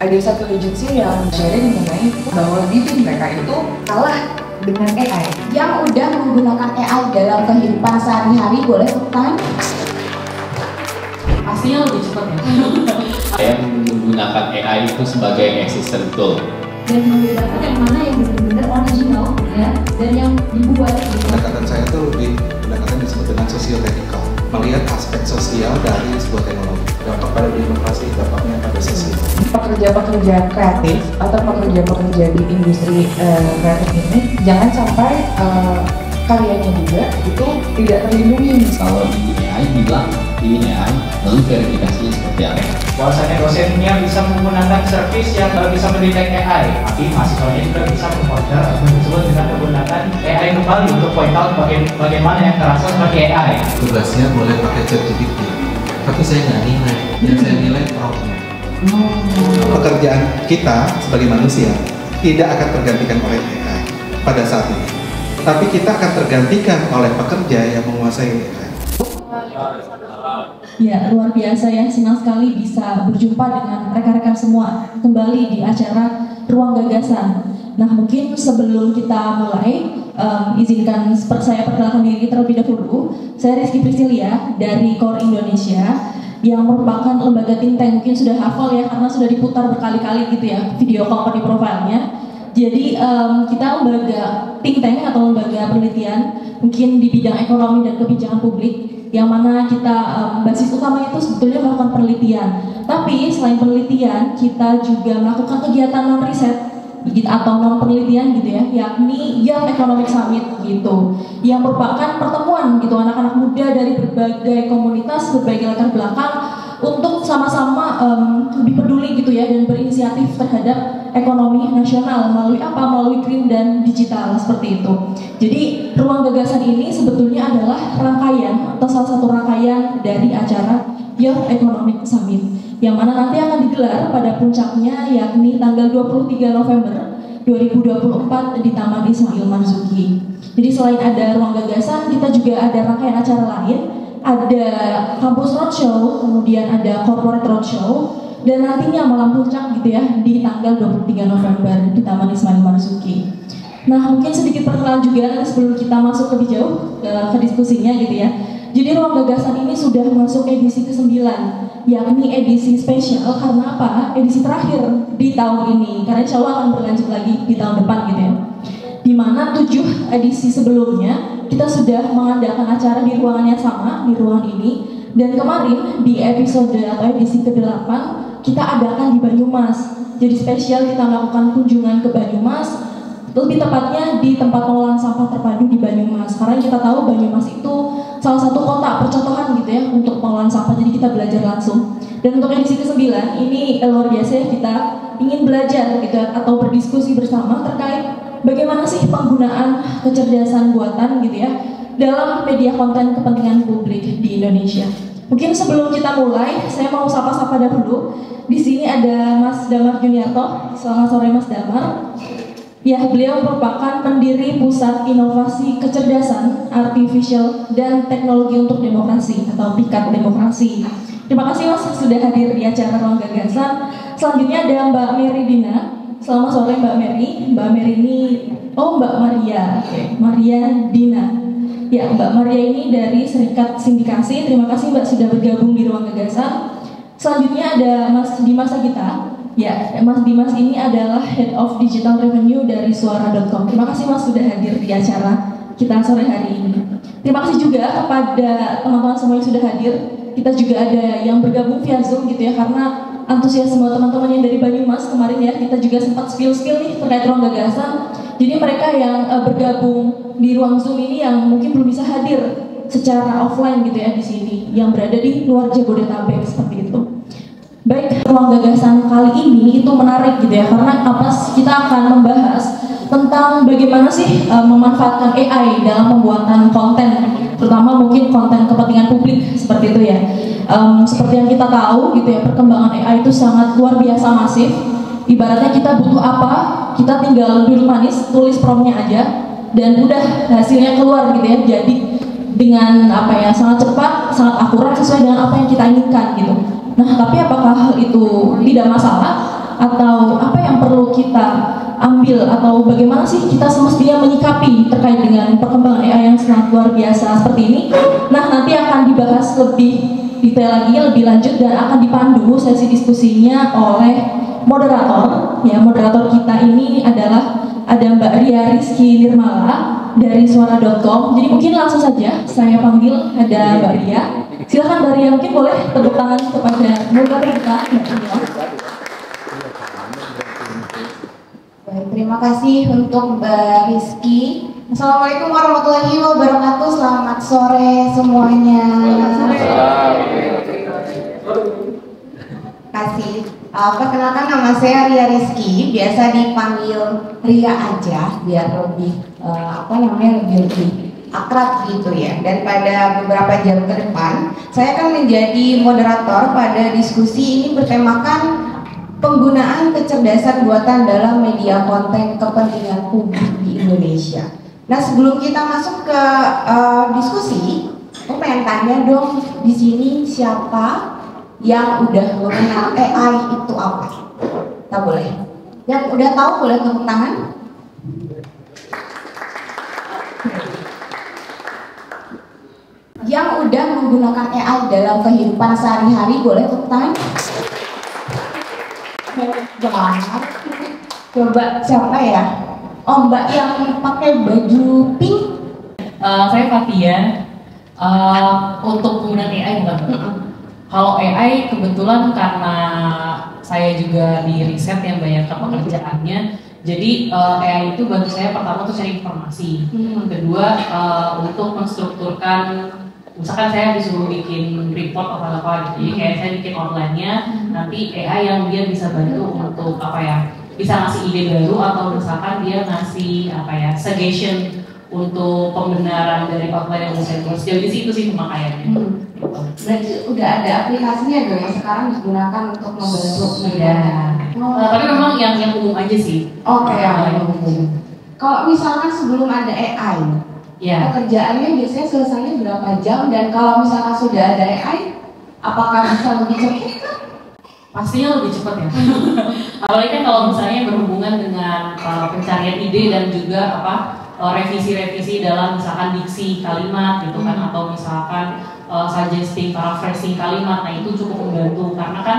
Ada satu agensi yang sharing mengenai bahwa di tim mereka itu kalah dengan AI. Yang udah menggunakan AI dalam kehidupan sehari-hari boleh tanya? Pastinya lebih cepat ya. Yang menggunakan AI itu sebagai assistant tool. Dan membedakan yang mana yang benar-benar original ya, dan yang dibuat. Pendekatan saya itu lebih pendekatan disebut dengan socio-technical, melihat aspek sosial dari sebuah teknologi, dampak pada demokrasi, dampaknya pada sosial. Pekerja-pekerja kreatif atau pekerja-pekerja di industri kreatif ini jangan sampai karyanya juga itu tidak terlindungi. Kalau di AI bilang ini AI, lalu verifikasinya seperti apa? Bahwasanya dosennya bisa menggunakan service yang bisa mendetek AI, tapi mahasiswanya juga bisa mengorder atau disebut dengan menggunakan AI kembali untuk point out bagaimana yang terasa sebagai AI. Tugasnya boleh pakai ChatGPT, tapi saya nggak nilai, yang saya nilai prompt-nya. Pekerjaan kita sebagai manusia tidak akan tergantikan oleh AI pada saat ini, tapi kita akan tergantikan oleh pekerja yang menguasai AI. Ya, luar biasa ya, senang sekali bisa berjumpa dengan rekan-rekan semua kembali di acara Ruang Gagasan. Nah, mungkin sebelum kita mulai, izinkan saya perkenalkan diri terlebih dahulu. Saya Rizky Priscilia dari Core Indonesia, yang merupakan lembaga think tank. Mungkin sudah hafal ya, karena sudah diputar berkali-kali gitu ya, video company profile-nya. Jadi kita lembaga think tank atau lembaga penelitian mungkin di bidang ekonomi dan kebijakan publik, yang mana kita basis utama itu sebetulnya melakukan penelitian. Tapi selain penelitian, kita juga melakukan kegiatan non riset atau non penelitian gitu ya, yakni Young Economic Summit gitu, yang merupakan pertemuan gitu anak-anak muda dari berbagai komunitas, berbagai latar belakang untuk sama-sama lebih peduli gitu ya, dan berinisiatif terhadap ekonomi nasional melalui apa? Melalui green dan digital seperti itu. Jadi Ruang Gagasan ini sebetulnya adalah rangkaian atau salah satu rangkaian dari acara Young Economic Summit, yang mana nanti akan digelar pada puncaknya yakni tanggal 23 November 2024 di Taman Ismail Marzuki. Jadi selain ada Ruang Gagasan, kita juga ada rangkaian acara lain, ada Campus Roadshow, kemudian ada Corporate Roadshow, dan nantinya malam puncak gitu ya di tanggal 23 November di Taman Ismail Marzuki. Nah, mungkin sedikit perkenalan juga sebelum kita masuk lebih jauh ke diskusinya gitu ya. Jadi Ruang Gagasan ini sudah masuk edisi ke-9, yakni edisi spesial karena apa? Edisi terakhir di tahun ini, karena insya Allah akan berlanjut lagi di tahun depan gitu ya. Dimana 7 edisi sebelumnya kita sudah mengadakan acara di ruangan yang sama, di ruangan ini. Dan kemarin di episode atau edisi ke-8 kita adakan di Banyumas. Jadi spesial kita melakukan kunjungan ke Banyumas, lebih tepatnya di tempat pengolahan sampah terpadu di Banyumas. Karena kita tahu Banyumas itu salah satu kota percontohan gitu ya untuk pengolahan sampah, jadi kita belajar langsung. Dan untuk edisi ke-9 ini luar biasa ya, kita ingin belajar gitu ya, atau berdiskusi bersama terkait bagaimana sih penggunaan kecerdasan buatan gitu ya dalam media konten kepentingan publik di Indonesia. Mungkin sebelum kita mulai, saya mau sapa-sapa dahulu. Di sini ada Mas Damar Juniarto. Selamat sore Mas Damar. Ya, beliau merupakan pendiri Pusat Inovasi Kecerdasan Artificial dan Teknologi untuk Demokrasi atau PIKAT Demokrasi. Terima kasih Mas sudah hadir di acara Ruang Gagasan. Selanjutnya ada Mbak Mary Dina. Selamat sore Mbak Mary. Mbak Mary ini, Mbak Maria. Maria Dina. Ya, Mbak Maria ini dari Serikat Sindikasi. Terima kasih Mbak sudah bergabung di Ruang Gagasan. Selanjutnya ada Mas Dimas Agita. Ya, Mas Dimas ini adalah Head of Digital Revenue dari Suara.com. Terima kasih Mas sudah hadir di acara kita sore hari ini. Terima kasih juga kepada teman-teman semua yang sudah hadir. Kita juga ada yang bergabung via Zoom gitu ya, karena antusiasme teman-teman yang dari Banyumas kemarin ya, kita juga sempat spill-spill nih terkait Ruang Gagasan. Jadi mereka yang bergabung di ruang Zoom ini yang mungkin belum bisa hadir secara offline gitu ya di sini, yang berada di luar Jabodetabek seperti itu. Baik, Ruang Gagasan kali ini itu menarik gitu ya, karena kita akan membahas tentang bagaimana sih memanfaatkan AI dalam pembuatan konten, terutama mungkin konten kepentingan publik seperti itu ya. Seperti yang kita tahu gitu ya, perkembangan AI itu sangat luar biasa masif. Ibaratnya kita butuh apa, kita tinggal duduk manis, tulis promptnya aja, dan udah hasilnya keluar gitu ya. Jadi dengan sangat cepat, sangat akurat sesuai dengan apa yang kita inginkan gitu. Nah, tapi apakah hal itu tidak masalah atau atau bagaimana sih kita semestinya menyikapi terkait dengan perkembangan AI yang sangat luar biasa seperti ini. Nah, nanti akan dibahas lebih detail lagi, lebih lanjut, dan akan dipandu sesi diskusinya oleh moderator. Ya, moderator kita ini adalah ada Mbak Ria Rizky Nirmala dari suara.com. Jadi mungkin langsung saja saya panggil ada Mbak Ria. Silakan Mbak Ria, mungkin boleh tepuk tangan kepada moderator kita, Mbak Ria. Baik, terima kasih untuk Mbak Rizky. Assalamualaikum warahmatullahi wabarakatuh. Selamat sore semuanya. Terima kasih. Perkenalkan, nama saya Ria Rizky. Biasa dipanggil Ria aja, biar lebih lebih akrab gitu ya. Dan pada beberapa jam ke depan, saya akan menjadi moderator pada diskusi ini bertemakan penggunaan kecerdasan buatan dalam media konten kepentingan publik di Indonesia. Nah, sebelum kita masuk ke diskusi, aku pengen tanya dong, di sini siapa yang udah mengenal AI itu apa? Tak boleh. Yang udah tahu boleh tepuk tangan? Yang udah menggunakan AI dalam kehidupan sehari-hari boleh tepuk tangan? Coba siapa ya? Oh, Mbak yang pakai baju pink. Saya Fatia. Untuk penggunaan AI bukan? Kalau AI kebetulan karena saya juga di riset yang banyak pekerjaannya, jadi AI itu bantu saya pertama untuk cari informasi, kedua untuk menstrukturkan. Misalkan saya disuruh bikin report atau apa gitu, jadi kayak saya bikin outline-nya, nanti AI yang dia bisa bantu untuk bisa ngasih ide baru, atau misalkan dia ngasih suggestion untuk pembenaran dari outline yang saya buat. Sejauh di situ sih pemakaiannya. Berarti udah ada aplikasinya dong yang sekarang digunakan untuk membantu. Iya. Tapi memang yang umum aja sih. Oke, yang umum. Kalau misalkan sebelum ada AI, pekerjaannya biasanya selesainya berapa jam, dan kalau misalkan sudah ada AI, apakah bisa lebih cepat? Pastinya lebih cepat ya. Apalagi kan kalau misalnya berhubungan dengan pencarian ide dan juga revisi-revisi dalam misalkan diksi kalimat gitu kan, atau misalkan suggesting, paraphrasing kalimat. Nah, itu cukup membantu karena kan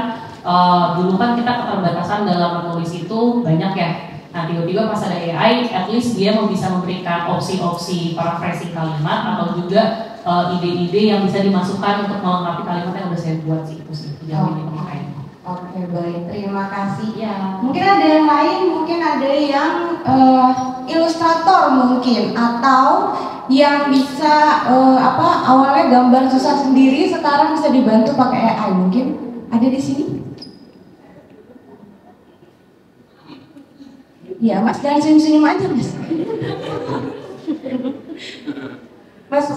dulu kan kita keterbatasan dalam menulis itu banyak ya. Nah, tiba-tiba pas ada AI, at least dia bisa memberikan opsi-opsi paraphrasing kalimat atau juga ide-ide yang bisa dimasukkan untuk melengkapi kalimat yang udah saya buat sih. Itu sih jauh ini pemakaiannya. Oke, baik, terima kasih. Ya. Mungkin ada yang lain, mungkin ada yang ilustrator mungkin, atau yang bisa awalnya gambar susah sendiri, sekarang bisa dibantu pakai AI. Mungkin ada di sini? Ya, Mas, jangan senyum-senyum aja, Mas. Mas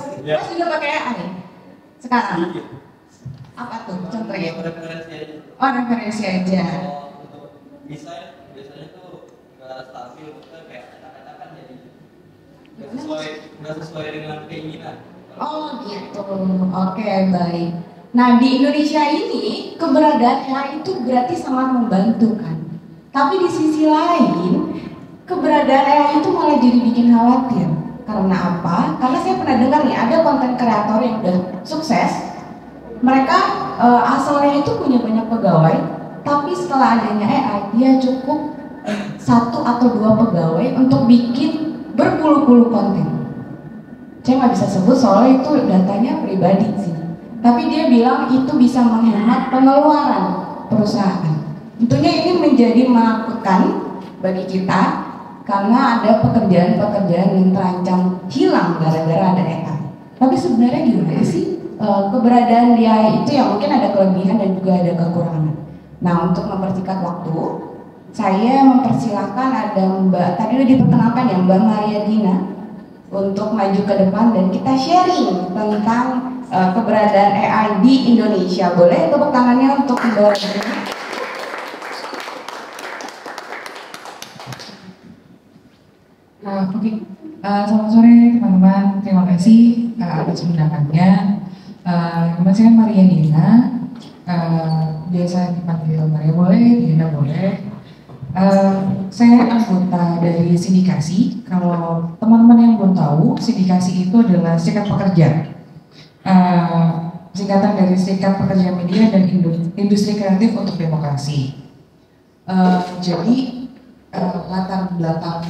juga pakai AI sekarang? Apa tuh contohnya? Oh, referensi aja. Biasanya tuh nggak stabil, kayak kata-kata jadi nggak sesuai dengan keinginan. Oh gitu, oke, baik. Nah, di Indonesia ini keberadaan AI itu berarti sangat membantu kan. Tapi di sisi lain, keberadaan AI itu malah jadi bikin khawatir. Karena apa? Karena saya pernah dengar nih, ada konten kreator yang udah sukses. Mereka asalnya itu punya banyak pegawai, tapi setelah adanya AI, dia cukup 1 atau 2 pegawai untuk bikin berpuluh-puluh konten. Saya nggak bisa sebut soalnya itu datanya pribadi sih. Tapi dia bilang itu bisa menghemat pengeluaran perusahaan. Tentunya ini menjadi menakutkan bagi kita karena ada pekerjaan-pekerjaan yang terancam hilang gara-gara ada AI. Tapi sebenarnya gimana sih keberadaan dia itu, yang mungkin ada kelebihan dan juga ada kekurangan. Nah, untuk mempersingkat waktu, saya mempersilahkan ada Mbak, tadi udah diperkenalkan ya, Mbak Maria Dina, untuk maju ke depan dan kita sharing tentang keberadaan AI di Indonesia. Boleh tepuk tangannya untuk Mbak Dina? Oke. Selamat sore teman-teman, terima kasih atas undangannya. Nama saya Maria Dina, biasa dipanggil Maria boleh, Dina boleh. Saya anggota dari sindikasi. Kalau teman-teman yang belum tahu, sindikasi itu adalah serikat pekerja. Singkatan dari Serikat Pekerja Media dan Industri Kreatif untuk Demokrasi. Jadi latar belakang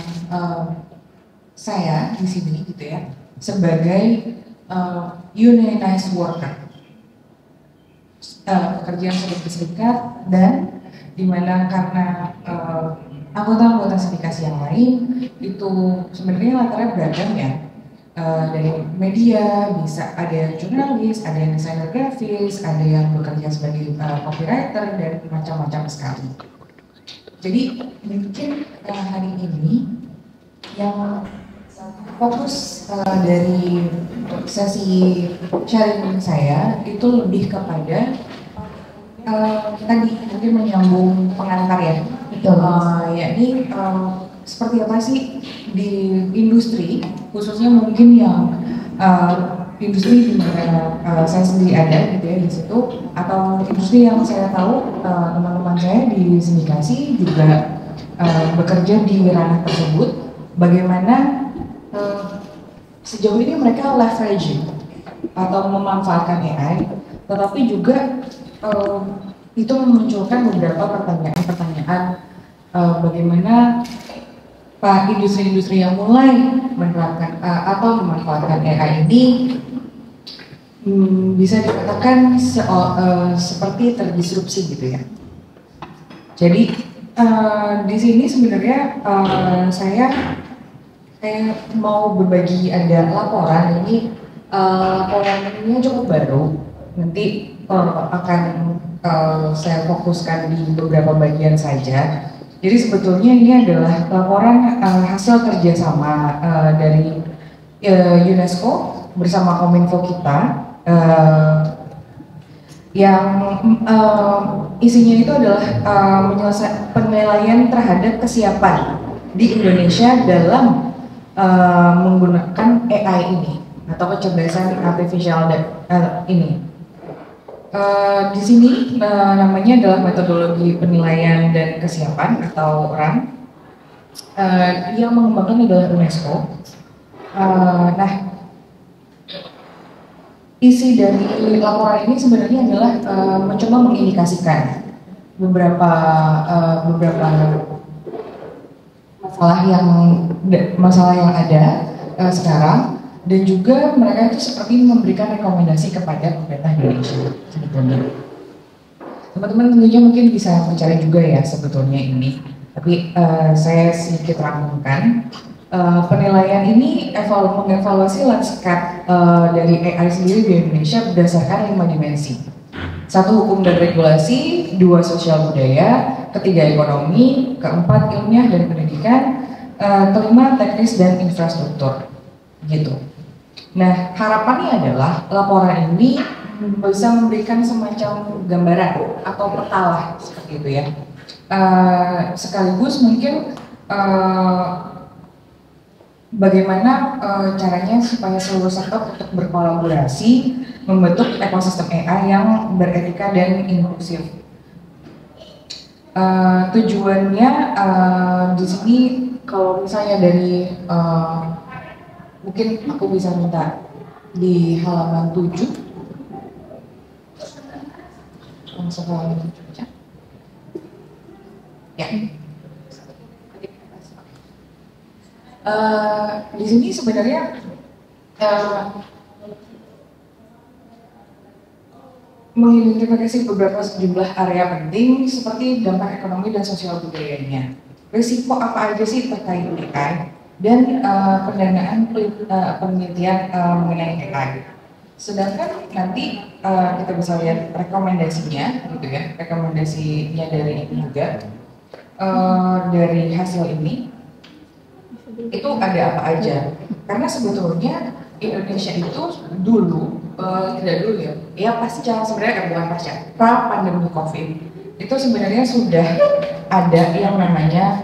saya di sini gitu ya, sebagai unionized worker, pekerja yang sudah berserikat, dan dimana karena anggota-anggota sindikasi yang lain itu sebenarnya latarnya beragam ya, dari media, bisa ada yang jurnalis, ada yang desainer grafis, ada yang bekerja sebagai copywriter, dan macam-macam sekali. Jadi mungkin hari ini yang fokus dari sesi sharing saya itu lebih kepada tadi mungkin menyambung pengantar ya, yakni seperti apa sih di industri, khususnya mungkin yang industri di mana saya sendiri ada gitu ya di situ, atau industri yang saya tahu teman-teman saya di sindikasi juga bekerja di ranah tersebut, bagaimana sejauh ini mereka leveraging atau memanfaatkan AI, tetapi juga itu memunculkan beberapa pertanyaan-pertanyaan bagaimana industri-industri yang mulai menerapkan atau memanfaatkan AI ini bisa dikatakan seperti terdisrupsi gitu ya. Jadi di sini sebenarnya saya mau berbagi ada laporan ini. Laporan ini cukup baru, nanti akan saya fokuskan di beberapa bagian saja. Jadi sebetulnya ini adalah laporan hasil kerjasama dari UNESCO bersama Kominfo kita, yang isinya itu adalah penilaian terhadap kesiapan di Indonesia dalam menggunakan AI ini atau kecerdasan artifisial ini. Di sini namanya adalah metodologi penilaian dan kesiapan atau RAN, yang mengembangkan adalah UNESCO. Nah, isi dari laporan ini sebenarnya adalah mencoba mengindikasikan beberapa masalah yang ada sekarang. Dan juga mereka itu seperti memberikan rekomendasi kepada pemerintah Indonesia sebetulnya. Teman-teman tentunya mungkin bisa mencari juga ya sebetulnya ini. Tapi saya sedikit rangkumkan. Penilaian ini mengevaluasi landscape dari AI sendiri di Indonesia berdasarkan 5 dimensi. 1, hukum dan regulasi, 2, sosial budaya, 3, ekonomi, 4, ilmiah dan pendidikan, 5, teknis dan infrastruktur. Gitu. Nah, harapannya adalah laporan ini bisa memberikan semacam gambaran atau peta lah seperti itu ya. Sekaligus mungkin bagaimana caranya supaya seluruh sektor untuk berkolaborasi membentuk ekosistem AI yang beretika dan inklusif. Tujuannya di sini kalau misalnya dari mungkin aku bisa minta di halaman 7, langsung ke halaman 7 aja. Ya. Di sini sebenarnya mengidentifikasi beberapa sejumlah area penting seperti dampak ekonomi dan sosial budayanya. Risiko apa aja sih terkait AI dan pendanaan penelitian mengenai AI. Sedangkan nanti kita bisa lihat rekomendasinya, gitu ya, rekomendasinya dari ini juga dari hasil ini itu ada apa aja. Karena sebetulnya Indonesia itu dulu tidak dulu ya pasca, sebenarnya bukan pasca, pra pandemi COVID itu sebenarnya sudah ada yang namanya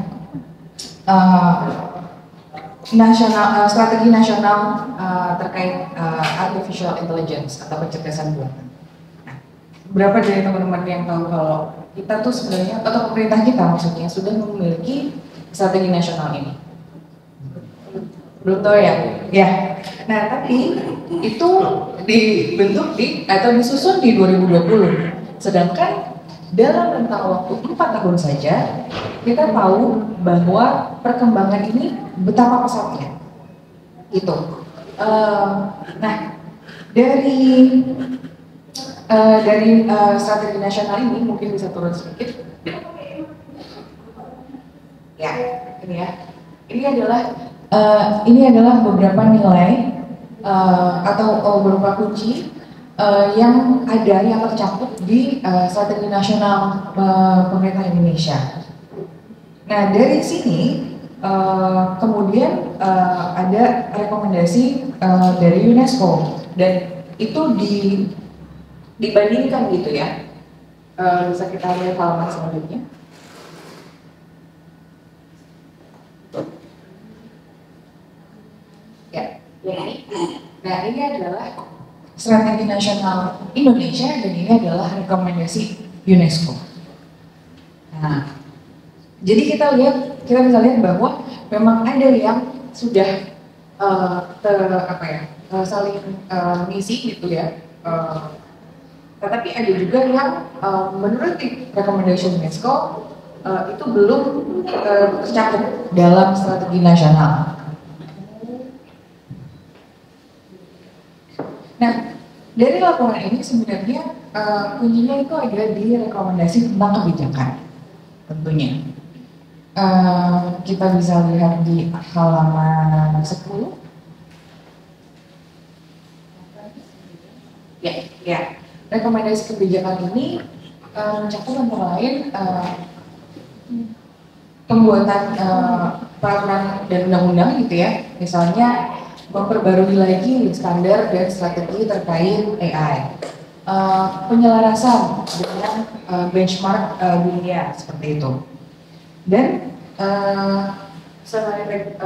strategi nasional terkait artificial intelligence atau kecerdasan buatan. Nah, berapa dari teman-teman yang tahu kalau kita tuh sebenarnya atau pemerintah kita maksudnya sudah memiliki strategi nasional ini? Belum tahu ya? Ya. Nah, tapi itu dibentuk atau disusun di 2020. Sedangkan dalam rentang waktu 4 tahun saja, kita tahu bahwa perkembangan ini betapa pesatnya. Gitu. Nah, dari strategi nasional ini mungkin bisa turun sedikit. Ya, ini ya. Ini adalah beberapa nilai atau beberapa kunci yang tercakup di strategi nasional pemerintah Indonesia. Nah, dari sini kemudian ada rekomendasi dari UNESCO dan itu dibandingkan gitu ya. Bisa kita lihat halaman selanjutnya. Ya, ini. Nah, ini adalah strategi nasional Indonesia dan ini adalah rekomendasi UNESCO. Nah, jadi kita bisa lihat bahwa memang ada yang sudah saling mengisi gitu ya. Tetapi ada juga yang menurut rekomendasi UNESCO itu belum tercakup dalam strategi nasional. Nah, dari laporan ini sebenarnya kuncinya itu ada di rekomendasi tentang kebijakan, tentunya. Kita bisa lihat di halaman 10. Ya. Rekomendasi kebijakan ini mencakup antara lain pembuatan peraturan dan undang-undang gitu ya, misalnya memperbarui lagi standar dan strategi terkait AI, penyelarasan dengan benchmark dunia seperti itu, dan selain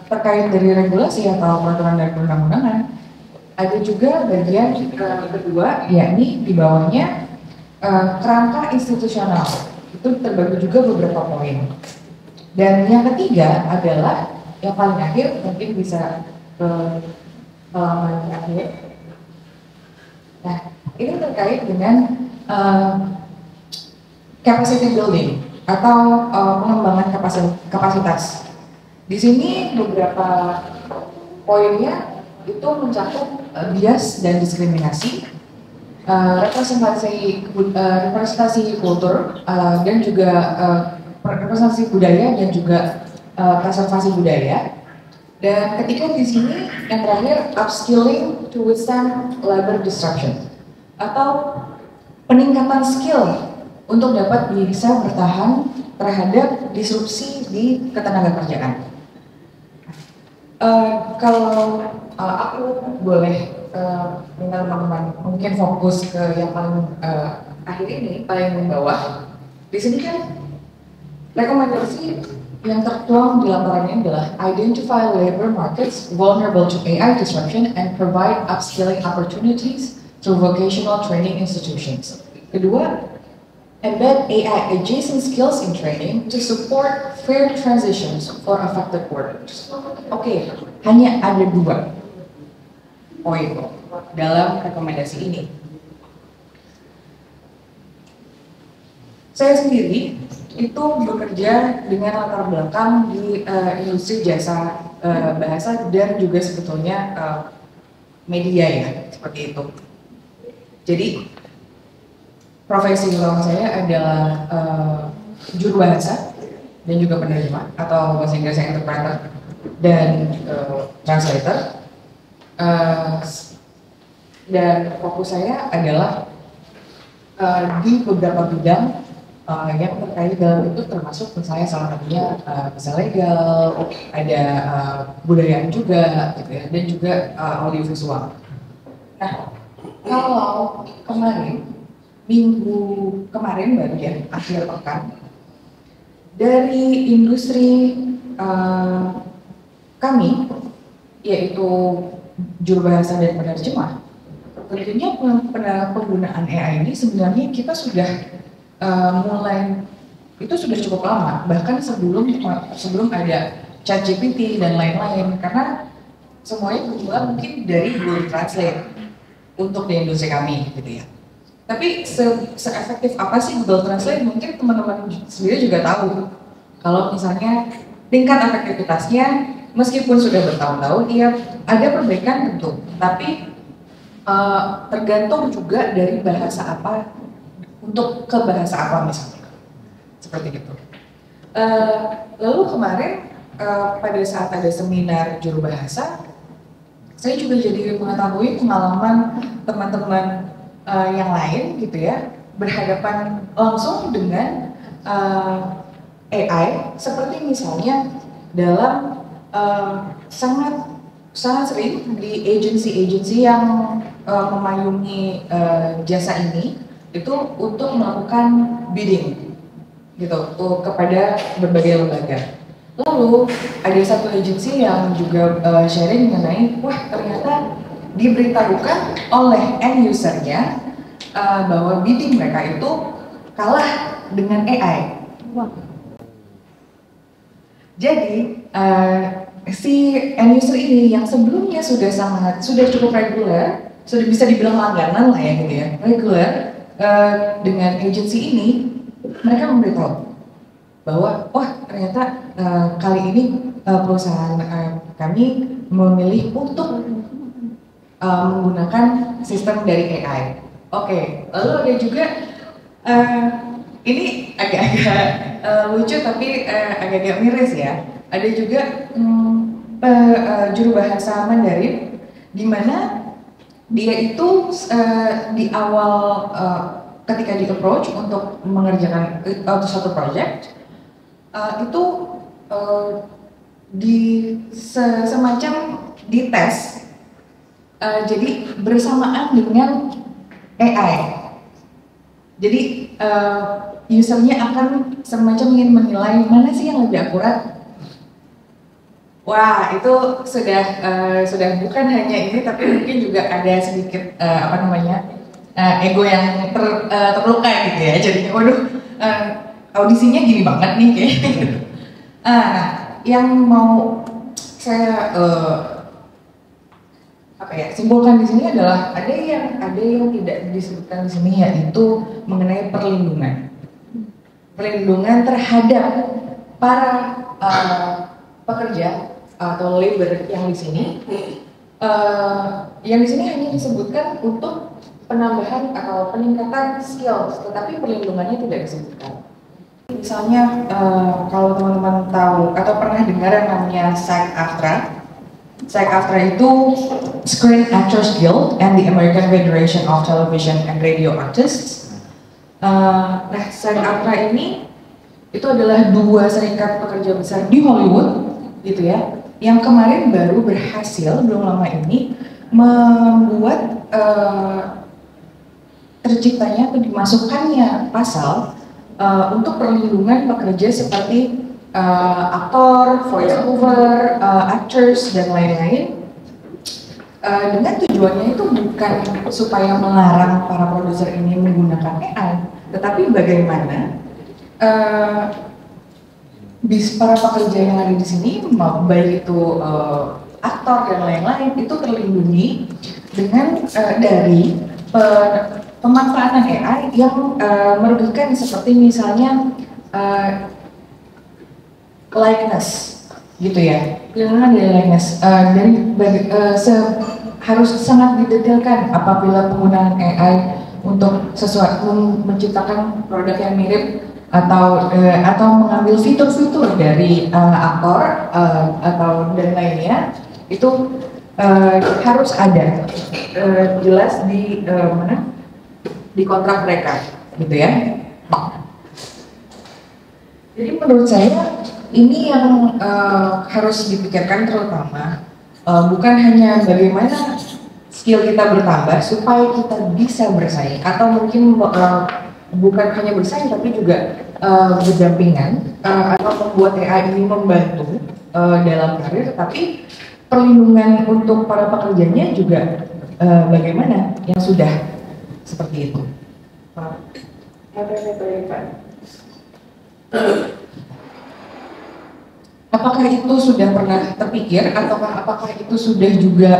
terkait dari regulasi atau peraturan dan undang-undangan, ada juga bagian kedua, yakni di bawahnya kerangka institusional. Itu terbagi juga beberapa poin. Dan yang ketiga adalah yang paling akhir, mungkin bisa ke halaman akhir. Nah, ini terkait dengan capacity building atau pengembangan kapasitas. Di sini beberapa poinnya itu mencakup bias dan diskriminasi, representasi kultur, dan juga representasi budaya dan juga konservasi budaya. Dan ketika di sini yang terakhir upskilling to withstand labor disruption atau peningkatan skill untuk dapat bisa bertahan terhadap disrupsi di ketenagakerjaan. Kalau aku boleh minta teman-teman mungkin fokus ke yang paling akhir ini, paling bawah. Di sini kan rekomendasi yang tertuang di laporan ini adalah identify labor markets vulnerable to AI disruption and provide upskilling opportunities through vocational training institutions. Kedua, embed AI adjacent skills in training to support fair transitions for affected workers. Oke, hanya ada 2 poin dalam rekomendasi ini. Saya sendiri itu bekerja dengan latar belakang di industri jasa bahasa dan juga sebetulnya media ya, seperti itu. Jadi profesi utama saya adalah juru bahasa dan juga penerjemah atau bahasa Inggrisnya interpreter dan translator. Dan fokus saya adalah di beberapa bidang yang terkait dalam itu, termasuk misalnya salah satunya bisa legal, ada budayaan juga, gitu ya, dan juga audiovisual. Nah, kalau minggu kemarin baru ya, akhir pekan, dari industri kami, yaitu juru bahasa dan penerjemah, tentunya penggunaan AI ini sebenarnya kita sudah mulai itu sudah cukup lama, bahkan sebelum ada ChatGPT dan lain-lain, karena semuanya bermula mungkin dari Google Translate untuk di industri kami gitu ya. Tapi se-efektif apa sih Google Translate? Mungkin teman-teman sendiri juga tahu kalau misalnya tingkat efektivitasnya meskipun sudah bertahun-tahun, ya ada perbaikan tentu, tapi tergantung juga dari bahasa apa untuk ke bahasa apa misalnya. Seperti itu. Lalu kemarin pada saat ada seminar juru bahasa, saya juga jadi mengetahui pengalaman teman-teman yang lain gitu ya, berhadapan langsung dengan AI, seperti misalnya dalam sangat sering di agensi-agensi yang memayungi jasa ini itu untuk melakukan bidding gitu kepada berbagai lembaga. Lalu ada satu agensi yang juga sharing mengenai, wah ternyata diberitahukan oleh end usernya bahwa bidding mereka itu kalah dengan AI. Wah. Jadi si end user ini yang sebelumnya sudah cukup reguler, sudah bisa dibilang langganan lah ya gitu ya, reguler dengan agensi ini. Mereka memberitahu bahwa wah ternyata kali ini perusahaan kami memilih untuk menggunakan sistem dari AI. Oke, lalu ada juga ini agak-agak lucu tapi agak-agak miris ya. Ada juga juru bahasa Mandarin di mana dia itu di awal ketika di approach untuk mengerjakan suatu project itu semacam dites jadi bersamaan dengan AI. Jadi usernya akan semacam ingin menilai mana sih yang lebih akurat. Wah, itu sudah bukan hanya ini, tapi mungkin juga ada sedikit ego yang terluka gitu ya. Jadi waduh, audisinya gini banget nih kayaknya gitu. Yang mau saya simpulkan di sini adalah ada yang tidak disebutkan di sini, yaitu mengenai perlindungan terhadap para pekerja atau labor yang di sini. Yang di sini hanya disebutkan untuk penambahan atau peningkatan skills, tetapi perlindungannya tidak disebutkan. Misalnya kalau teman-teman tahu atau pernah dengar yang namanya SAG-AFTRA. SAG-AFTRA itu Screen Actors Guild and the American Federation of Television and Radio Artists. Nah, SAG-AFTRA ini itu adalah dua serikat pekerja besar di Hollywood, gitu ya, yang kemarin baru berhasil belum lama ini membuat terciptanya atau dimasukkannya pasal untuk perlindungan pekerja seperti aktor, voice over, actors dan lain-lain, dengan tujuannya itu bukan supaya melarang para produser ini menggunakan AI, tetapi bagaimana para pekerja yang ada di sini, baik itu aktor dan lain-lain, itu terlindungi dengan dari pemanfaatan AI yang merugikan, seperti misalnya likeness, gitu ya, perlindungan dari likeness, harus sangat didetailkan apabila penggunaan AI untuk menciptakan produk yang mirip atau mengambil fitur-fitur dari aktor atau dan lainnya, itu harus ada jelas di di kontrak mereka, gitu ya. Jadi menurut saya ini yang harus dipikirkan terutama, bukan hanya bagaimana skill kita bertambah supaya kita bisa bersaing, atau mungkin bukan hanya bersaing tapi juga berdampingan atau membuat AI ini membantu dalam karir, tetapi perlindungan untuk para pekerjanya juga bagaimana yang sudah seperti itu. Apakah itu sudah pernah terpikir atau apakah itu sudah juga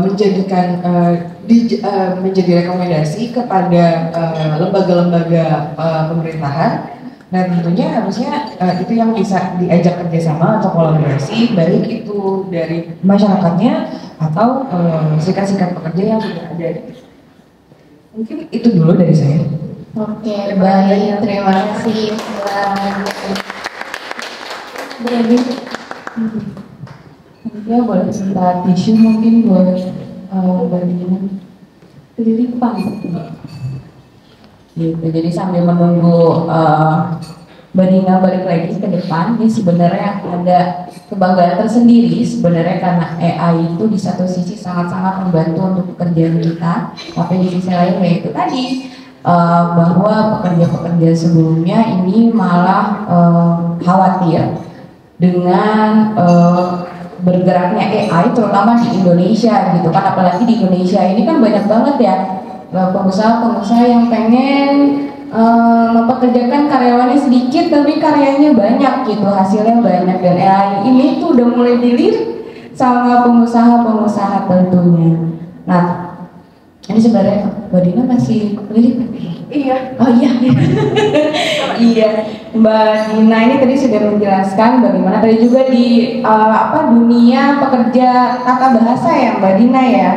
menjadikan menjadi rekomendasi kepada lembaga-lembaga pemerintahan? Nah tentunya harusnya itu yang bisa diajak kerjasama atau kolaborasi, baik itu dari masyarakatnya atau serikat-serikat pekerja yang sudah ada. Mungkin itu dulu dari saya. Oke, baik, terima kasih. Jadi, ya boleh minta tisu mungkin buat bagian kelilipan. Gitu. Jadi sambil menunggu Mbak Dina balik lagi ke depan, ini sebenarnya ada kebanggaan tersendiri sebenarnya karena AI itu di satu sisi sangat-sangat membantu untuk pekerjaan kita, tapi di sisi lain yaitu tadi bahwa pekerja-pekerja sebelumnya ini malah khawatir dengan bergeraknya AI terutama di Indonesia gitu kan, apalagi di Indonesia ini kan banyak banget ya pengusaha-pengusaha yang pengen mempekerjakan karyawannya sedikit tapi karyanya banyak gitu, hasilnya banyak, dan AI ini tuh udah mulai dilirik sama pengusaha-pengusaha tentunya. Nah ini sebenarnya Mbak Dina masih lirik? Iya. Oh iya. Iya. Mbak Dina ini tadi sudah menjelaskan bagaimana tadi juga di dunia pekerja tata bahasa ya Mbak Dina ya.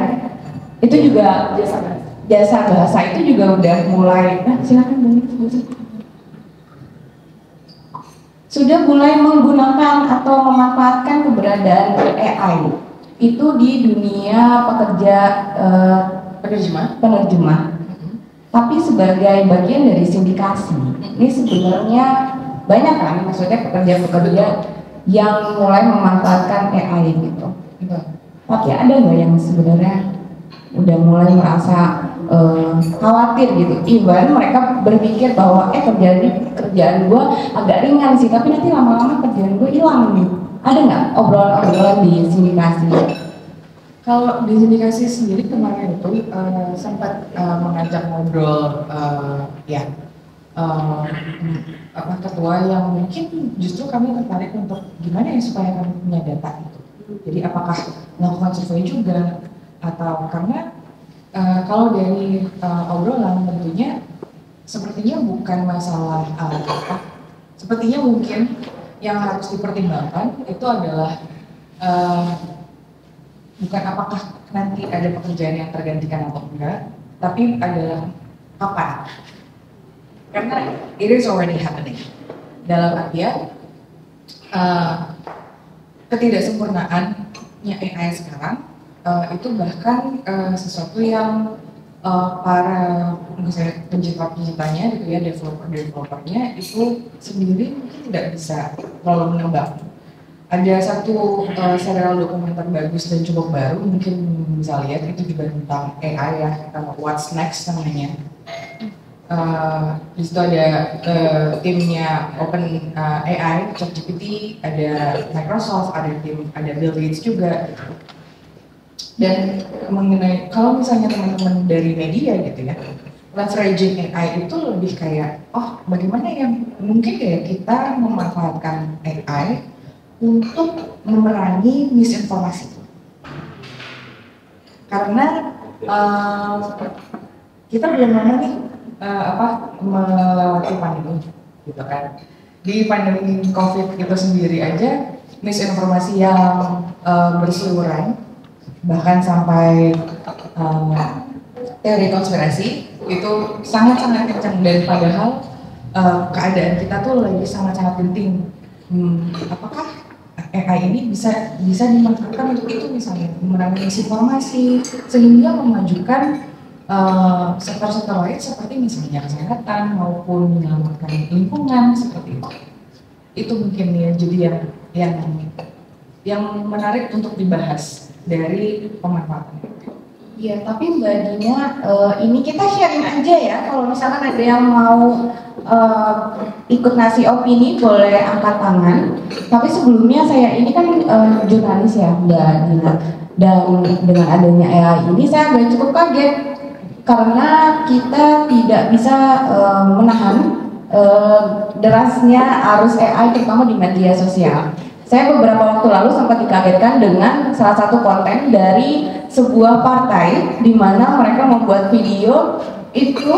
Itu juga jasa bahasa itu juga udah mulai. Silakan Mbak Dina. Sudah mulai menggunakan atau memanfaatkan keberadaan AI itu di dunia pekerja penerjemah. Tapi sebagai bagian dari sindikasi, ini sebenarnya banyak kan, maksudnya pekerja-pekerja yang mulai memanfaatkan AI gitu. Tapi ada nggak yang sebenarnya udah mulai merasa khawatir gitu? Even mereka berpikir bahwa kerjaan gue agak ringan sih, tapi nanti lama-lama kerjaan gue hilang nih. Ada nggak obrolan-obrolan di sindikasi? Kalau di sindikasi sendiri kemarin itu sempat mengajak ngobrol ketua yang mungkin justru kami tertarik untuk gimana ya supaya kami punya data itu. Jadi apakah melakukan survei juga atau karena kalau dari obrolan tentunya sepertinya bukan masalah sepertinya mungkin yang harus dipertimbangkan itu adalah bukan apakah nanti ada pekerjaan yang tergantikan atau enggak, tapi adalah kapan. Karena it is already happening. Dalam artian ketidaksempurnaannya AI sekarang itu bahkan sesuatu yang para misalnya pencipta-penciptanya gitu ya, developernya itu sendiri mungkin tidak bisa terlalu menebak. Ada satu serial dokumenter bagus dan cukup baru, mungkin bisa lihat, itu juga tentang AI ya, What's Next namanya. Di situ ada timnya Open AI, ChatGPT, ada Microsoft, ada Bill Gates juga. Dan mengenai kalau misalnya teman-teman dari media gitu ya, leveraging AI itu lebih kayak, oh bagaimana yang mungkin ya kita memanfaatkan AI untuk memerangi misinformasi. Karena kita belum lama nih melewati pandemi, gitu kan. Di pandemi COVID itu sendiri aja misinformasi yang berseliweran, bahkan sampai teori konspirasi itu sangat-sangat kencang, dan padahal keadaan kita tuh lagi sangat-sangat genting. Apakah AI ini bisa dimanfaatkan untuk itu, misalnya memerangi misinformasi sehingga memajukan sektor-sektor lain seperti misalnya kesehatan maupun menyelamatkan lingkungan seperti itu. Itu mungkin ya jadi yang menarik untuk dibahas dari pemanfaatan. Iya, tapi Mbak Dina, ini kita sharing aja ya. Kalau misalkan ada yang mau ikut ngasih opini, boleh angkat tangan. Tapi sebelumnya saya ini kan jurnalis ya Mbak Dina, dan dengan adanya AI ini saya agak cukup kaget karena kita tidak bisa menahan derasnya arus AI terutama di media sosial. Saya beberapa waktu lalu sempat dikagetkan dengan salah satu konten dari sebuah partai di mana mereka membuat video itu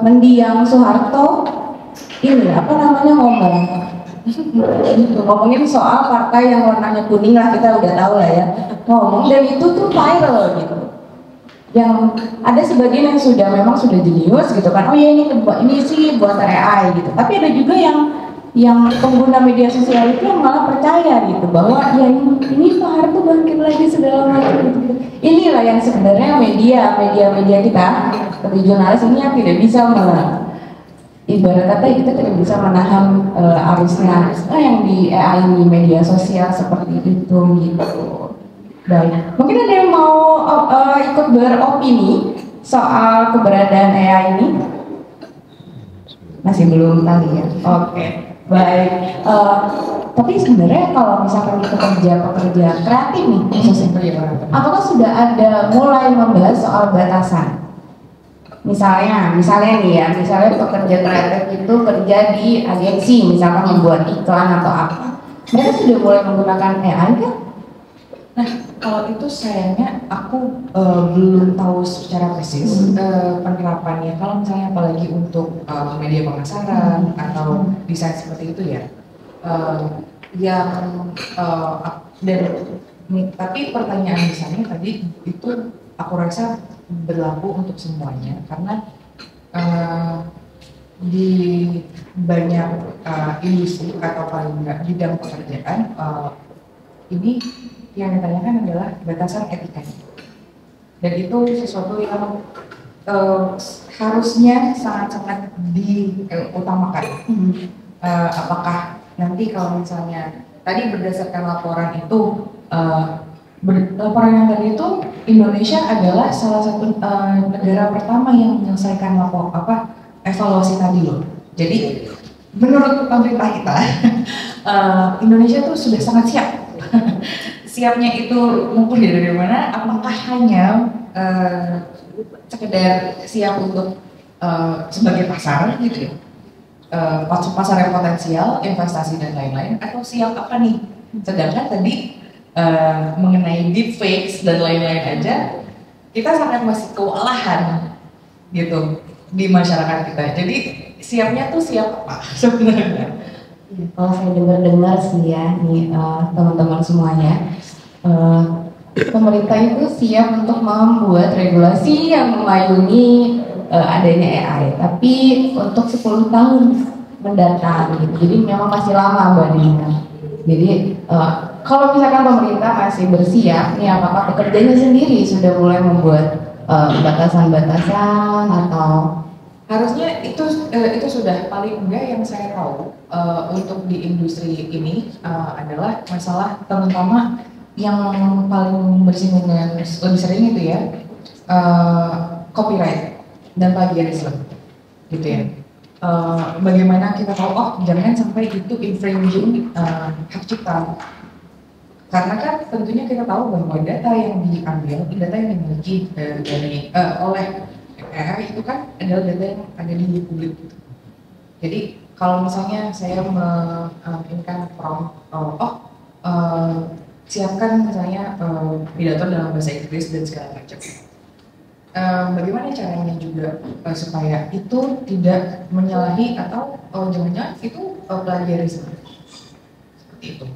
mendiang Soeharto ini apa namanya ngomong gitu, ngomongin soal partai yang warnanya kuning lah, kita udah tahu lah ya, ngomong, dan itu tuh viral gitu. Yang ada sebagian yang memang sudah jenius gitu kan, oh ya ini sih buatan AI gitu, tapi ada juga yang pengguna media sosial itu yang malah percaya gitu bahwa ya ini Pak Harto bangkit lagi segala macam gitu. Inilah yang sebenarnya media kita seperti jurnalis ini yang tidak bisa ibarat kata kita tidak bisa menahan arusnya yang di AI di media sosial seperti itu gitu. Baik, mungkin ada yang mau ikut beropini soal keberadaan AI ini? Masih belum tahu ya. Oke. Baik, tapi sebenarnya kalau misalkan itu pekerja kreatif nih khususnya, apakah sudah ada mulai membahas soal batasan? Misalnya nih ya, misalnya pekerja kreatif itu kerja di agensi, misalkan membuat iklan atau apa, mereka sudah mulai menggunakan AI kan? Nah, kalau itu sayangnya aku belum tahu secara persis penerapannya. Kalau misalnya apalagi untuk media pemasaran atau desain seperti itu ya, tapi pertanyaan misalnya tadi itu aku rasa berlaku untuk semuanya karena di banyak industri atau paling nggak bidang pekerjaan ini yang ditanyakan adalah batasan etikanya, dan itu sesuatu yang harusnya sangat-sangat diutamakan. Apakah nanti kalau misalnya tadi berdasarkan laporan itu laporan yang tadi itu Indonesia adalah salah satu negara pertama yang menyelesaikan evaluasi tadi loh. Jadi menurut pemerintah kita Indonesia tuh sudah sangat siap. Siapnya itu mungkin dari mana? Apakah hanya sekedar siap untuk sebagai pasar gitu ya, pasar yang potensial, investasi dan lain-lain, atau siap apa nih? Sedangkan tadi mengenai deepfakes dan lain-lain aja, kita sangat masih kewalahan gitu di masyarakat kita. Jadi siapnya tuh siap apa sebenarnya? Kalau saya dengar sih ya nih teman-teman semuanya, pemerintah itu siap untuk membuat regulasi yang memayungi adanya AI, tapi untuk 10 tahun mendatang gitu. Jadi memang masih lama Mbak Nina. Jadi kalau misalkan pemerintah masih bersiap nih, apakah pekerjanya sendiri sudah mulai membuat batasan-batasan atau harusnya itu sudah paling enggak yang saya tahu untuk di industri ini adalah masalah terutama yang paling bersinggungan dengan lebih sering itu ya copyright dan plagiarisme gitu ya. Bagaimana kita tahu jangan sampai itu infringing hak cipta, karena kan tentunya kita tahu bahwa data yang diambil, data yang dimiliki oleh AI itu kan adalah data yang ada di publik gitu. Jadi kalau misalnya saya menginginkan prompt, siapkan misalnya pidato dalam bahasa Inggris dan segala macam. Bagaimana caranya juga supaya itu tidak menyalahi atau jangan-jangan itu plagiarisme seperti itu.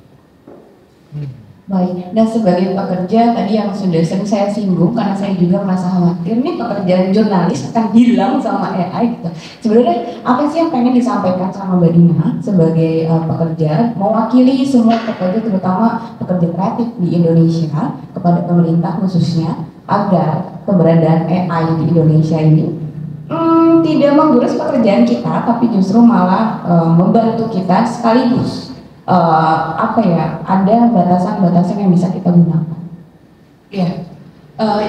Baik, dan sebagai pekerja tadi yang sudah sering saya singgung, karena saya juga merasa khawatir nih pekerjaan jurnalis akan hilang sama AI gitu. Sebenarnya apa sih yang pengen disampaikan sama Mbak Dina sebagai pekerja, mewakili semua pekerja, terutama pekerja kreatif di Indonesia, kepada pemerintah khususnya, agar keberadaan AI di Indonesia ini tidak menggurus pekerjaan kita, tapi justru malah membantu kita sekaligus ada batasan-batasan yang bisa kita gunakan. Ya,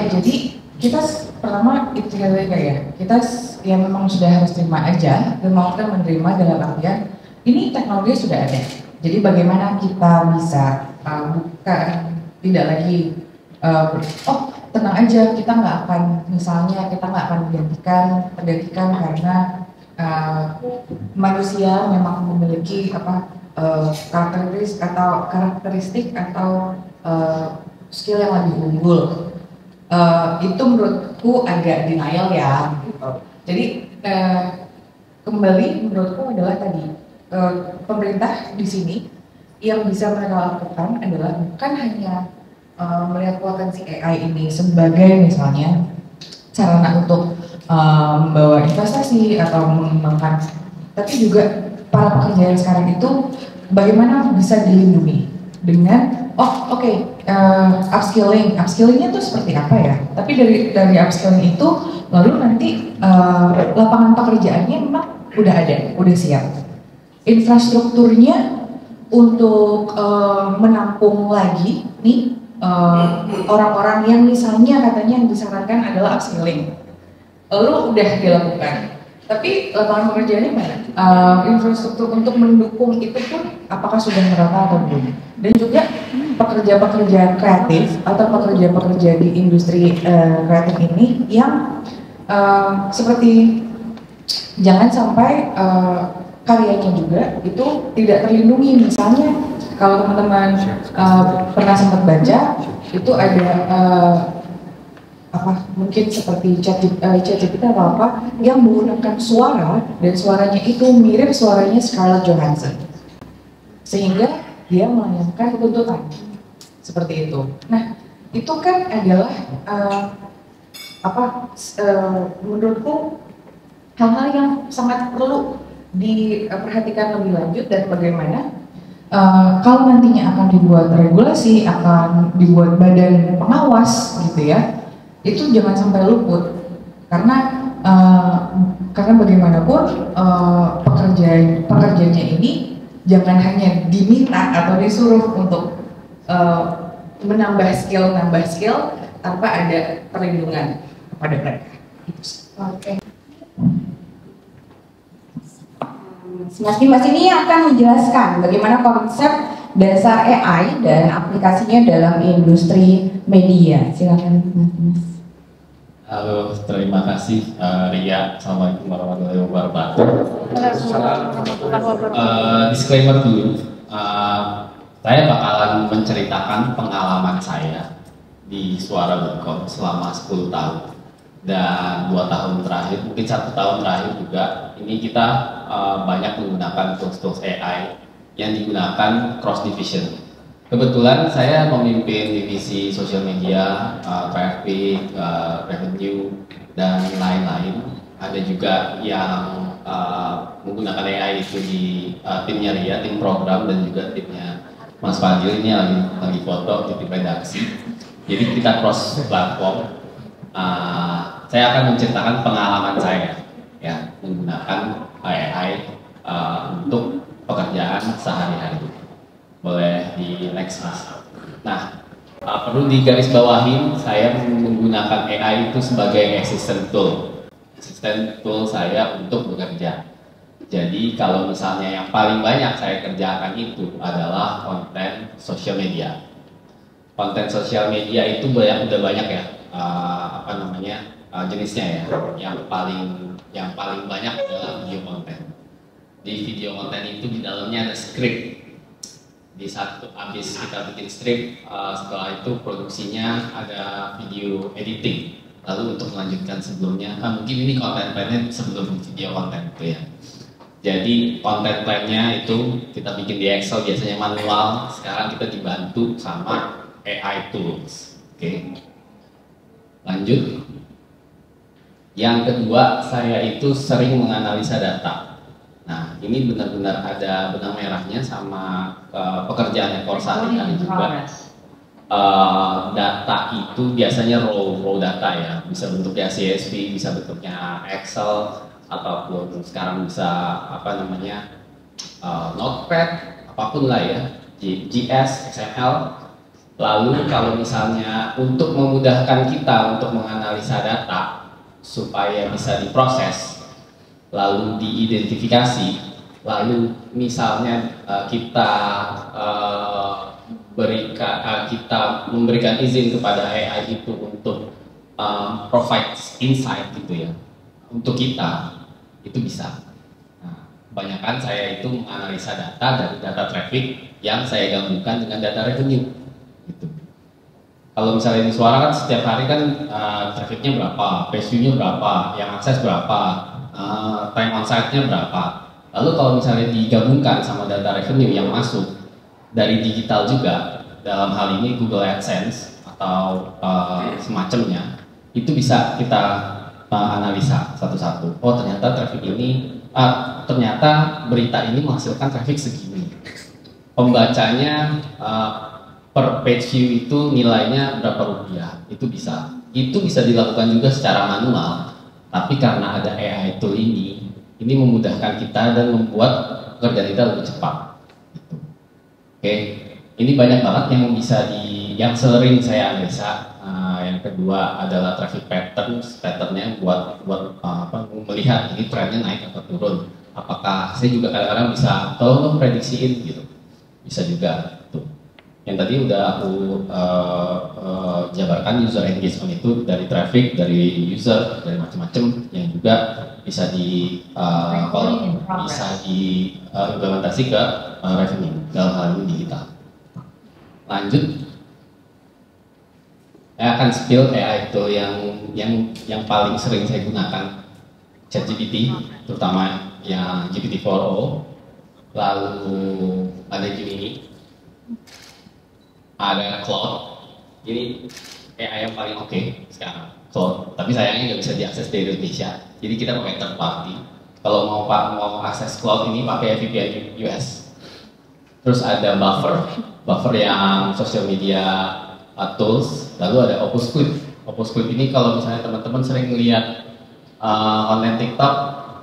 jadi kita pertama itu ya, kita yang memang sudah harus terima aja, dan mau kita menerima dalam artian ini teknologi sudah ada. Jadi bagaimana kita bisa bukan tidak lagi tenang aja, kita nggak akan tergantikan karena manusia memang memiliki karakteristik atau skill yang lebih unggul. Itu menurutku agak denial ya. Gitu. Jadi kembali menurutku adalah tadi pemerintah di sini yang bisa mereka lakukan adalah bukan hanya melihat potensi AI ini sebagai misalnya sarana untuk membawa investasi atau mengembangkan, tapi juga para pekerja yang sekarang itu bagaimana bisa dilindungi dengan upskillingnya tuh seperti apa ya? Tapi dari upskilling itu lalu nanti lapangan pekerjaannya memang udah ada, udah siap. Infrastrukturnya untuk menampung lagi nih orang-orang yang misalnya katanya yang disarankan adalah upskilling, lalu udah dilakukan. Tapi lapangan pekerjaannya mana? Infrastruktur untuk mendukung itu pun apakah sudah merata atau belum? Dan juga pekerja-pekerja kreatif atau pekerja-pekerja di industri kreatif ini yang seperti jangan sampai karyanya juga itu tidak terlindungi. Misalnya kalau teman-teman pernah sempat baca itu ada mungkin seperti ChatGPT atau apa yang menggunakan suara dan suaranya itu mirip suaranya Scarlett Johansson sehingga dia melayangkan tuntutan seperti itu. Nah itu kan adalah menurutku hal-hal yang sangat perlu diperhatikan lebih lanjut dan bagaimana kalau nantinya akan dibuat regulasi, akan dibuat badan pengawas gitu ya, itu jangan sampai luput karena bagaimanapun pekerjanya ini jangan hanya diminta atau disuruh untuk menambah skill tanpa ada perlindungan kepada mereka. Oke. Mas ini akan menjelaskan bagaimana konsep dasar AI dan aplikasinya dalam industri media. Silakan Mas. Halo, terima kasih Ria. Assalamualaikum warahmatullahi wabarakatuh. Disclaimer dulu, saya bakalan menceritakan pengalaman saya di Suara.com selama 10 tahun dan 2 tahun terakhir, mungkin 1 tahun terakhir juga. Ini kita banyak menggunakan tools AI yang digunakan cross division. Kebetulan saya memimpin divisi sosial media, traffic, revenue, dan lain-lain. Ada juga yang menggunakan AI itu di timnya Ria, tim program, dan juga timnya Mas Fadil. Ini lagi foto di tim redaksi. Jadi kita cross platform. Saya akan menceritakan pengalaman saya ya menggunakan AI untuk pekerjaan sehari-hari. Boleh di next Mas. Nah, perlu digarisbawahi saya menggunakan AI itu sebagai assistant tool saya untuk bekerja. Jadi kalau misalnya yang paling banyak saya kerjakan itu adalah konten sosial media. Konten sosial media itu udah banyak ya jenisnya ya. Yang paling banyak adalah video konten. Di video konten itu di dalamnya ada script. Di satu habis kita bikin script, setelah itu produksinya ada video editing. Lalu untuk melanjutkan sebelumnya, mungkin ini konten plannya sebelum video konten itu ya. Jadi konten plannya itu kita bikin di Excel biasanya manual. Sekarang kita dibantu sama AI tools. Oke. Lanjut. Yang kedua, saya itu sering menganalisa data. Nah, ini benar-benar ada benang merahnya sama pekerjaan ekor sehari-hari juga. Data itu biasanya raw data ya, bisa bentuknya CSV, bisa bentuknya Excel, ataupun sekarang bisa Notepad, apapun lah ya, GS, XML. Lalu kalau misalnya untuk memudahkan kita untuk menganalisa data supaya bisa diproses, lalu diidentifikasi, lalu misalnya kita memberikan izin kepada AI itu untuk provide insight gitu ya, untuk kita itu bisa. kebanyakan saya itu menganalisa data dari data traffic yang saya gabungkan dengan data revenue. Gitu. Kalau misalnya di suara kan setiap hari kan trafficnya berapa, page view-nya berapa, yang akses berapa, time on site-nya berapa. Lalu kalau misalnya digabungkan sama data revenue yang masuk dari digital juga, dalam hal ini Google AdSense atau semacamnya, itu bisa kita analisa satu-satu. Oh ternyata traffic ini, ternyata berita ini menghasilkan traffic segini. Pembacanya per page view itu nilainya berapa rupiah, itu bisa dilakukan juga secara manual, tapi karena ada AI tool ini memudahkan kita dan membuat pekerjaan kita lebih cepat gitu. Oke, ini banyak banget yang sering saya analisa. Yang kedua adalah traffic patternnya buat melihat ini trennya naik atau turun. Apakah saya juga kadang-kadang bisa tolong prediksiin gitu, bisa juga tuh. Yang tadi udah aku jabarkan user engagement itu dari traffic, dari user, dari macam-macam yang juga bisa diimplementasi ke revenue dalam hal ini digital. Lanjut, saya akan spill AI itu yang paling sering saya gunakan, ChatGPT, terutama yang GPT-4o, lalu ada Gemini, ada Claude. Ini AI yang paling oke sekarang, Claude. Tapi sayangnya nggak bisa diakses di Indonesia. Jadi kita pakai third party. Kalau mau akses Claude ini pakai VPN US. Terus ada Buffer yang social media tools. Lalu ada Opus Clip. Opus Clip ini kalau misalnya teman-teman sering lihat konten TikTok,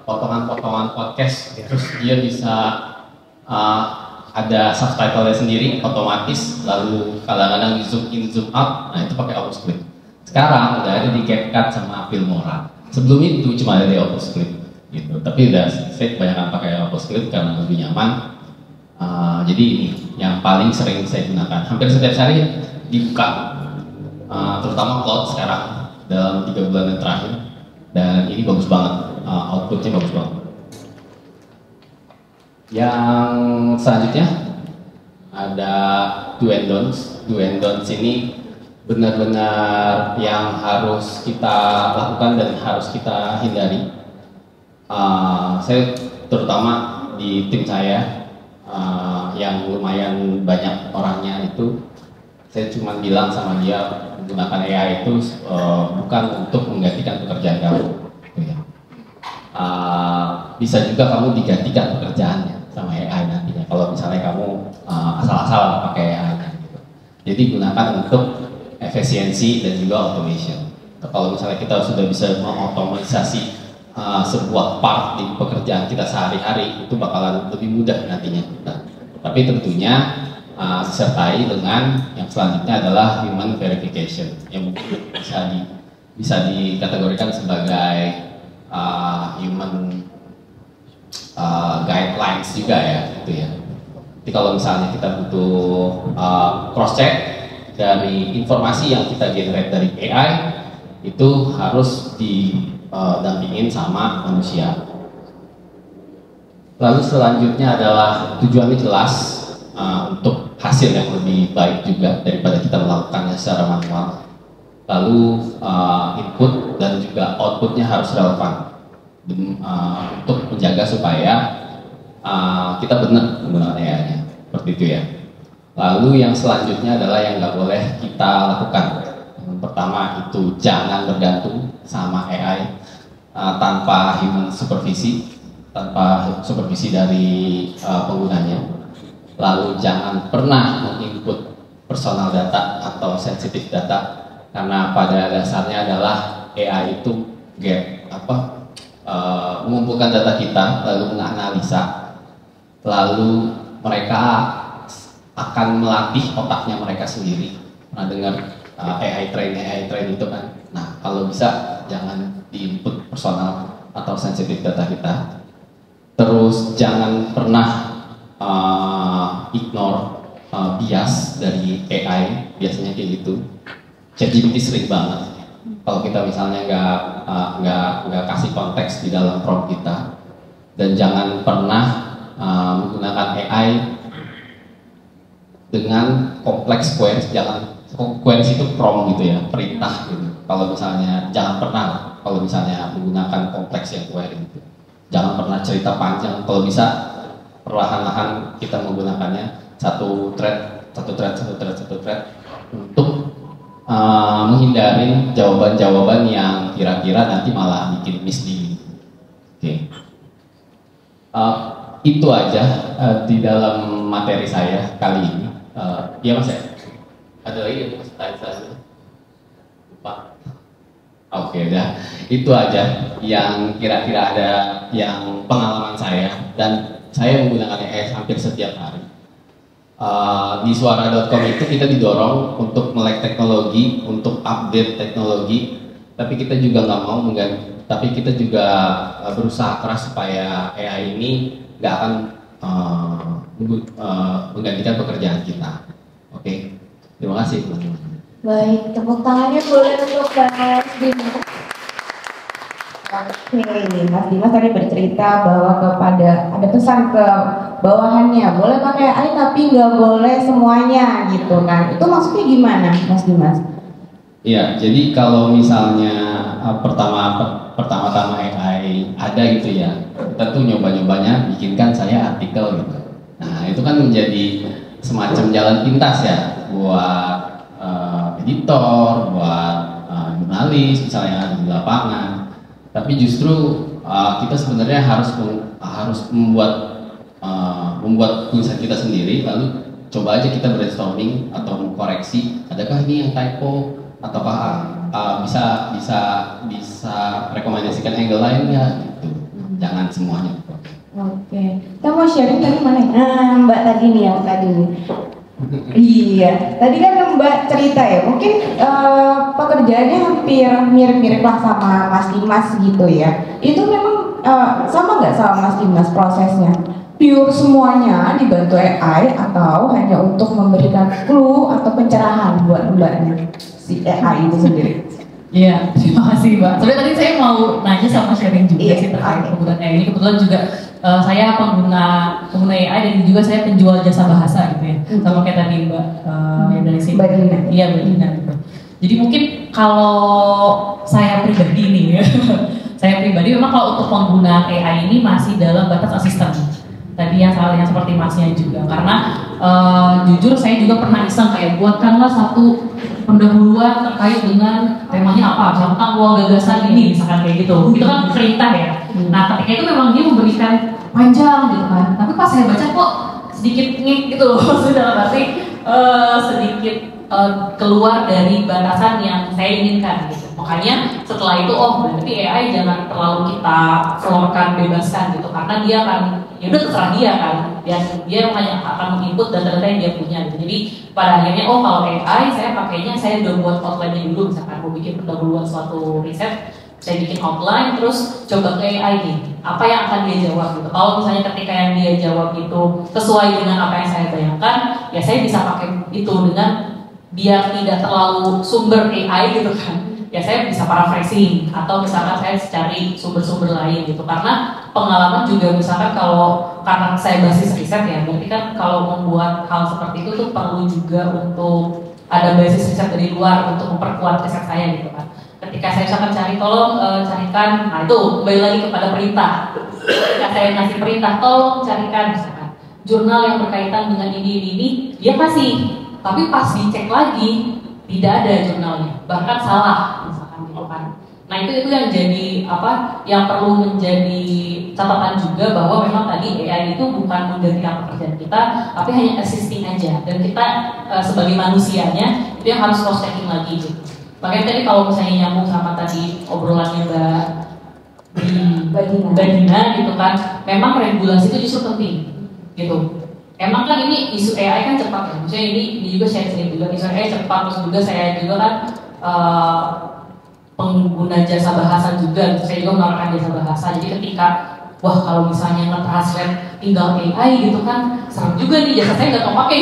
potongan-potongan podcast, terus dia bisa ada subtitle-nya sendiri otomatis, lalu kadang-kadang zoom in zoom out. Nah itu pakai Opus Clip. Sekarang udah ada di CapCut sama Filmora. Sebelum itu cuma ada di Opus Clip gitu. Tapi udah saya kebanyakan pakai Opus Clip karena lebih nyaman. Jadi ini yang paling sering saya gunakan. Hampir setiap hari dibuka, terutama Claude sekarang dalam 3 bulan yang terakhir. Dan ini bagus banget, outputnya bagus banget. Yang selanjutnya ada do and don'ts. Do and don'ts ini benar-benar yang harus kita lakukan dan harus kita hindari. Saya terutama di tim saya yang lumayan banyak orangnya itu, saya cuma bilang sama dia menggunakan AI itu bukan untuk menggantikan pekerjaan kamu. Bisa juga kamu digantikan pekerjaannya sama AI nantinya kalau misalnya kamu asal-asal pakai AI gitu. Jadi gunakan untuk efisiensi dan juga automation. Kalau misalnya kita sudah bisa mengotomatisasi sebuah part di pekerjaan kita sehari-hari, itu bakalan lebih mudah nantinya kita. Tapi tentunya disertai dengan yang selanjutnya adalah human verification yang mungkin bisa dikategorikan sebagai human guidelines juga ya, gitu ya. Jadi kalau misalnya kita butuh cross check dari informasi yang kita generate dari AI, itu harus didampingin sama manusia. Lalu selanjutnya adalah tujuannya jelas untuk hasil yang lebih baik juga daripada kita melakukannya secara manual. Lalu input dan juga outputnya harus relevan untuk menjaga supaya kita benar menggunakan AI-nya, seperti itu ya. Lalu yang selanjutnya adalah yang nggak boleh kita lakukan. Yang pertama itu jangan bergantung sama AI tanpa human supervisi, dari penggunanya. Lalu jangan pernah menginput personal data atau sensitif data, karena pada dasarnya adalah AI itu mengumpulkan data kita lalu menganalisa, lalu mereka akan melatih otaknya mereka sendiri. Pernah dengar AI train itu kan? Nah kalau bisa jangan diinput personal atau sensitif data kita. Terus jangan pernah ignore bias dari AI, biasanya kayak gitu. ChatGPT sering banget. Kalau kita misalnya nggak kasih konteks di dalam prompt kita, dan jangan pernah menggunakan AI dengan kompleks queries. Jangan queries itu prompt gitu ya, perintah gitu. Kalau misalnya jangan pernah kalau misalnya menggunakan kompleks yang query gitu. Jangan pernah cerita panjang. Kalau bisa perlahan-lahan kita menggunakannya satu thread untuk menghindari jawaban-jawaban yang kira-kira nanti malah bikin misleading. Oke. Itu aja di dalam materi saya kali ini. Iya Mas ya? Ada lagi yang Mas tanya? Lupa. Oke, udah. Itu aja yang kira-kira ada yang pengalaman saya, dan saya menggunakan AI hampir setiap hari. Di suara.com itu kita didorong untuk melek teknologi, untuk update teknologi, tapi kita juga nggak mau tapi kita juga berusaha keras supaya AI ini nggak akan menggantikan pekerjaan kita. Oke, terima kasih. Baik, tepuk tangannya boleh untuk Mas Dimas. Oke, Mas Dimas tadi bercerita bahwa ada pesan ke bawahannya, boleh pakai AI tapi nggak boleh semuanya gitu kan. Itu maksudnya gimana, Mas Dimas? Iya, jadi kalau misalnya pertama-tama AI ada gitu ya, kita tuh nyoba-nyobanya bikinkan saya artikel gitu. Nah, itu kan menjadi semacam jalan pintas ya buat editor, buat jurnalis misalnya yang ada di lapangan. Tapi justru kita sebenarnya harus membuat tulisan kita sendiri, lalu coba aja kita brainstorming atau mengkoreksi, adakah ini yang typo ataukah bisa rekomendasikan angle lain ya gitu. Jangan semuanya. Oke, kita mau sharing tadi mana? Mbak tadi nih yang tadi nih. Iya, tadi kan Mbak cerita ya, mungkin pekerjaannya hampir mirip-mirip lah sama Mas Dimas gitu ya. Itu memang sama nggak sama Mas Dimas prosesnya? Pure semuanya dibantu AI atau hanya untuk memberikan clue atau pencerahan buat Mbaknya si AI itu sendiri? Iya, terima kasih Mbak. Sebenarnya tadi saya mau nanya sama sharing juga sih terkait penggunaan AI ini. Kebetulan juga saya pengguna AI dan juga saya penjual jasa bahasa gitu ya. Sama kayak tadi Mbak yang dari sini. Iya, Mbak Dina gitu. Jadi mungkin kalau saya pribadi nih ya, saya pribadi memang kalau untuk penggunaan AI ini masih dalam batas asisten. Tadi yang seperti Masnya juga, karena jujur saya juga pernah iseng kayak buatkanlah satu pendahuluan terkait dengan temanya apa, misalkan ruang gagasan ini, misalkan kayak gitu. Itu kan perintah ya. Nah ketika itu memang dia memberikan panjang gitu kan, tapi pas saya baca kok sedikit ngik gitu loh, maksudnya dalam arti sedikit keluar dari batasan yang saya inginkan gitu. Makanya setelah itu berarti AI jangan terlalu kita florkan, bebaskan gitu, karena dia akan ya udah terserah dia kan, dia hanya akan menginput data-data yang dia punya gitu. Jadi pada akhirnya kalau AI saya pakainya, saya udah buat outline-nya dulu, misalkan mau bikin pendahuluan suatu riset, saya bikin outline terus coba ke AI nih, apa yang akan dia jawab gitu. Kalau misalnya ketika yang dia jawab itu sesuai dengan apa yang saya bayangkan, ya saya bisa pakai itu dengan biar tidak terlalu sumber AI gitu kan. Ya saya bisa paraphrasing atau misalkan saya cari sumber-sumber lain gitu, karena pengalaman juga misalkan karena saya basis riset ya, berarti kan kalau membuat hal seperti itu tuh perlu juga untuk ada basis riset dari luar untuk memperkuat riset saya gitu kan. Ketika saya misalkan carikan, nah itu kembali lagi kepada perintah. Ketika saya ngasih perintah, tolong carikan misalkan jurnal yang berkaitan dengan ini, dia kasih, tapi pas dicek lagi tidak ada jurnalnya, bahkan salah misalkan gitu kan. Nah itu yang jadi yang perlu menjadi catatan juga, bahwa memang tadi AI itu bukan menggantikan pekerjaan kita, tapi hanya assisting aja, dan kita sebagai manusianya itu yang harus cross checking lagi gitu. Makanya tadi kalau misalnya nyambung sama tadi obrolannya Mbak Dina gitu kan, memang regulasi itu justru penting gitu. Emang kan ini isu AI kan cepat ya, maksudnya ini juga saya sendiri juga, isu AI cepat, terus juga saya juga kan pengguna jasa bahasa juga, saya juga menawarkan jasa bahasa. Jadi ketika kalau misalnya nge-translate tinggal AI gitu kan, serem juga nih, jasa saya nggak kepake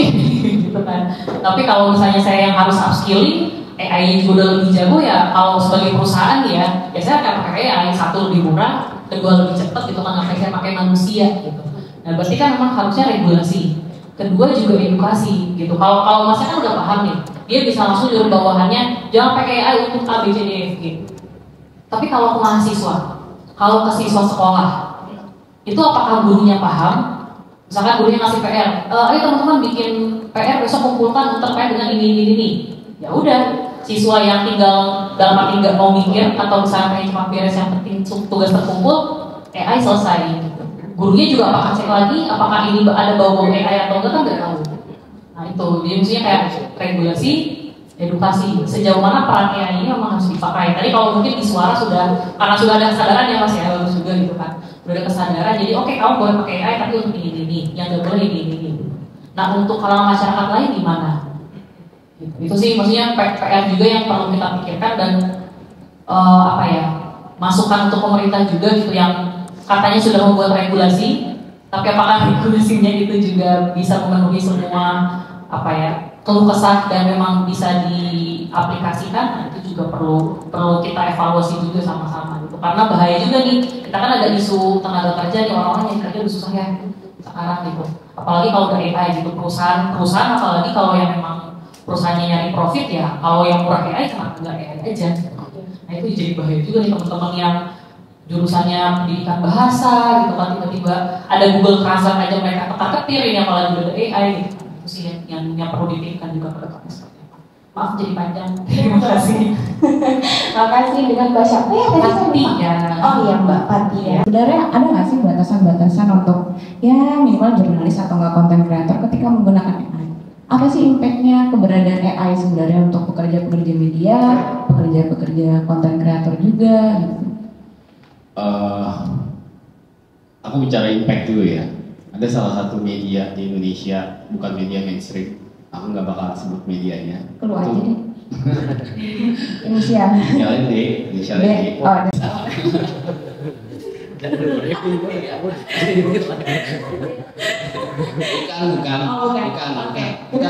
gitu kan. Tapi kalau misalnya saya yang harus upskilling, AI-nya juga udah lebih jago ya, kalau sebagai perusahaan ya saya akan pakai AI, satu lebih murah, kedua lebih cepat gitu kan, ngapain saya pakai manusia gitu. Nah berarti kan memang harusnya regulasi. Kedua juga edukasi gitu. Kalau masnya kan udah paham nih, dia bisa langsung nyuruh bawahannya jangan pakai AI untuk A, B, C, D, E, F, G. Tapi kalau ke mahasiswa, kalau ke siswa sekolah, itu apakah gurunya paham? Misalkan gurunya ngasih PR, ayo teman-teman bikin PR besok kumpulkan terkait dengan ini. Ya udah, siswa yang tinggal dalam arti nggak mau mikir atau misalnya pengen cuma beres yang penting tugas terkumpul, AI selesai. Gitu. Gurunya juga apakah cek lagi, apakah ini ada bau-bau AI atau enggak kan nggak tahu. Nah itu, jadi maksudnya kayak regulasi, edukasi, sejauh mana peran AI ini memang harus dipakai. Tadi kalau mungkin di suara sudah, karena sudah ada kesadaran ya Mas ya, bagus juga gitu kan. Sudah ada kesadaran, jadi oke, kamu boleh pakai AI tapi untuk ini, yang nggak boleh ini. Nah untuk kalangan masyarakat lain gimana? Itu sih maksudnya PR juga yang perlu kita pikirkan dan masukan untuk pemerintah juga gitu yang katanya sudah membuat regulasi, tapi apakah regulasinya itu juga bisa memenuhi semua keluh kesah dan memang bisa diaplikasikan? Nah, itu juga perlu kita evaluasi juga sama-sama gitu. Karena bahaya juga nih, kita kan ada isu tenaga kerja nih, orang-orang yang kerja udah susah ya sekarang gitu. Apalagi kalau udah AI gitu, perusahaan apalagi kalau yang memang perusahaannya nyari profit ya, kalau yang murah AI kenapa nggak AI aja? Nah itu jadi bahaya juga nih teman-teman yang jurusannya pendidikan bahasa gitu kan, tiba-tiba ada Google Translate aja mereka ketar-ketir, ini apalagi udah ada AI gitu. Itu sih yang perlu dipikirkan juga pada depannya. Maaf jadi panjang. Terima kasih. Makasih dengan Mbak siapa ya tadi Pati ya. Oh iya Mbak Pati ya. Sebenarnya ada nggak sih batasan-batasan untuk ya minimal jurnalis atau nggak konten kreator ketika menggunakan AI? Apa sih impactnya keberadaan AI sebenarnya untuk pekerja-pekerja media, pekerja-pekerja konten kreator juga gitu? Aku bicara impact dulu ya. Ada salah satu media di Indonesia, bukan media mainstream. Aku nggak bakal sebut medianya. Keluar aja deh. Inisial. Inisialnya D. Inisialnya D. Bukan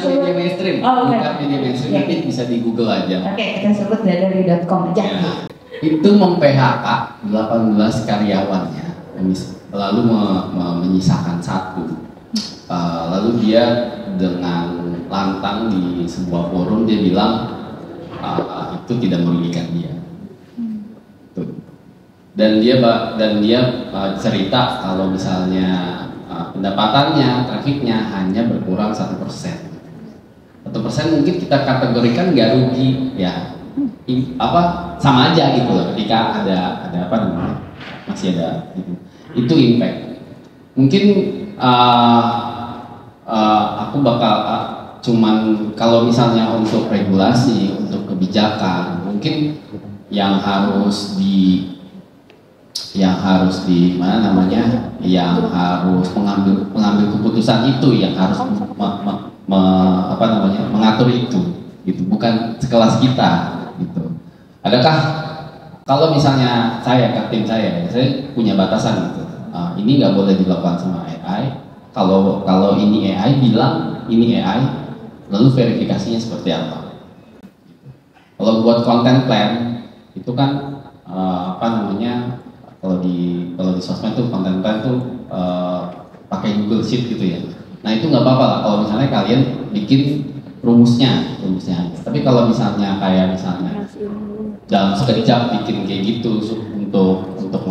media mainstream. Bukan media mainstream. Tapi bisa di Google aja. Oke, kita sebut dari.com aja. Ya. Itu mem-PHK 18 karyawannya, lalu menyisakan satu. Lalu dia dengan lantang di sebuah forum dia bilang itu tidak merugikan dia. Dan dia cerita kalau misalnya pendapatannya, trafiknya hanya berkurang 1%. 1% mungkin kita kategorikan nggak rugi ya. Sama aja gitu loh, ketika ada masih ada gitu. Itu impact. Mungkin aku bakal cuman kalau misalnya untuk regulasi, untuk kebijakan, mungkin yang harus mengambil keputusan itu yang harus mengatur itu gitu, bukan sekelas kita gitu. Adakah kalau misalnya saya punya batasan gitu, ini nggak boleh dilakukan sama AI. Kalau ini AI bilang ini AI, lalu verifikasinya seperti apa? Kalau buat content plan itu kan kalau di sosmed tuh content plan tuh pakai Google Sheet gitu ya. Nah itu nggak apa-apa lah kalau misalnya kalian bikin rumusnya. Tapi kalau misalnya dalam sekejap bikin kayak gitu untuk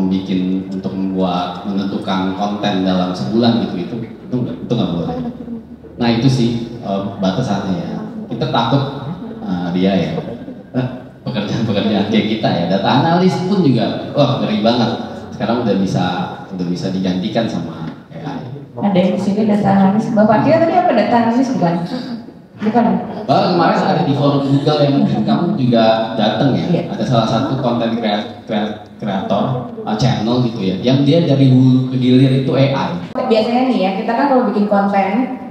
menentukan konten dalam sebulan gitu itu nggak boleh. Nah itu sih batasannya ya. Kita takut dia ya pekerjaan kayak kita ya, data analis pun juga ngeri banget. Sekarang udah bisa digantikan sama AI. Ada yang di sini data analis. Bapak kira tadi apa data analis bukan? Bukan. Kemarin ada di forum Google yang mungkin kamu juga datang ya. Iya. Ada salah satu konten kreator channel gitu ya, yang dia dari hulu ke hilir itu AI. Biasanya nih ya, kita kan kalau bikin konten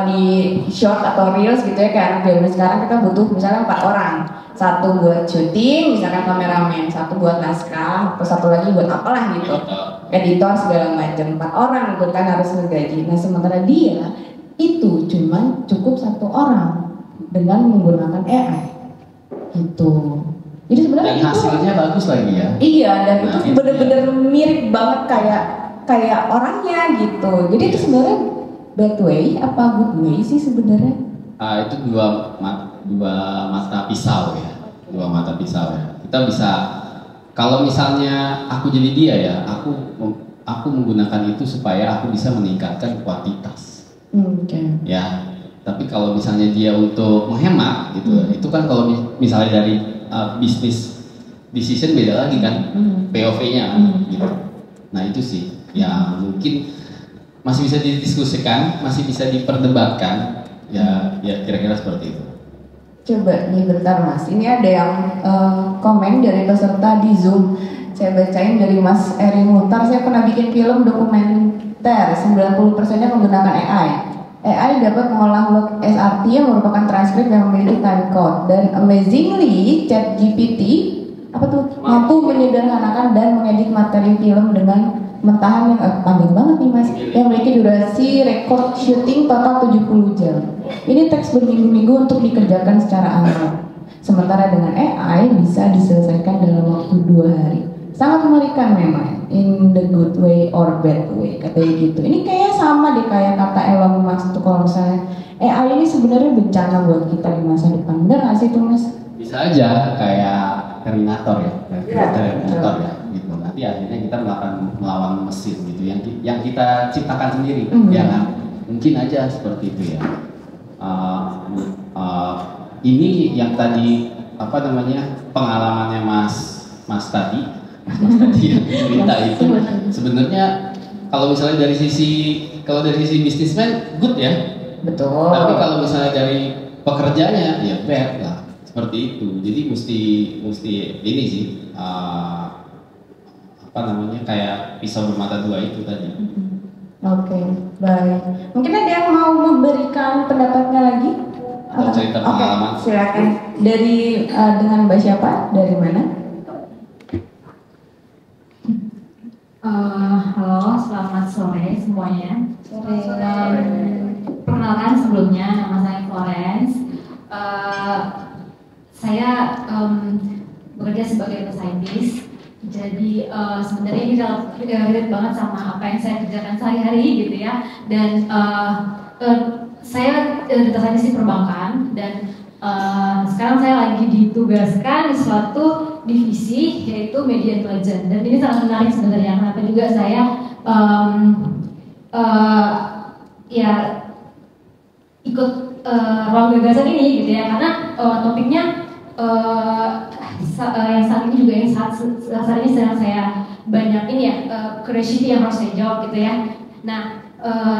di short atau reels gitu ya, kayak anak zaman sekarang kita butuh misalnya 4 orang. Satu buat syuting, misalkan kameramen, satu buat naskah, atau satu lagi buat apalah gitu. Editor segala macam, 4 orang gitu kan harus ngegaji. Nah sementara dia itu cuman cukup 1 orang dengan menggunakan AI gitu. Jadi sebenarnya Dan itu hasilnya bagus lagi ya. iya, dan Nah, itu itu bener-bener mirip banget kayak orangnya gitu. Jadi itu sebenarnya bad way apa good way sih sebenarnya? Itu dua mata pisau ya, dua mata pisau ya. Kita bisa, kalau misalnya aku jadi dia ya, aku menggunakan itu supaya aku bisa meningkatkan kuantitas. Ya, tapi kalau misalnya dia untuk menghemat gitu, itu kan kalau misalnya dari bisnis decision beda lagi kan, POV-nya gitu. Nah itu sih, ya mungkin masih bisa didiskusikan, masih bisa diperdebatkan, ya kira-kira seperti itu. Coba nih bentar Mas, ini ada yang komen dari peserta di Zoom. Saya bacain dari Mas Eri Mutar. Saya pernah bikin film dokumenter, 90%-nya menggunakan AI. AI dapat mengolah log SRT yang merupakan transkrip yang memiliki timecode, dan amazingly ChatGPT mampu menyederhanakan dan mengedit materi film dengan mentahan yang panjang banget nih Mas, yang memiliki durasi rekor syuting total 70 jam. Ini teks berminggu-minggu untuk dikerjakan secara analog. Sementara dengan AI bisa diselesaikan dalam waktu 2 hari. Sangat mengerikan memang, in the good way or bad way, katanya gitu. Ini kayaknya sama deh kayak kata Elon Musk tuh, kalau misalnya AI ini sebenarnya bencana buat kita di masa depan. Benar nggak sih tuh Mas? Bisa aja kayak Terminator ya, Terminator ya, gitu. Nanti akhirnya kita melawan mesin gitu, yang kita ciptakan sendiri, ya kan? Mungkin aja seperti itu ya. Ini yang tadi pengalamannya Mas tadi yang cerita itu sebenarnya kalau misalnya dari sisi bisnismen good ya. Betul. Tapi kalau misalnya dari pekerjanya ya bad lah. Seperti itu, jadi mesti ini sih kayak pisau bermata dua itu tadi. Oke, baik. Mungkin ada yang mau memberikan pendapatnya lagi? Atau cerita pengalaman? Oke, silakan. Dari dengan Mbak siapa? Dari mana? Halo, selamat sore semuanya. Perkenalkan sebelumnya, nama saya Florence. Saya bekerja sebagai data scientist. Jadi sebenarnya ini relate banget sama apa yang saya kerjakan sehari-hari gitu ya. Dan saya data scientist di perbankan, dan sekarang saya lagi ditugaskan di suatu divisi yaitu media intelligence. Dan ini sangat menarik sebenarnya, kenapa juga saya ikut ruang gagasan ini gitu ya, karena topiknya yang saat ini juga yang saat ini sedang saya banyak ini ya, curiosity yang harus saya jawab gitu ya. Nah,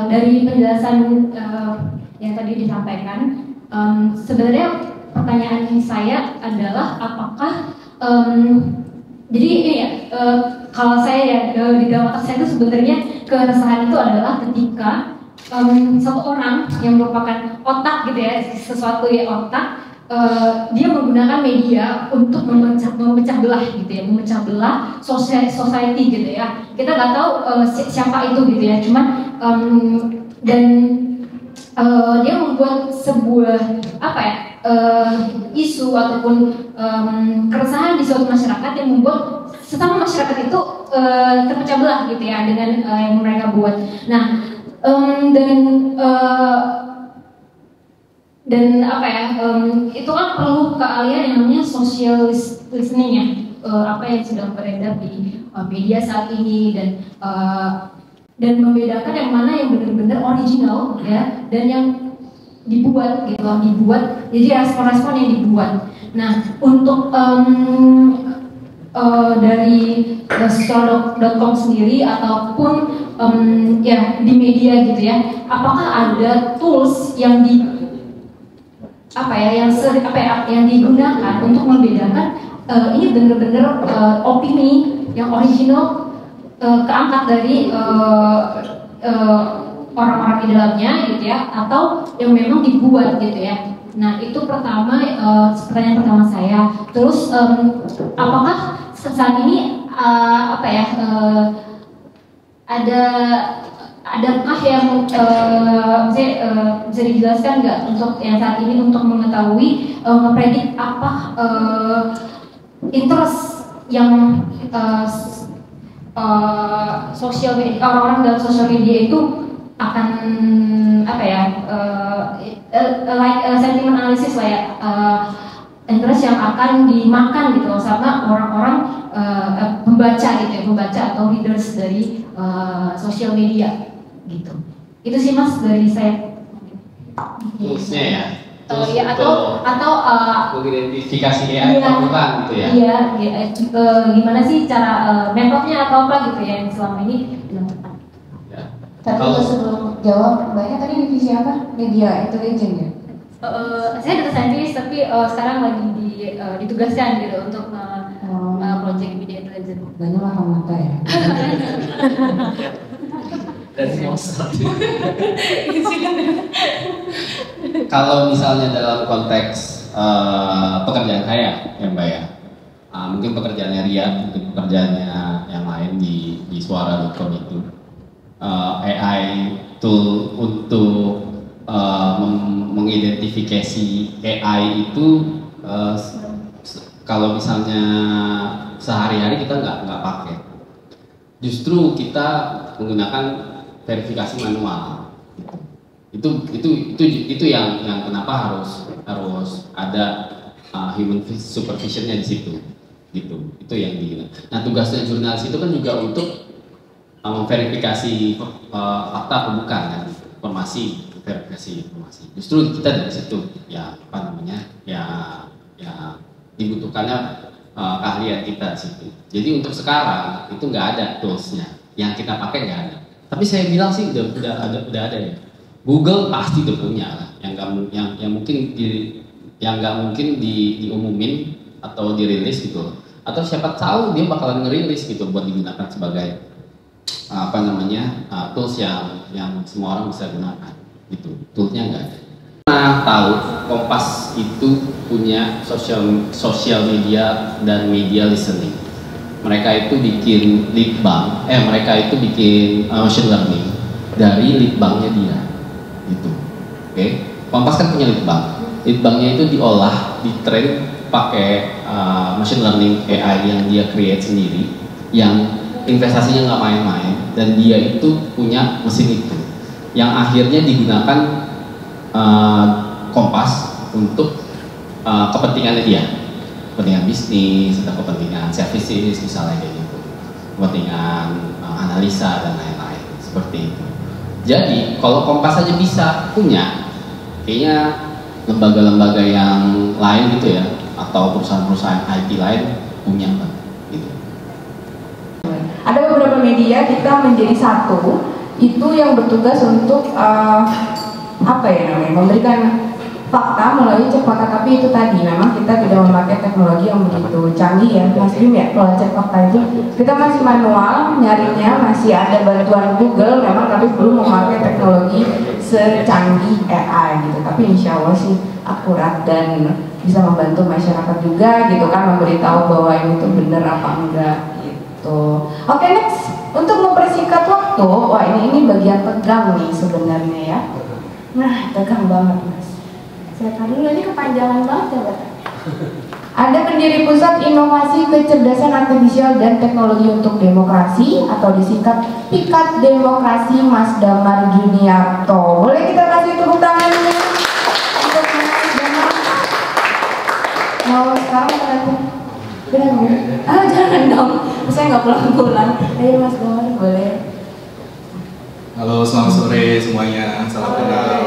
dari penjelasan yang tadi disampaikan, sebenarnya pertanyaan saya adalah apakah jadi ini ya, kalau saya ya di dalam otak saya itu sebenarnya keresahan itu adalah ketika satu orang yang merupakan otak gitu ya, sesuatu yang otak, dia menggunakan media untuk memecah belah gitu ya, memecah belah society gitu ya. Kita nggak tahu siapa itu gitu ya, cuman dan dia membuat sebuah isu ataupun keresahan di suatu masyarakat yang membuat sesama masyarakat itu terpecah belah gitu ya dengan yang mereka buat. Nah, dan itu kan perlu keahlian yang namanya social listening ya, apa yang sedang beredar di media saat ini, dan membedakan yang mana yang benar-benar original ya, dan yang dibuat gitu, jadi respon-respon yang dibuat. Nah, untuk dari social.com sendiri ataupun di media gitu ya, apakah ada tools yang yang digunakan untuk membedakan ini benar-benar opini yang original keangkat dari orang-orang di dalamnya gitu ya, atau yang memang dibuat gitu ya. Nah, itu pertanyaan pertama saya. Terus apakah saat ini adakah yang bisa dijelaskan nggak untuk yang saat ini untuk mengetahui mempredik apa interest yang sosial media, orang-orang dalam sosial media itu akan apa ya, sentiment analysis lah ya, interest yang akan dimakan gitu sama orang-orang pembaca gitu ya, pembaca atau readers dari sosial media gitu. Itu sih Mas dari saya. Toolsnya ya. Ya atau mengidentifikasi AI atau bukan gitu ya. Iya, gimana sih cara metodenya atau apa gitu ya yang selama ini dilakukan. Ya. Tapi sebelum jawab, Mbaknya tadi divisi apa? Media Intelligence ya? Saya data scientist tapi sekarang lagi ditugaskan gitu untuk project media intelligence. Banyak mata-mata ya. Dari kalau misalnya dalam konteks pekerjaan saya ya Mbak ya, mungkin pekerjaannya Ria, mungkin pekerjaannya yang lain di suara.com itu AI tool untuk mengidentifikasi AI itu kalau misalnya sehari-hari kita nggak pakai, justru kita menggunakan verifikasi manual. Itu yang kenapa harus ada human supervisionnya di situ, gitu. Itu yang digunakan. Nah tugasnya jurnalis itu kan juga untuk memverifikasi fakta atau bukan, kan? Verifikasi informasi. Justru kita dari situ ya apa namanya ya dibutuhkannya keahlian kita di situ. Jadi untuk sekarang itu nggak ada toolsnya, yang kita pakai nggak ada. Tapi saya bilang sih udah ada ya. Google pasti udah punya lah, yang mungkin nggak mungkin diumumin atau dirilis gitu. Atau siapa tahu dia bakalan ngerilis gitu buat digunakan sebagai apa namanya tools yang semua orang bisa gunakan gitu. Toolsnya nggak ada. Nah tahu Kompas itu punya sosial media dan media listening. Mereka itu bikin litbang, mereka itu bikin machine learning dari litbangnya dia, gitu. Oke, Kompas kan punya litbang. Litbangnya itu diolah, ditrain pakai machine learning AI yang dia create sendiri, yang investasinya nggak main-main, dan dia itu punya mesin itu, yang akhirnya digunakan Kompas untuk kepentingannya dia. Kepentingan bisnis atau kepentingan services misalnya kayak gitu, kepentingan analisa dan lain-lain seperti itu. Jadi kalau Kompas aja bisa punya, kayaknya lembaga-lembaga yang lain gitu ya, atau perusahaan-perusahaan IT lain punya kan gitu. Ada beberapa media kita menjadi satu, itu yang bertugas untuk apa ya namanya, memberikan fakta melalui cek fakta, tapi itu tadi memang kita tidak memakai teknologi yang begitu canggih ya Mas Bim ya. Kalau cek fakta itu kita masih manual nyarinya, masih ada bantuan Google memang, tapi belum memakai teknologi secanggih AI gitu. Tapi insya Allah sih akurat dan bisa membantu masyarakat juga gitu kan, memberitahu bahwa ini tuh bener apa enggak gitu. Oke, next, untuk mempersingkat waktu, wah ini bagian tegang nih sebenarnya ya. Nah tegang banget Mas. Silakan dulu, ini kepanjangan banget ya Mbak. Ada pendiri Pusat Inovasi Kecerdasan Artifisial dan Teknologi untuk Demokrasi atau disingkat PIKAT Demokrasi, Mas Damar Juniarto. Boleh kita kasih tepuk tangan untuk Mas Damar? Mau sekarang berarti? Jangan dong, saya nggak pulang-pulang. Ayo Mas Damar, boleh. Halo, selamat sore semuanya. Salam kenal.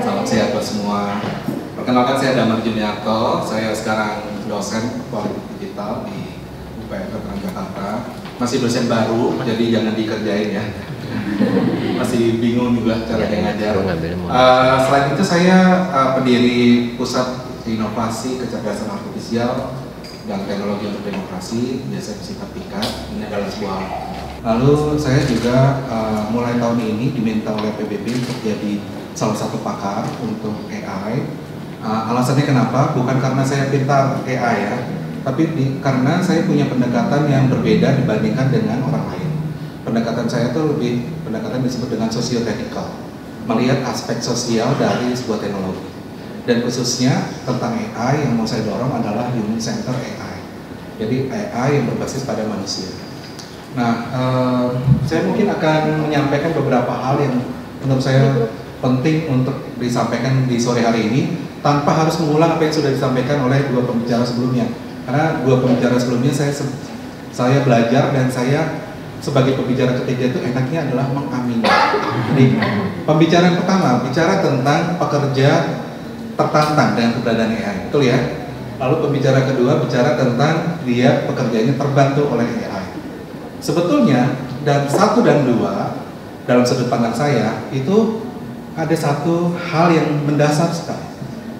Salam sehat buat semua. Perkenalkan, saya Damar Juniarto. Saya sekarang dosen politik digital di UPN Veteran Jakarta. Masih dosen baru, jadi jangan dikerjain ya. Masih bingung juga cara ngajar. Selain itu saya pendiri Pusat Inovasi Kecerdasan Artifisial dan Teknologi untuk Demokrasi, biasa disingkat PIKAT. Ini adalah sebuah. Lalu saya juga mulai tahun ini diminta oleh PBB untuk jadi salah satu pakar untuk AI. Alasannya kenapa? Bukan karena saya pintar AI ya, tapi karena saya punya pendekatan yang berbeda dibandingkan dengan orang lain. Pendekatan saya itu lebih pendekatan disebut dengan socio-technical, melihat aspek sosial dari sebuah teknologi. Dan khususnya tentang AI yang mau saya dorong adalah human center AI. Jadi AI yang berbasis pada manusia. Nah, saya mungkin akan menyampaikan beberapa hal yang menurut saya penting untuk disampaikan di sore hari ini tanpa harus mengulang apa yang sudah disampaikan oleh dua pembicara sebelumnya. Karena dua pembicara sebelumnya saya belajar dan saya sebagai pembicara ketiga itu enaknya adalah mengamini. Jadi pembicaraan pertama bicara tentang pekerja tertantang dengan keberadaan AI, betul ya? Lalu pembicara kedua bicara tentang dia pekerjaannya terbantu oleh AI. Sebetulnya dan 1 dan 2 dalam sudut pandang saya itu ada satu hal yang mendasar sekali.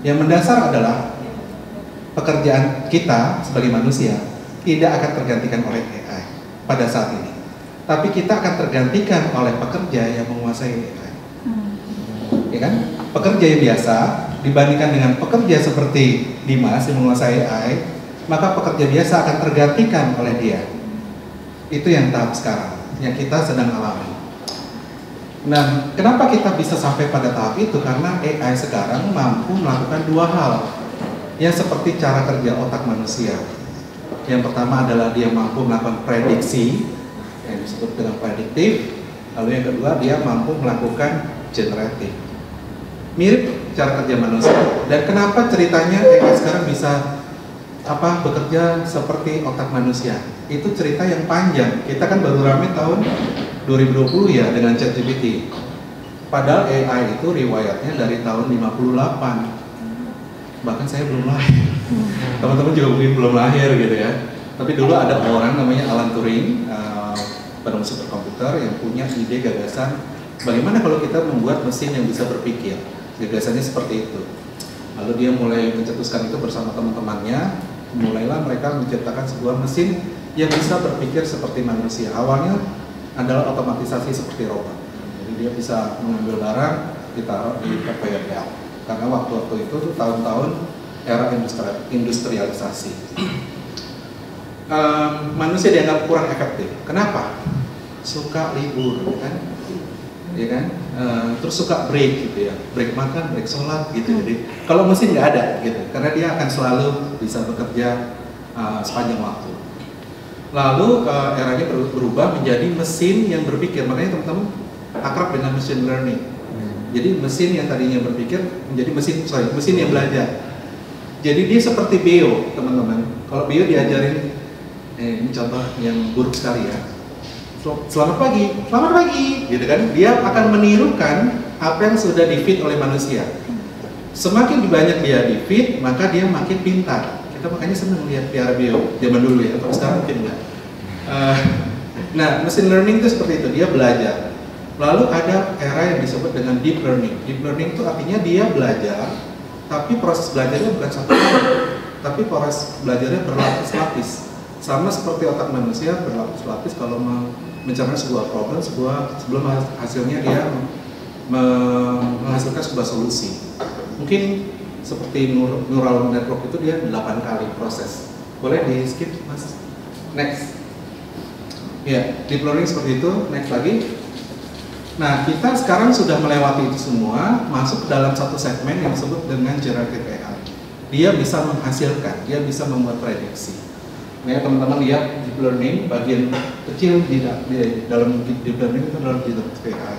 Yang mendasar adalah pekerjaan kita sebagai manusia tidak akan tergantikan oleh AI pada saat ini. Tapi kita akan tergantikan oleh pekerja yang menguasai AI. Ya kan? Pekerja yang biasa dibandingkan dengan pekerja seperti Dimas yang menguasai AI, maka pekerja biasa akan tergantikan oleh dia. Itu yang tahap sekarang, yang kita sedang alami. Nah, kenapa kita bisa sampai pada tahap itu? Karena AI sekarang mampu melakukan 2 hal yang seperti cara kerja otak manusia. Yang pertama adalah dia mampu melakukan prediksi, yang disebut dengan prediktif. Lalu yang kedua, dia mampu melakukan generatif. Mirip cara kerja manusia. Dan kenapa ceritanya AI sekarang bisa bekerja seperti otak manusia? Itu cerita yang panjang. Kita kan baru rame tahun 2020 ya dengan ChatGPT. Padahal AI itu riwayatnya dari tahun 58. Bahkan saya belum lahir. Teman-teman juga mungkin belum lahir gitu ya. Tapi dulu ada orang namanya Alan Turing, penemu superkomputer yang punya ide gagasan bagaimana kalau kita membuat mesin yang bisa berpikir. Gagasannya seperti itu. Lalu dia mulai mencetuskan itu bersama teman-temannya. Mulailah mereka menciptakan sebuah mesin yang bisa berpikir seperti manusia. Awalnya adalah otomatisasi seperti robot. Jadi dia bisa mengambil barang, ditaruh di conveyor belt. Karena waktu-waktu itu tuh tahun-tahun era industrialisasi. Manusia dianggap kurang efektif. Kenapa? Suka libur, kan? Ya kan? Terus suka break gitu ya, break makan, break sholat gitu. Jadi kalau mesin nggak ada gitu, karena dia akan selalu bisa bekerja sepanjang waktu. Lalu eranya berubah menjadi mesin yang berpikir. Makanya teman-teman akrab dengan machine learning. Jadi mesin yang tadinya berpikir menjadi mesin yang belajar. Jadi dia seperti Beo, teman-teman. Kalau Beo diajarin, ini contoh yang buruk sekali ya. Selamat pagi, gitu kan? Dia akan menirukan apa yang sudah di-feed oleh manusia. Semakin banyak dia di-feed, maka dia makin pintar. Kita makanya senang lihat Piara Beo zaman dulu ya, atau sekarang mungkin enggak. Nah, machine learning itu seperti itu, dia belajar. Lalu ada era yang disebut dengan deep learning. Deep learning itu artinya dia belajar, tapi proses belajarnya bukan satu kali, tapi proses belajarnya berlapis-lapis. Sama seperti otak manusia berlapis-lapis kalau mencerna sebuah problem, sebelum hasilnya dia menghasilkan sebuah solusi. Mungkin seperti neural network itu dia 8 kali proses. Boleh di skip mas? Next. Ya, deep learning seperti itu. Next lagi. Nah, kita sekarang sudah melewati itu semua, masuk ke dalam satu segmen yang disebut dengan generative AI. Dia bisa menghasilkan, dia bisa membuat prediksi. Nah, teman-teman lihat deep learning bagian kecil di dalam deep learning itu adalah generative AI.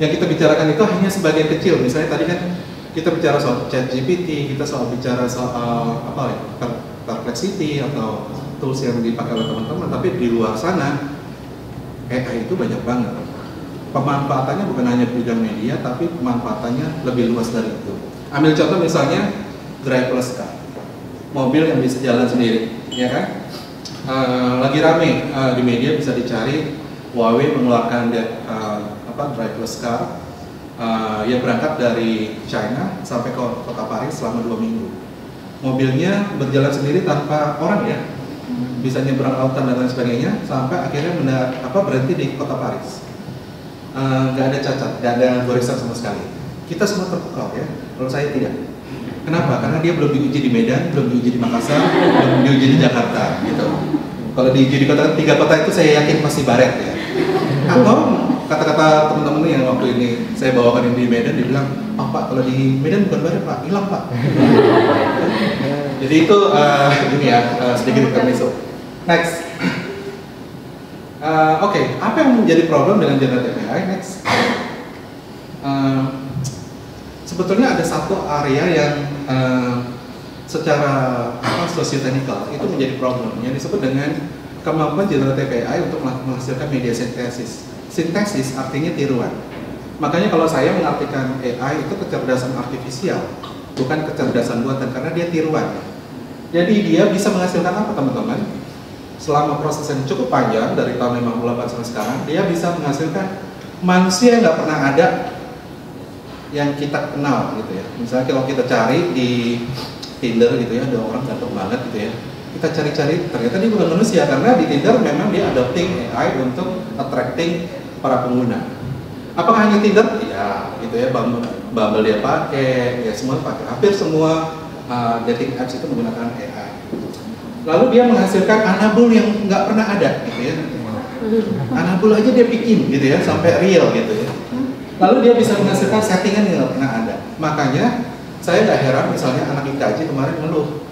Yang kita bicarakan itu hanya sebagian kecil. Misalnya tadi kan kita bicara soal ChatGPT, kita bicara soal Perplexity atau tools yang dipakai oleh teman-teman. Tapi di luar sana AI itu banyak banget. Pemanfaatannya bukan hanya di bidang media, tapi pemanfaatannya lebih luas dari itu. Ambil contoh misalnya driverless car, mobil yang bisa jalan sendiri, ya kan? Lagi rame di media bisa dicari Huawei mengeluarkan driverless car yang berangkat dari China sampai ke kota Paris selama 2 minggu. Mobilnya berjalan sendiri tanpa orang ya, bisa nyebrang lautan dan lain sebagainya sampai akhirnya berhenti di kota Paris. Nggak ada cacat, nggak ada gorisan sama sekali. Kita semua terpukau ya, kalau saya tidak. Kenapa? Karena dia belum diuji di Medan, belum diuji di Makassar, belum diuji di Jakarta gitu. Kalau diuji di 3 kota itu saya yakin pasti baret ya. Atau kata-kata teman-teman yang waktu ini saya bawakan di Medan, dia bilang, oh Pak, kalau di Medan bukan baret Pak, hilang Pak. Jadi itu ini ya sedikit intermezzo. Next. Oke, apa yang menjadi problem dengan generative AI? Next. Sebetulnya ada satu area yang secara sosioteknikal itu menjadi problem yang disebut dengan kemampuan generative AI untuk menghasilkan media sintesis. Sintesis artinya tiruan. Makanya kalau saya mengartikan AI itu kecerdasan artifisial, bukan kecerdasan buatan karena dia tiruan. Jadi dia bisa menghasilkan apa teman-teman? Selama proses yang cukup panjang dari tahun 58 sampai sekarang, dia bisa menghasilkan manusia yang nggak pernah ada yang kita kenal gitu ya. Misalnya kalau kita cari di Tinder gitu ya, ada orang ganteng banget gitu ya. Kita cari-cari, ternyata dia bukan manusia karena di Tinder memang dia adopting AI untuk attracting para pengguna. Apakah hanya Tinder? Ya, gitu ya. Bumble dia pakai, ya semua pakai. Hampir semua dating apps itu menggunakan AI. Lalu dia menghasilkan anabul yang nggak pernah ada, gitu ya. Anabul aja dia bikin, gitu ya, sampai real, gitu ya. Lalu dia bisa menghasilkan settingan yang nggak pernah ada. Makanya saya nggak heran misalnya anak IKJ kemarin ngeluh,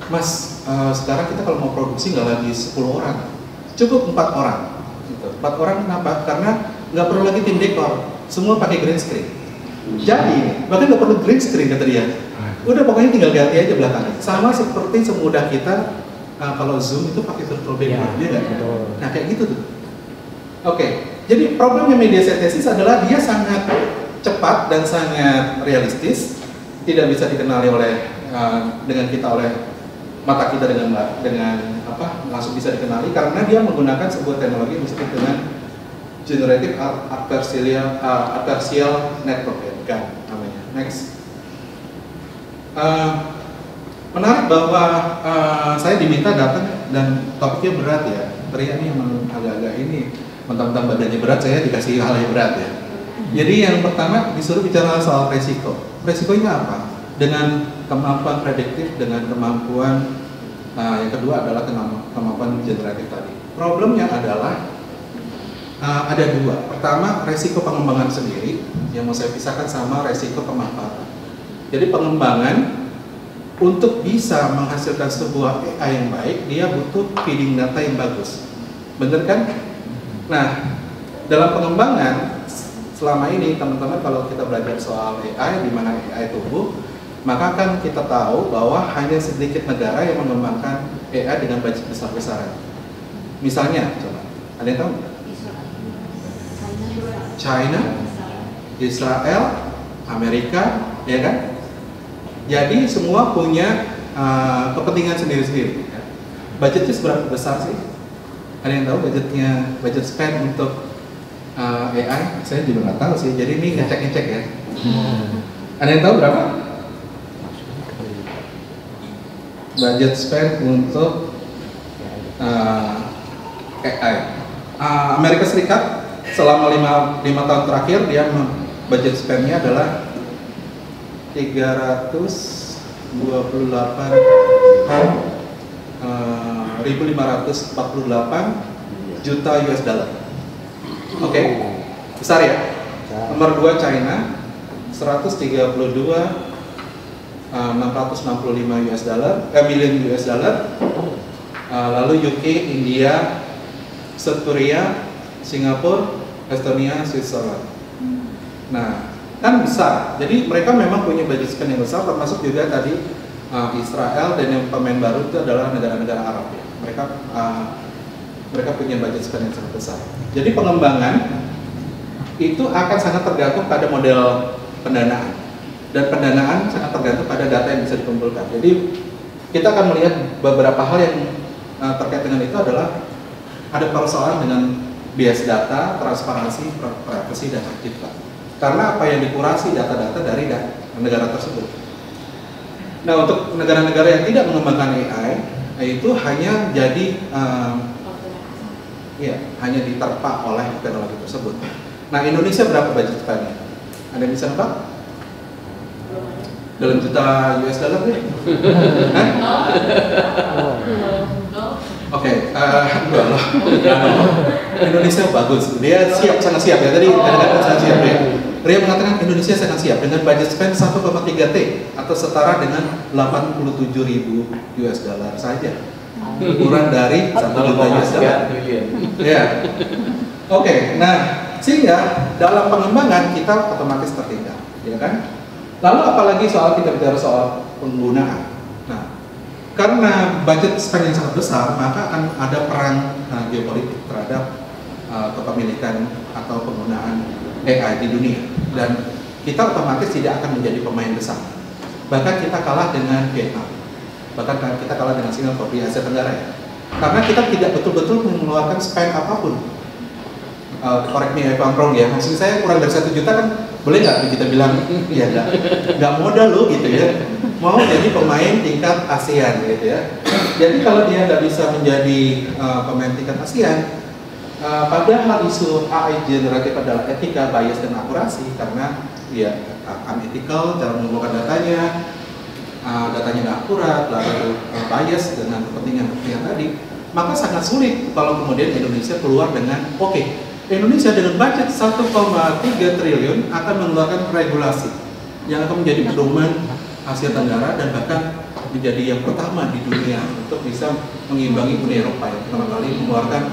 Mas, sekarang kita kalau mau produksi nggak lagi 10 orang, cukup 4 orang. Gitu. 4 orang kenapa? Karena nggak perlu lagi tim dekor, semua pakai green screen. Jadi bahkan nggak perlu green screen kata dia. Udah pokoknya tinggal ganti aja belakangnya. Sama seperti semudah kita kalau Zoom itu pakai virtual background, dia nggak? Nah kayak gitu tuh. Oke, jadi problemnya media sintesis adalah dia sangat cepat dan sangat realistis, tidak bisa dikenali oleh dengan kita oleh mata kita dengan apa langsung bisa dikenali karena dia menggunakan sebuah teknologi yang disebut dengan generative adversarial network ya, kan namanya. Next. Menarik bahwa saya diminta datang dan topiknya berat ya. Ria ini memang agak-agak ini mentang-mentang badannya berat, saya dikasih hal yang berat ya. Jadi yang pertama disuruh bicara soal resiko. Resikonya apa? Dengan kemampuan prediktif, dengan kemampuan yang kedua adalah kemampuan generatif tadi. Problemnya adalah ada dua. Pertama, resiko pengembangan sendiri yang mau saya pisahkan sama resiko pemanfaatan. Jadi pengembangan untuk bisa menghasilkan sebuah AI yang baik, dia butuh feeding data yang bagus. Bener kan? Nah, dalam pengembangan selama ini teman-teman kalau kita belajar soal AI, di mana AI tumbuh, maka kan kita tahu bahwa hanya sedikit negara yang mengembangkan AI dengan budget besar-besaran. Misalnya, coba, ada yang tahu? China, Israel, Amerika, ya kan? Jadi semua punya kepentingan sendiri-sendiri. Ya. Budgetnya seberapa besar sih? Ada yang tahu budget spend untuk AI? Saya juga nggak tahu sih. Jadi ini ngecek-ngecek ya. Ada yang tahu berapa? Budget spend untuk AI. Amerika Serikat selama 5 tahun terakhir dia budget spendnya adalah 328.548 juta US dollar. Oke, besar ya. Nomor 2 China 132.665 US dollar, million US dollar. Lalu UK, India, South Korea, Singapura, Estonia, Switzerland. Nah, kan besar. Jadi mereka memang punya budget spend yang besar, termasuk juga tadi Israel dan yang pemain baru itu adalah negara-negara Arab ya. Mereka punya budget spend yang sangat besar. Jadi pengembangan itu akan sangat tergantung pada model pendanaan, dan pendanaan sangat tergantung pada data yang bisa dikumpulkan. Jadi kita akan melihat beberapa hal yang terkait dengan itu adalah ada persoalan dengan bias data, transparansi, privasi, dan aktivitas. Karena apa yang dikurasi data-data dari negara tersebut. Nah, untuk negara-negara yang tidak mengembangkan AI, itu hanya jadi hanya diterpa oleh teknologi tersebut. Nah, Indonesia berapa budget spendnya? Ada yang bisa nebak? Dalam juta US dollar deh? Oke, enggak loh. Indonesia bagus, dia sangat siap ya. Tadi kadang-kadang sangat siap ya. Ria mengatakan Indonesia sangat siap dengan budget spend 1,3 T atau setara dengan 87.000 US dollar saja. Kurang dari 1 juta US dollar. Ya. Oke, nah sehingga dalam pengembangan kita otomatis tertinggal, ya kan? Lalu apalagi soal kita bicara soal penggunaan. Nah, karena budget spend yang sangat besar, maka akan ada perang geopolitik terhadap kepemilikan atau penggunaan AI di dunia, dan kita otomatis tidak akan menjadi pemain besar. Bahkan kita kalah dengan Vietnam, bahkan kita kalah dengan Singapura di Asia Tenggara ya. Karena kita tidak betul-betul mengeluarkan spend apapun. Correct me if I'm wrong ya, maksud saya kurang dari 1 juta kan boleh nggak kita bilang ya nggak modal lo gitu ya, mau jadi pemain tingkat ASEAN gitu ya. Jadi kalau dia nggak bisa menjadi pemain tingkat ASEAN, padahal isu AI generatif adalah etika, bias, dan akurasi, karena ya unethical cara mengumpulkan datanya, datanya nggak akurat, lalu bias dengan kepentingan tadi, maka sangat sulit kalau kemudian Indonesia keluar dengan oke, Indonesia dengan budget 1,3 triliun akan mengeluarkan regulasi yang akan menjadi pedoman Asia Tenggara dan bahkan menjadi yang pertama di dunia untuk bisa mengimbangi Uni Eropa yang pertama kali mengeluarkan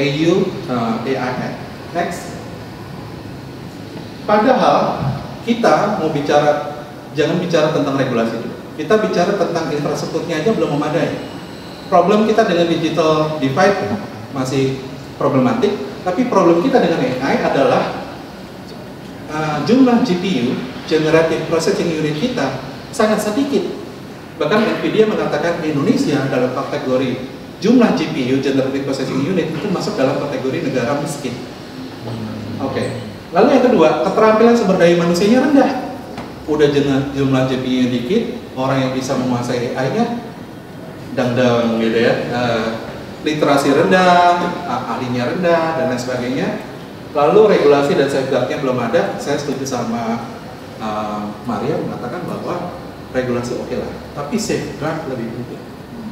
AU AI Act. Next. Padahal kita mau bicara, jangan bicara tentang regulasi dulu. Kita bicara tentang infrastrukturnya aja belum memadai. Problem kita dengan digital divide masih problematik, tapi problem kita dengan AI adalah jumlah GPU, Generative Processing Unit kita sangat sedikit. Bahkan NVIDIA mengatakan Indonesia dalam kategori jumlah GPU, Generative Processing Unit, itu masuk dalam kategori negara miskin. Oke. Lalu yang kedua, keterampilan sumber daya manusianya rendah. Udah jumlah GPU dikit, orang yang bisa menguasai AI-nya dang-dang gitu ya. Literasi rendah, ahlinya rendah, dan lain sebagainya. Lalu regulasi dan safeguard-nya belum ada. Saya setuju sama Maria mengatakan bahwa regulasi oke lah, tapi safeguard lebih penting.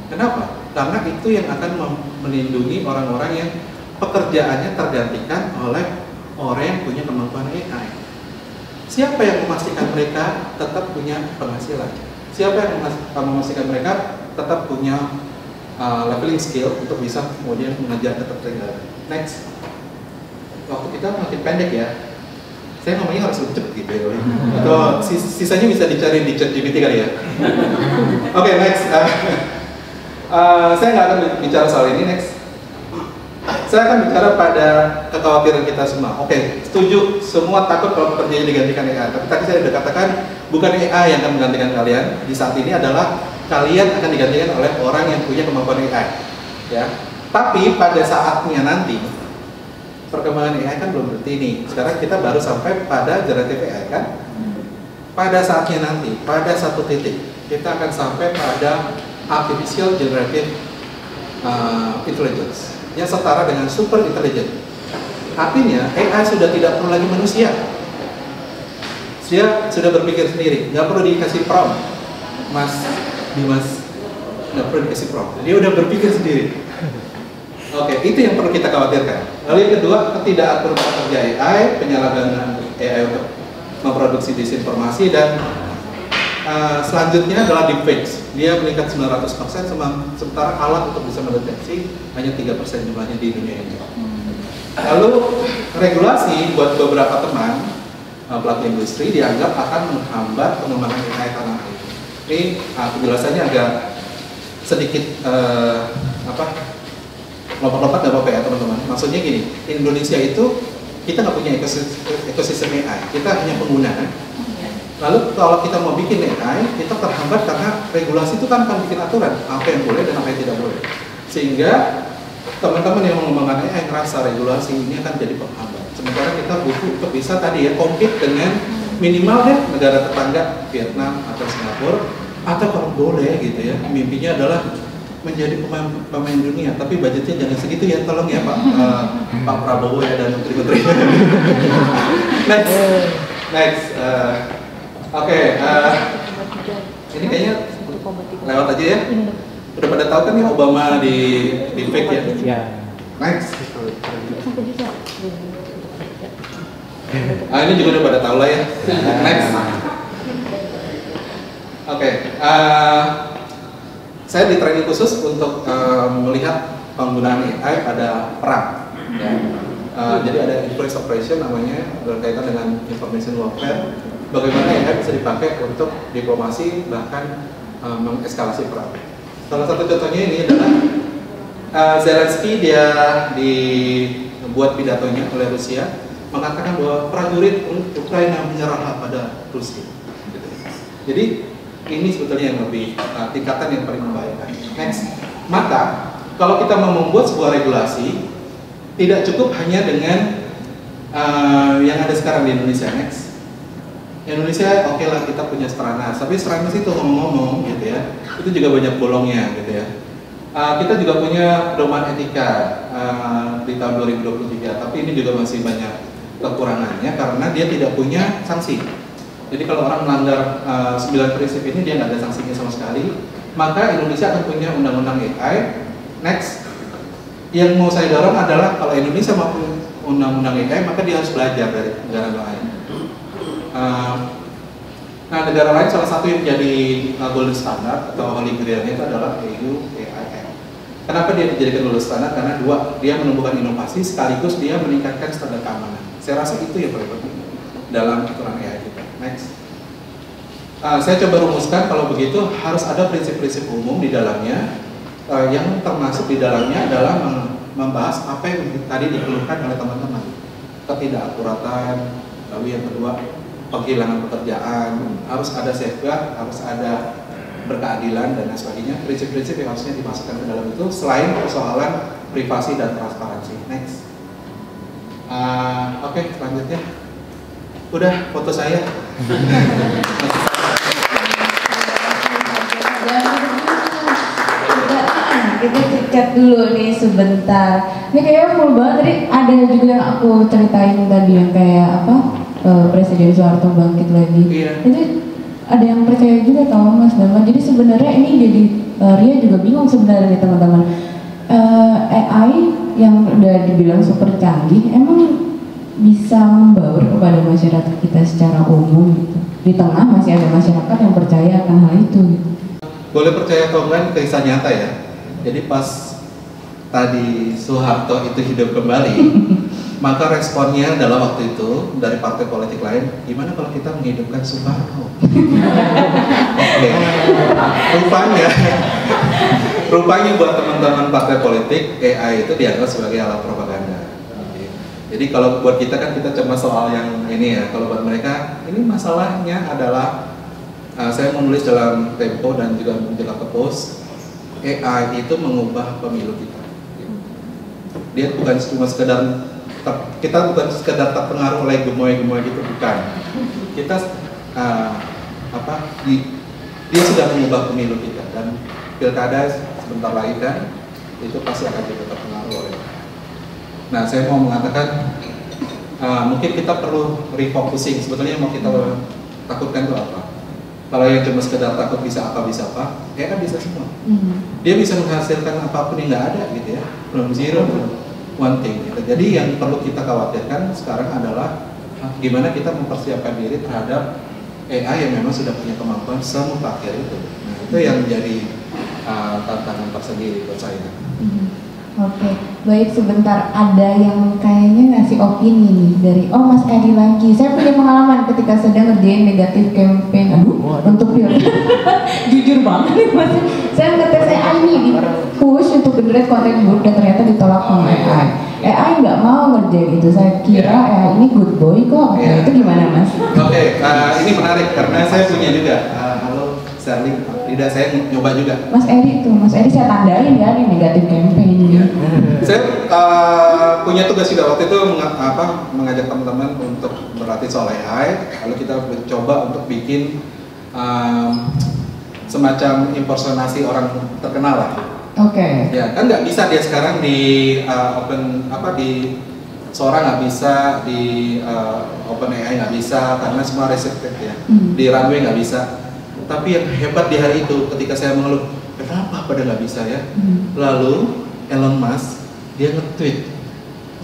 Kenapa? Karena itu yang akan melindungi orang-orang yang pekerjaannya tergantikan oleh orang yang punya kemampuan AI. Siapa yang memastikan mereka tetap punya penghasilan? Siapa yang memastikan mereka tetap punya leveling skill untuk bisa kemudian mengejar ketertinggalan? Next. Waktu kita makin pendek ya. Saya ngomongnya harus lebih cepat gitu ya. Atau sisanya bisa dicari di ChatGPT kali ya. Oke, next. Saya nggak akan bicara soal ini. Next. Saya akan bicara pada kekhawatiran kita semua. Oke, setuju. Semua takut kalau pekerjaannya digantikan AI. Tapi tadi saya sudah katakan bukan AI yang akan menggantikan kalian. Di saat ini adalah kalian akan digantikan oleh orang yang punya kemampuan AI. Ya. Tapi pada saatnya nanti perkembangan AI kan belum berhenti nih. Sekarang kita baru sampai pada generative AI kan. Pada saatnya nanti, pada satu titik kita akan sampai pada artificial generative intelligence yang setara dengan super intelligent. Artinya AI sudah tidak perlu lagi manusia. Dia sudah berpikir sendiri, nggak perlu dikasih prompt. Mas Dimas, nggak perlu dikasih prompt. Dia udah berpikir sendiri. Oke, itu yang perlu kita khawatirkan. Lalu yang kedua, ketidakaturan kerja AI, penyalahgunaan AI untuk memproduksi disinformasi, dan selanjutnya adalah deepfakes. Dia meningkat 900%, sementara alat untuk bisa mendeteksi hanya 3% jumlahnya di dunia ini. Lalu regulasi buat beberapa teman pelaku industri dianggap akan menghambat pengembangan AI tanah air. Ini penjelasannya agak sedikit lompat-lompat nggak apa-apa ya teman-teman. Maksudnya gini, Indonesia itu kita nggak punya ekosistem AI, kita hanya pengguna kan. Lalu kalau kita mau bikin AI, kita terhambat karena regulasi itu kan akan bikin aturan apa yang boleh dan apa yang tidak boleh. Sehingga teman-teman yang mengembangkan AI ngerasa regulasi ini akan jadi penghambat. Sementara kita butuh untuk bisa tadi ya compete dengan minimal deh negara tetangga Vietnam atau Singapura, atau kalau boleh gitu ya, mimpinya adalah menjadi pemain dunia, tapi budgetnya jangan segitu ya, tolong ya Pak Prabowo ya dan menteri-menteri. Next. Oke, ini kayaknya lewat aja ya. Udah pada tahu kan ya Obama di fake ya? Next. Ini juga udah pada tahu lah ya. Next. Oke, saya di training khusus untuk melihat penggunaan AI pada perang. Ya. Jadi ada influence operation namanya, berkaitan dengan information warfare. Bagaimana AI bisa dipakai untuk diplomasi bahkan mengeskalasi perang. Salah satu contohnya ini adalah Zelensky, dia dibuat pidatonya oleh Rusia mengatakan bahwa prajurit Ukraina menyerahlah pada Rusia. Jadi ini sebetulnya yang lebih tingkatan yang paling membahayakan. Next, maka kalau kita mau membuat sebuah regulasi, tidak cukup hanya dengan yang ada sekarang di Indonesia. Next, Indonesia oke lah kita punya Stranas, tapi Stranas itu ngomong-ngomong gitu ya, itu juga banyak bolongnya gitu ya. Kita juga punya pedoman etika di tahun 2023, tapi ini juga masih banyak kekurangannya karena dia tidak punya sanksi. Jadi kalau orang melanggar 9 prinsip ini dia nggak ada sanksinya sama sekali, maka Indonesia akan punya undang-undang AI. Next, yang mau saya dorong adalah kalau Indonesia mau undang-undang AI, maka dia harus belajar dari negara lain. Nah, negara lain salah satu yang jadi golden standard atau holy grail-nya itu adalah EU AI. Kenapa dia dijadikan golden standard? Karena dua, dia menumbuhkan inovasi sekaligus dia meningkatkan standar keamanan. Saya rasa itu yang paling penting dalam aturan AI kita. Next, saya coba rumuskan kalau begitu harus ada prinsip-prinsip umum di dalamnya, yang termasuk di dalamnya adalah membahas apa yang tadi dikeluhkan oleh teman-teman, ketidakakuratan, lalu yang kedua penghilangan pekerjaan, harus ada safeguard, harus ada berkeadilan dan lain sebagainya. Prinsip-prinsip yang harusnya dimasukkan ke dalam itu selain persoalan privasi dan transparansi. Next, oke, selanjutnya. Udah foto saya. Kita cek dulu nih sebentar. Ini kayaknya full banget. Tadi ada juga yang aku ceritain tadi yang kayak apa, Presiden Soeharto bangkit lagi. Iya. Itu ada yang percaya juga tau Mas Damar. Jadi sebenarnya ini jadi Ria juga bingung sebenarnya nih teman-teman. AI yang udah dibilang super canggih, emang bisa membaur kepada masyarakat kita secara umum gitu. Di tengah masih ada masyarakat yang percaya akan hal itu gitu. Boleh percaya atau enggak, kisah nyata ya. Jadi pas tadi Soeharto itu hidup kembali, maka responnya adalah waktu itu dari partai politik lain, gimana kalau kita menghidupkan Soeharto? Oke. Rupanya buat teman-teman partai politik, AI itu dianggap sebagai alat propaganda. Jadi kalau buat kita kan kita cuma soal yang ini ya, kalau buat mereka ini masalahnya adalah saya menulis dalam Tempo dan juga di Jakarta Post, AI itu mengubah pemilu kita. Dia bukan cuma sekedar kita bukan sekedar terpengaruh oleh gemoy-gemoy gitu, bukan. Kita dia sudah mengubah pemilu kita dan pilkada sebentar lagi kan itu pasti akan juga terpengaruh oleh. Nah, saya mau mengatakan mungkin kita perlu refocusing. Sebetulnya yang mau kita takutkan itu apa? Kalau yang cuma sekedar takut bisa apa, ya kan bisa semua. Dia bisa menghasilkan apapun yang nggak ada gitu ya, from zero to one thing. Gitu. Jadi yang perlu kita khawatirkan sekarang adalah gimana kita mempersiapkan diri terhadap AI yang memang sudah punya kemampuan semutakhir itu. Nah, itu yang menjadi tantangan tersendiri buat saya. Oke, baik sebentar, ada yang kayaknya ngasih opini nih dari Mas Edi lagi. Saya punya pengalaman ketika sedang ngerjain negatif campaign, untuk pilkada. Jujur banget nih Mas. Saya ngetes AI nih di push untuk generate konten buruk dan ternyata ditolak sama AI. AI nggak mau ngerjain itu. Saya kira AI ini good boy kok. Itu gimana Mas? Oke, ini menarik karena saya punya juga. Halo Sterling, tidak saya nyoba juga. Mas Edi saya tandain ya di negatif campaign. Saya punya tugas juga waktu itu mengajak teman-teman untuk berlatih soal AI, lalu kita coba untuk bikin semacam impersonasi orang terkenal lah. Oke. Ya kan nggak bisa dia sekarang di di Sora nggak bisa, di OpenAI nggak bisa karena semua restricted ya. Di Runway nggak bisa. Tapi yang hebat di hari itu ketika saya mengeluh, kenapa pada nggak bisa ya? Lalu Elon Musk dia nge-tweet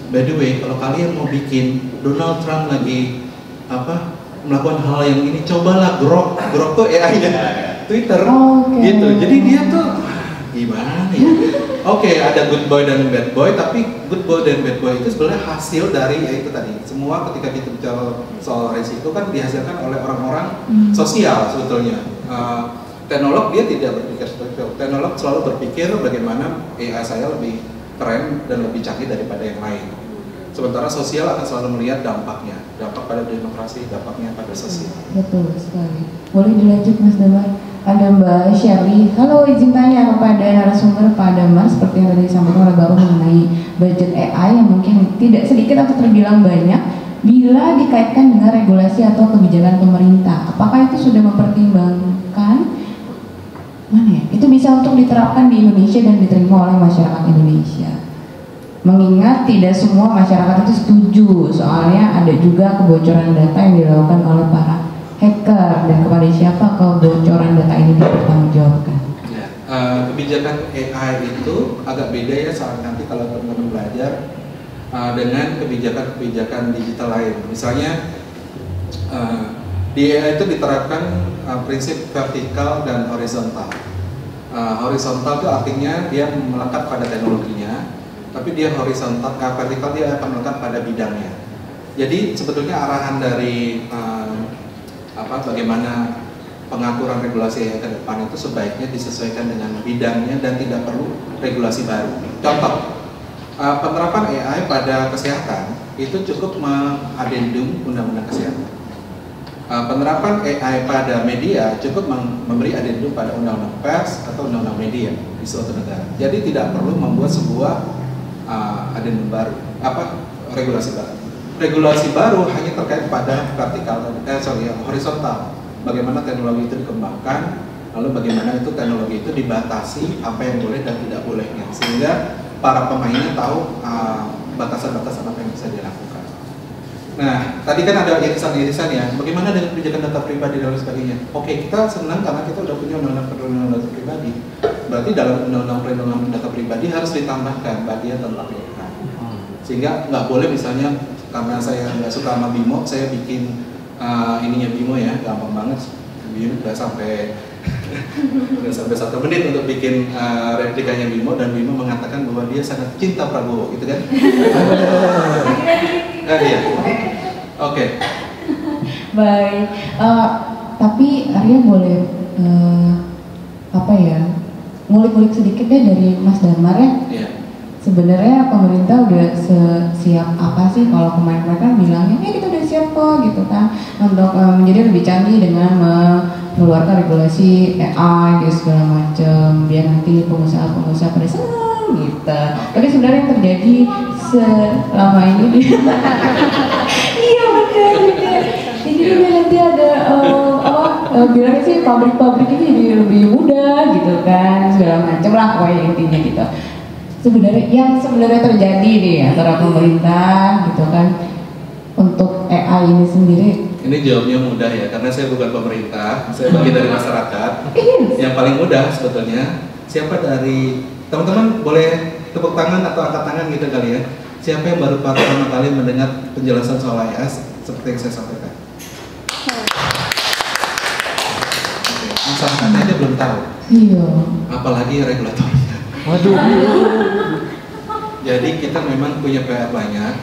by the way, kalau kalian mau bikin Donald Trump lagi melakukan hal yang ini, cobalah Grok tuh AI-nya Twitter, gitu. Jadi dia tuh gimana ya? Oke, ada good boy dan bad boy, tapi good boy dan bad boy itu sebenarnya hasil dari ya itu tadi. Semua ketika kita bicara soal resiko kan dihasilkan oleh orang-orang sosial sebetulnya. Teknolog dia tidak berpikir seperti itu. Teknolog selalu berpikir bagaimana AI saya lebih keren dan lebih canggih daripada yang lain. Sementara sosial akan selalu melihat dampaknya, dampak pada demokrasi, dampaknya pada sosial. Betul sekali. Boleh dilanjut Mas Damar? Ada Mbak Shirley. Halo, izin tanya kepada narasumber Pak Damar seperti yang tadi disampaikan oleh Bapak mengenai budget AI yang mungkin tidak sedikit atau terbilang banyak. Bila dikaitkan dengan regulasi atau kebijakan pemerintah, apakah itu sudah mempertimbangkan mana ya? Itu bisa untuk diterapkan di Indonesia dan diterima oleh masyarakat Indonesia. Mengingat tidak semua masyarakat itu setuju, soalnya ada juga kebocoran data yang dilakukan oleh para hacker, dan kepada siapa kebocoran data ini dipertanggungjawabkan. Ya, kebijakan AI itu agak beda ya saat nanti kalau teman-teman belajar dengan kebijakan-kebijakan digital lain. Misalnya di AI itu diterapkan prinsip vertikal dan horizontal. Horizontal itu artinya dia melekat pada teknologinya, tapi dia horizontal, vertikal dia akan melekat pada bidangnya. Jadi sebetulnya arahan dari bagaimana pengaturan regulasi ke depan itu sebaiknya disesuaikan dengan bidangnya dan tidak perlu regulasi baru. Contoh, penerapan AI pada kesehatan itu cukup mengadendum undang-undang kesehatan. Penerapan AI pada media cukup memberi adendum pada undang-undang pers atau undang-undang media di suatu negara. Jadi tidak perlu membuat sebuah adendum baru, regulasi baru. Regulasi baru hanya terkait pada horizontal. Bagaimana teknologi itu dikembangkan, lalu bagaimana itu teknologi itu dibatasi, apa yang boleh dan tidak bolehnya, sehingga para pemainnya tahu batasan-batasan apa yang bisa dilakukan. Nah, tadi kan ada irisan-irisan ya, bagaimana dengan kebijakan data pribadi dan lain sebagainya. Oke, kita senang karena kita udah punya undang-undang perlindungan data pribadi. Berarti dalam undang-undang perlindungan data pribadi harus ditambahkan bagian tentang AI. Sehingga nggak boleh misalnya, karena saya nggak suka sama Bimo, saya bikin ininya Bimo ya, gampang banget. Bimo udah sampai 1 menit untuk bikin replikanya Bimo, dan Bimo mengatakan bahwa dia sangat cinta Prabowo, gitu kan? Iya. Oke. Baik. Tapi Arya boleh ngulik-ngulik sedikit ya dari Mas Damar ya. Yeah. Sebenarnya pemerintah udah siap apa sih kalau kemarin mereka bilangnya kita udah siap kok gitu kan untuk menjadi lebih canggih dengan mengeluarkan regulasi AI gitu segala macam biar nanti pengusaha-pengusaha pada senang gitu. Tapi sebenarnya yang terjadi selama ini iya benar. Jadi nanti ada bilangnya sih pabrik-pabrik ini jadi lebih mudah gitu kan segala macam lah pokoknya intinya gitu. Sebenarnya terjadi nih antara pemerintah gitu kan untuk AI ini sendiri. Ini jawabnya mudah ya, karena saya bukan pemerintah, saya bagian dari masyarakat. Yang paling mudah sebetulnya, siapa dari teman-teman boleh tepuk tangan atau angkat tangan gitu kali ya. Siapa yang baru pertama kali mendengar penjelasan soal AI seperti yang saya sampaikan? Masyarakatnya aja belum tahu. Iya. Apalagi regulatornya. Waduh. Jadi kita memang punya PR banyak.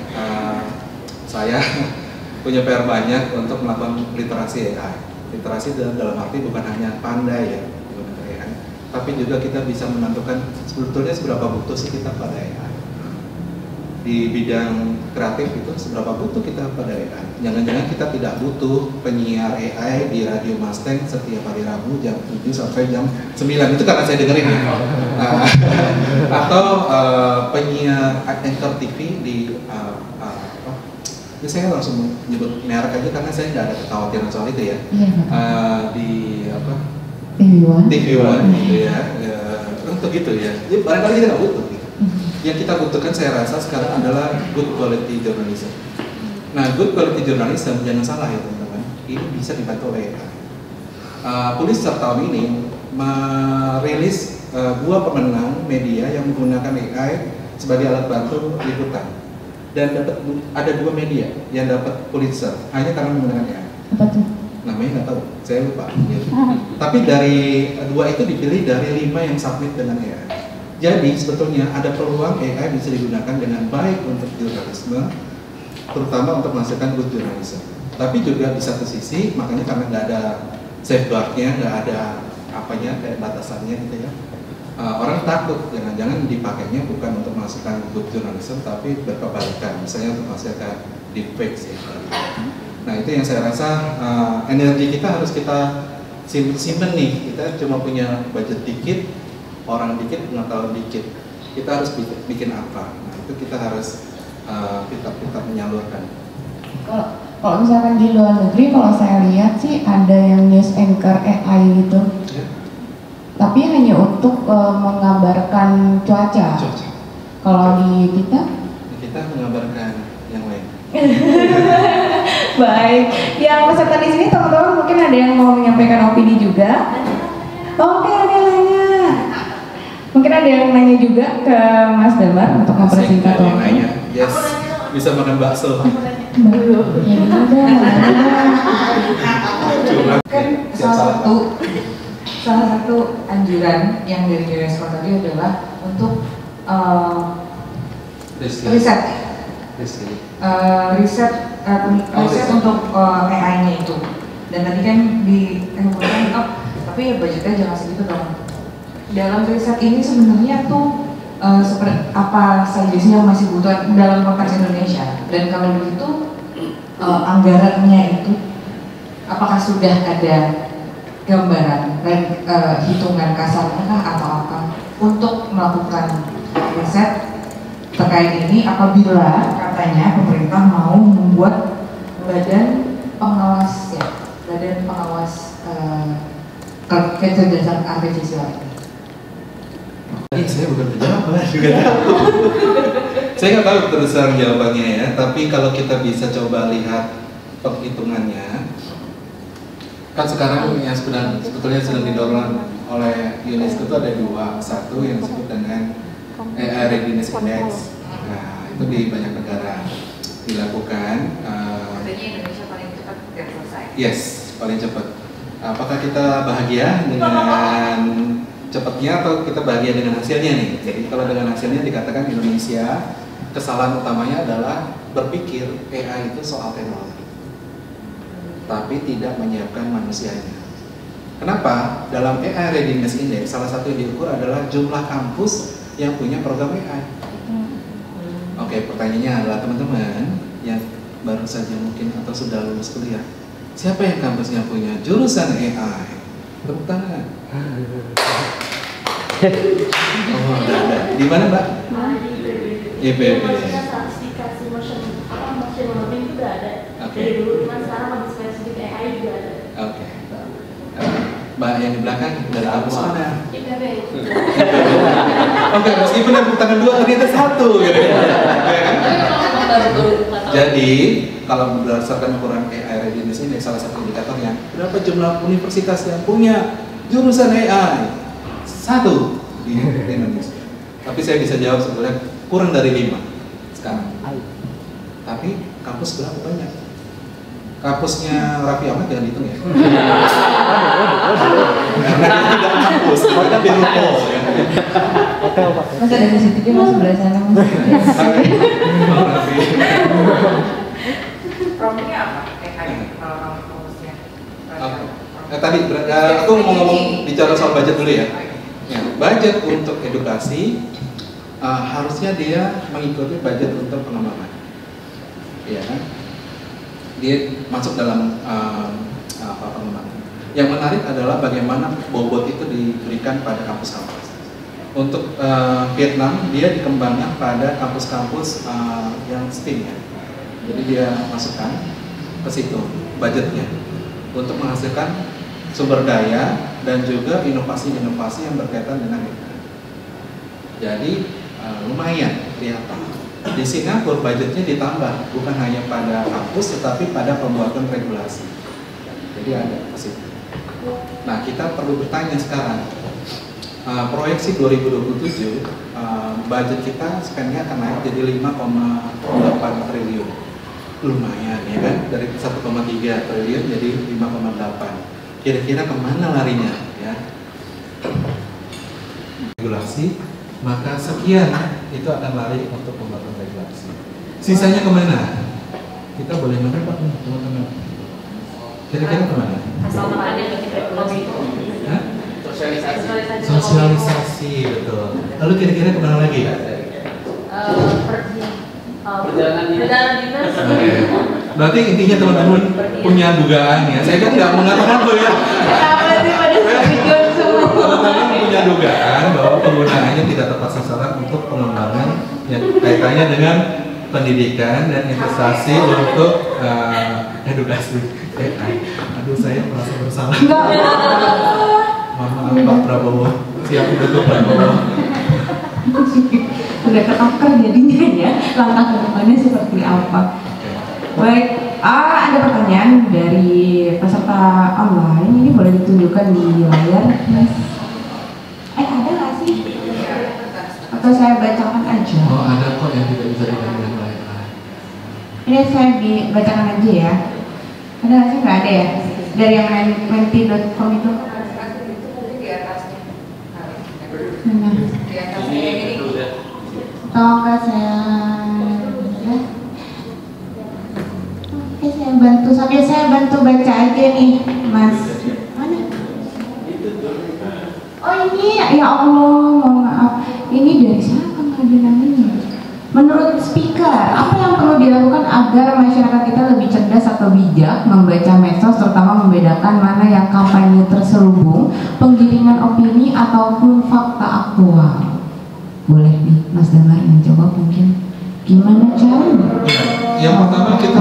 Saya punya PR banyak untuk melakukan literasi AI. Literasi dalam arti bukan hanya pandai ya, AI, tapi juga kita bisa menentukan sebetulnya seberapa butuh sih kita pada AI. Di bidang kreatif itu seberapa butuh kita pada AI. Jangan-jangan kita tidak butuh penyiar AI di Radio Mustang setiap hari Rabu jam 7 sampai jam 9. Itu karena saya dengerin ya. Atau penyiar anchor TV di saya langsung menyebut merek aja karena saya nggak ada kekhawatiran soal itu ya. Di TV One gitu ya. Untuk gitu ya. Jadi barangkali kita nggak butuh. Yang kita butuhkan saya rasa sekarang adalah good quality journalism. Nah, good quality journalism jangan salah ya teman-teman, ini bisa dibantu oleh AI. Pulitzer tahun ini merilis 2 pemenang media yang menggunakan AI sebagai alat bantu liputan. dan ada 2 media yang dapat Pulitzer hanya karena menggunakan AI. Apa tuh? Namanya nggak tahu, saya lupa. Tapi dari 2 itu dipilih dari 5 yang submit dengan AI. Jadi sebetulnya ada peluang AI bisa digunakan dengan baik untuk jurnalisme, terutama untuk menghasilkan good journalism. Tapi juga di satu sisi, makanya karena nggak ada safeguardnya, nggak ada apanya kayak batasannya gitu ya. Orang takut jangan-jangan dipakainya bukan untuk menghasilkan good journalism, tapi berkebalikan, misalnya untuk menghasilkan deepfakes ya. Nah itu yang saya rasa energi kita harus kita simpen nih. Kita cuma punya budget dikit, orang dikit, pengetahuan dikit. Kita harus bikin apa? Nah itu kita harus kita menyalurkan. Kalau misalkan di luar negeri, kalau saya lihat sih ada yang news anchor AI gitu, tapi hanya untuk menggambarkan cuaca. Kalau di kita menggambarkan yang lain. Baik, yang peserta di sini teman-teman mungkin ada yang mau menyampaikan opini juga. Oke, ada yang nanya. Mungkin ada yang nanya juga ke Mas Damar untuk mempersingkat waktu. Yes, bisa makan bakso. Kan salah satu anjuran yang dari UNESCO tadi adalah untuk riset untuk AI-nya itu. Dan tadi kan dikemukakan tapi ya budgetnya jangan segitu dong. Dalam riset ini sebenarnya tuh seperti apa saja sih yang masih butuh dalam konteks Indonesia, dan kalau begitu anggarannya itu apakah sudah ada gambaran hitungan kasarnya kah atau apa untuk melakukan riset terkait ini apabila katanya pemerintah mau membuat badan pengawas kecerdasan artifisial ini? Saya bukan pejabat juga tahu. Saya nggak tahu terus terang jawabannya ya. Tapi kalau kita bisa coba lihat perhitungannya, kan sekarang yang sebetulnya sedang didorong oleh UNESCO itu ada 2. Satu yang disebut dengan AI Readiness Index. Nah itu di banyak negara dilakukan. Katanya Indonesia paling cepat selesai. Yes, paling cepat. Apakah kita bahagia dengan cepatnya atau kita bahagia dengan hasilnya nih? Jadi kalau dengan hasilnya dikatakan Indonesia kesalahan utamanya adalah berpikir AI itu soal teknologi, tapi tidak menyiapkan manusianya. Kenapa? Dalam AI Readiness Index salah satu yang diukur adalah jumlah kampus yang punya program AI. Oke, pertanyaannya adalah teman-teman yang baru saja mungkin atau sudah lulus kuliah, siapa yang kampusnya punya jurusan AI? Tepuk tangan. Oh, ada. Di mana, Mbak? Di IPB. Statistikasi machine learning itu udah ada. Dari dulu, cuma sekarang lebih spesifik AI juga ada. Oke. Mbak yang di belakang dari kampus mana? IPB. Oke, meskipun yang tangan 2 ternyata 1 gitu ya. Jadi, kalau berdasarkan ukuran AI Readiness ini salah satu indikatornya, berapa jumlah universitas yang punya jurusan AI? 1 di Indonesia. Tapi saya bisa jawab sebetulnya kurang dari 5 sekarang. Tapi kampus berapa banyak? Kampusnya Raffi Ahmad jangan dihitung ya. Karena dia tidak kampus, tapi ruko ya. Mas ada di situ Mas sebelah sana Mas. Problemnya apa? AI kalau kampusnya. Tadi aku mau ngomong bicara soal budget dulu ya. Ya, budget untuk edukasi harusnya dia mengikuti budget untuk pengembangan, ya kan? Dia masuk dalam pengembangan. Yang menarik adalah bagaimana bobot itu diberikan pada kampus-kampus. Untuk Vietnam dia dikembangkan pada kampus-kampus yang STEM ya. Jadi dia masukkan ke situ budgetnya untuk menghasilkan sumber daya dan juga inovasi-inovasi yang berkaitan dengan itu. Jadi lumayan kelihatan. Di Singapura budgetnya ditambah bukan hanya pada kampus tetapi pada pembuatan regulasi. Jadi ada ke situ. Nah kita perlu bertanya sekarang, proyeksi 2027 budget kita spendnya akan naik jadi 5,8 triliun. Lumayan ya kan, dari 1,3 triliun jadi 5,8. Kira-kira kemana larinya ya? Regulasi, maka sekian itu akan lari untuk pembuatan regulasi. Sisanya kemana? Kita boleh menebak nih teman-teman. Kira-kira kemana? Asal makannya bikin regulasi itu. Sosialisasi, betul. Lalu kira-kira kemana lagi? Perjalanan dinas. Oke. Berarti intinya teman-teman punya dugaan ya. Saya kan nggak mengatakan loh ya. Teman-teman punya dugaan bahwa penggunaannya tidak tepat sasaran untuk pengembangan yang kaitannya dengan pendidikan dan investasi untuk edukasi AI. Aduh, saya merasa bersalah. Maaf Pak Prabowo, siap untuk Prabowo. Udah ketakar jadinya ya, langkah ke depannya seperti apa. Baik, ada pertanyaan dari peserta online, ini boleh ditunjukkan di layar, Mas. Ada nggak sih? Atau saya bacakan aja? Oh, ada kok yang tidak bisa diganti oleh AI. Ini saya dibacakan aja ya. Ada nggak sih? Nggak ada ya? Dari yang menti.com itu? Di atasnya ini. Tolong saya ya. Oke, saya bantu sambil saya bantu baca aja nih, Mas. Mana? Oh ini ya Allah, mohon maaf. Ini dari siapa nggak ada namanya? Menurut speaker, apa yang perlu dilakukan agar masyarakat kita lebih cerdas atau bijak membaca medsos, terutama membedakan mana yang kampanye terselubung, penggiringan opini ataupun fakta aktual? Boleh nih, Mas Damar yang jawab mungkin. Gimana caranya? Yang pertama kita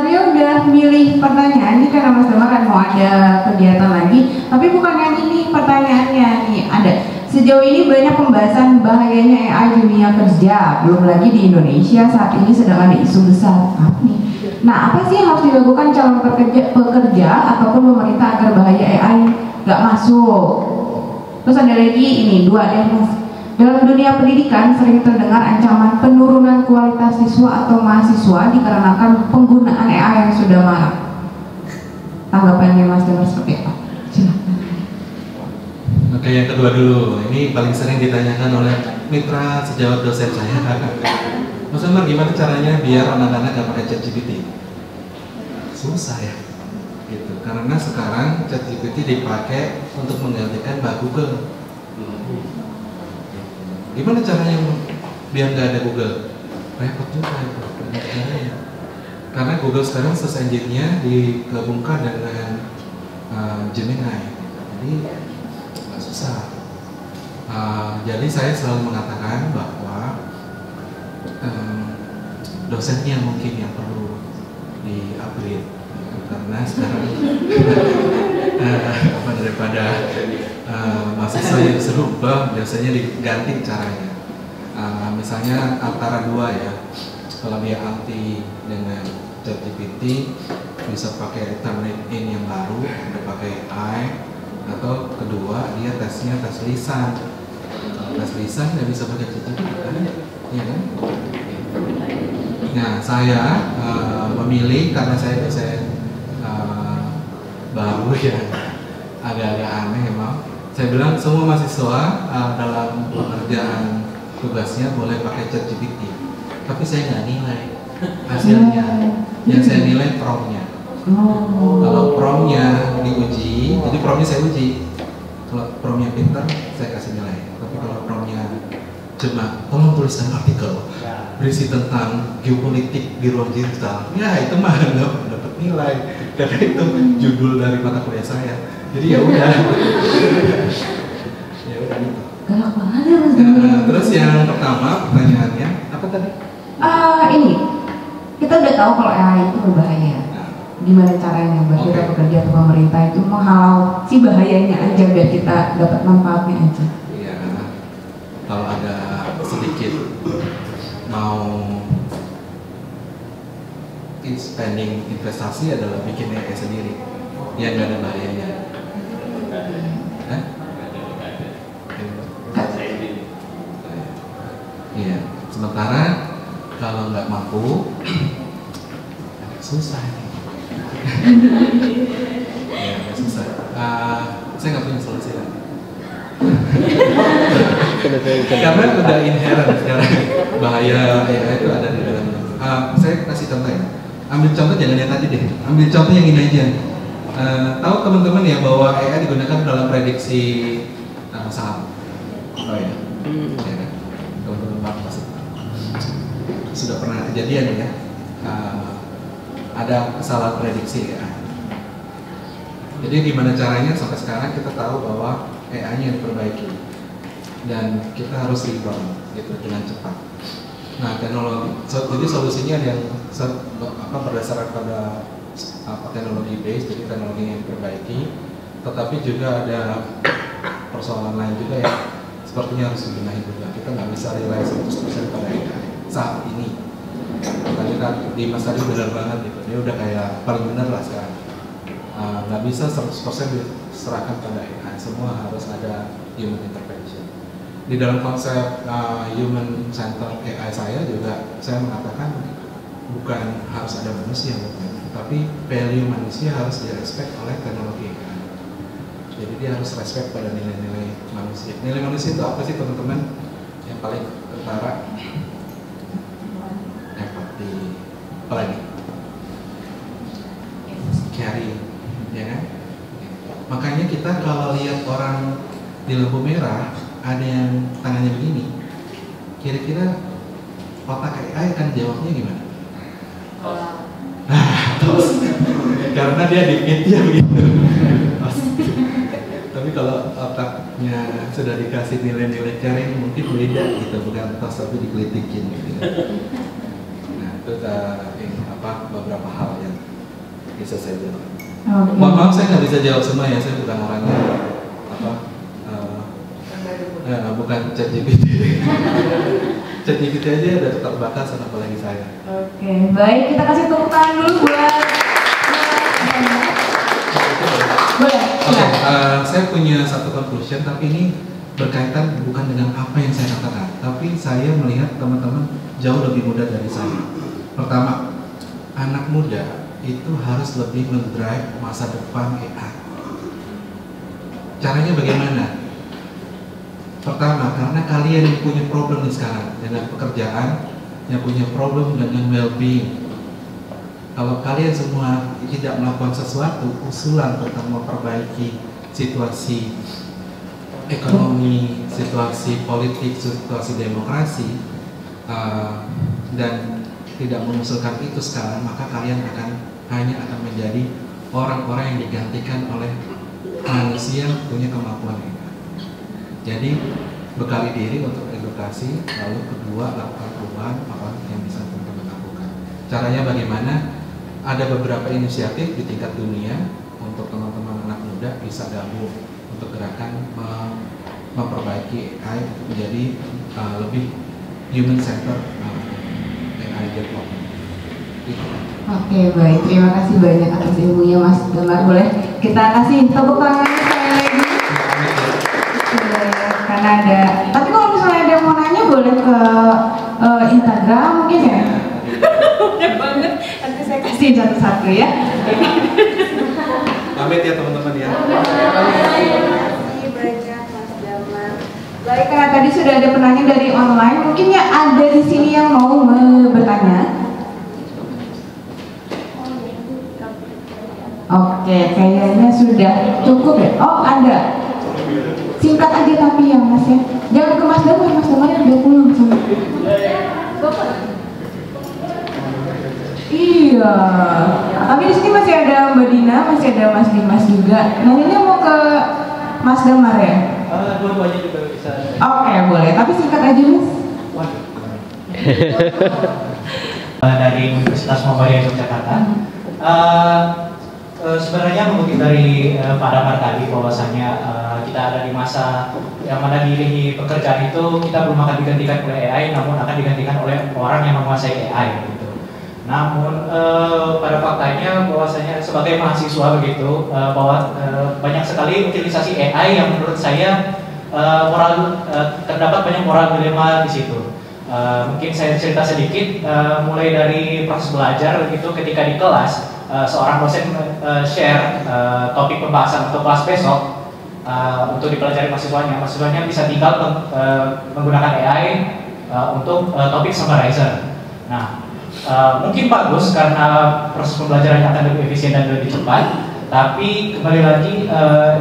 Rio udah milih pertanyaan ini karena Mas Damar kan mau ada kegiatan lagi, tapi bukan yang ini pertanyaannya nih. Ada sejauh ini banyak pembahasan bahayanya AI di dunia kerja, belum lagi di Indonesia saat ini sedang ada isu besar. Nah, apa sih yang harus dilakukan calon pekerja ataupun pemerintah agar bahaya AI nggak masuk? Terus ada lagi ini dua deh Mas. Dalam dunia pendidikan sering terdengar ancaman penurunan kualitas siswa atau mahasiswa dikarenakan penggunaan AI yang sudah marak. Tanggapannya Mas Damar seperti apa? Silakan. Oke, yang kedua dulu. Ini paling sering ditanyakan oleh mitra sejawat dosen saya. Mas Damar, gimana caranya biar anak-anak gak pakai ChatGPT? Susah ya, gitu. Karena sekarang ChatGPT dipakai untuk menggantikan Mbak Google. Gimana caranya biar nggak ada Google? Repot juga itu. Karena Google sekarang search engine-nya digabungkan dengan Gemini, jadi nggak susah. Jadi saya selalu mengatakan bahwa dosennya mungkin yang perlu di-upgrade, karena sekarang daripada mahasiswa yang serubah biasanya diganti caranya. Misalnya antara dua ya, kalau dia anti dengan ChatGPT bisa pakai Turnitin yang baru, udah pakai AI, atau kedua dia tesnya tes lisan. Tes lisan nggak bisa pakai ChatGPT kan? Iya kan? Nah, saya memilih karena saya dosen baru ya, agak-agak aneh emang. Saya bilang semua mahasiswa dalam pekerjaan tugasnya boleh pakai ChatGPT, tapi saya nggak nilai hasilnya. Yang saya nilai prompt-nya. Kalau prompt-nya diuji, jadi prompt-nya saya uji. Kalau prompt-nya pintar, saya kasih nilai. Tapi kalau prompt-nya cuma tolong tuliskan artikel berisi tentang geopolitik di ruang digital, ya itu mah nggak dapat nilai karena itu judul dari mata kuliah saya. Jadi ya udah, ya udah gitu. Galak banget ya Mas Damar. Terus yang pertama pertanyaannya apa tadi? Ini kita udah tahu kalau AI itu berbahaya. Gimana caranya buat kita pekerja atau pemerintah itu menghalau si bahayanya aja biar kita dapat manfaatnya aja? Iya, kalau ada sedikit dikit mau spending investasi adalah bikin AI sendiri yang nggak ada bahayanya. Iya. Sementara kalau nggak mampu agak susah. Ya, agak susah. Saya nggak punya solusi lah. Karena udah inherent sekarang bahaya AI itu ada di dalam. Saya kasih contoh ya. Ambil contoh jangan yang tadi deh. Ambil contoh yang ini aja. Tahu teman-teman ya bahwa AI digunakan dalam prediksi saham. Oh ya. Ya kan? Teman-teman pasti sudah pernah kejadian ya. Ada kesalahan prediksi ya. Jadi gimana caranya sampai sekarang kita tahu bahwa AI-nya yang diperbaiki dan kita harus rebound gitu dengan cepat. Nah, teknologi, jadi solusinya yang berdasarkan pada teknologi base, jadi teknologi yang diperbaiki, tetapi juga ada persoalan lain juga yang sepertinya harus dibenahi juga. Kita nggak bisa rely 100% pada AI saat ini. Tadi kan Dimas tadi benar banget gitu, dia udah kayak paling benar lah sekarang. Nggak bisa 100% diserahkan pada AI, semua harus ada human intervention. Di dalam konsep human center AI saya juga saya mengatakan bukan harus ada manusia, tapi value manusia harus direspect oleh teknologi AI. Jadi dia harus respect pada nilai-nilai manusia. Nilai manusia itu apa sih teman-teman? Yang paling utara empati, apa lagi? Caring, ya kan? Makanya kita kalau lihat orang di lampu merah ada yang tangannya begini, kira-kira otak AI akan jawabnya gimana? Terus karena dia dipitnya begitu. Tapi kalau otaknya sudah dikasih nilai-nilai caring mungkin beda gitu, bukan tos tapi dikelitikin gitu. Nah itu beberapa hal yang bisa saya jawab. Maaf saya nggak bisa jawab semua ya, saya bukan orangnya bukan ChatGPT. ChatGPT aja udah terbatasan apalagi saya. Oke, baik, kita kasih tepuk tangan dulu buat boleh. Oke, saya punya satu conclusion, tapi ini berkaitan bukan dengan apa yang saya katakan, tapi saya melihat teman-teman jauh lebih muda dari saya. Pertama, anak muda itu harus lebih mendrive masa depan AI. Caranya bagaimana? Pertama, karena kalian yang punya problem nih sekarang dengan pekerjaan, yang punya problem dengan well-being. Kalau kalian semua tidak melakukan sesuatu, usulan tentang memperbaiki situasi ekonomi, situasi politik, situasi demokrasi, dan tidak mengusulkan itu sekarang, maka kalian hanya akan menjadi orang-orang yang digantikan oleh manusia yang punya kemampuan ini. Jadi bekali diri untuk edukasi, lalu kedua lakukan perubahan apa yang bisa teman-teman lakukan. Caranya bagaimana? Ada beberapa inisiatif di tingkat dunia untuk teman-teman anak muda bisa gabung untuk gerakan memperbaiki AI menjadi lebih human center AI development. Oke, baik, terima kasih banyak atas ilmunya Mas Damar. Boleh kita kasih tepuk tangan sekali lagi. Karena ada, tapi kalau misalnya ada yang mau nanya boleh ke Instagram mungkin ya. Banyak banget, nanti saya kasih satu-satu ya. Pamit ya teman-teman ya. Terima kasih banyak Mas Damar. Baik, karena tadi sudah ada penanya dari online, mungkin ya ada di sini yang mau bertanya. Oke, kayaknya sudah cukup ya. Oh, ada. Singkat aja tapi ya Mas ya. Jangan ke Mas Damar, Mas Damar udah pulang sama. Iya. Tapi di sini masih ada Mbak Dina, masih ada Mas Dimas juga. Nah ini mau ke Mas Damar ya? Dua-duanya juga bisa. Oke, boleh. Tapi singkat aja Mas. Dari Universitas Muhammadiyah Yogyakarta. Sebenarnya mengutip dari Pak Damar tadi bahwasanya kita ada di masa yang mana di lini pekerjaan itu kita belum akan digantikan oleh AI, namun akan digantikan oleh orang yang menguasai AI gitu. Namun pada faktanya bahwasanya sebagai mahasiswa begitu bahwa banyak sekali utilisasi AI yang menurut saya terdapat banyak moral dilema di situ. Mungkin saya cerita sedikit mulai dari proses belajar begitu ketika di kelas. Seorang dosen share topik pembahasan untuk kelas besok untuk dipelajari mahasiswanya bisa tinggal menggunakan AI untuk topik summarizer. Nah, mungkin bagus karena proses pembelajarannya akan lebih efisien dan lebih cepat, tapi kembali lagi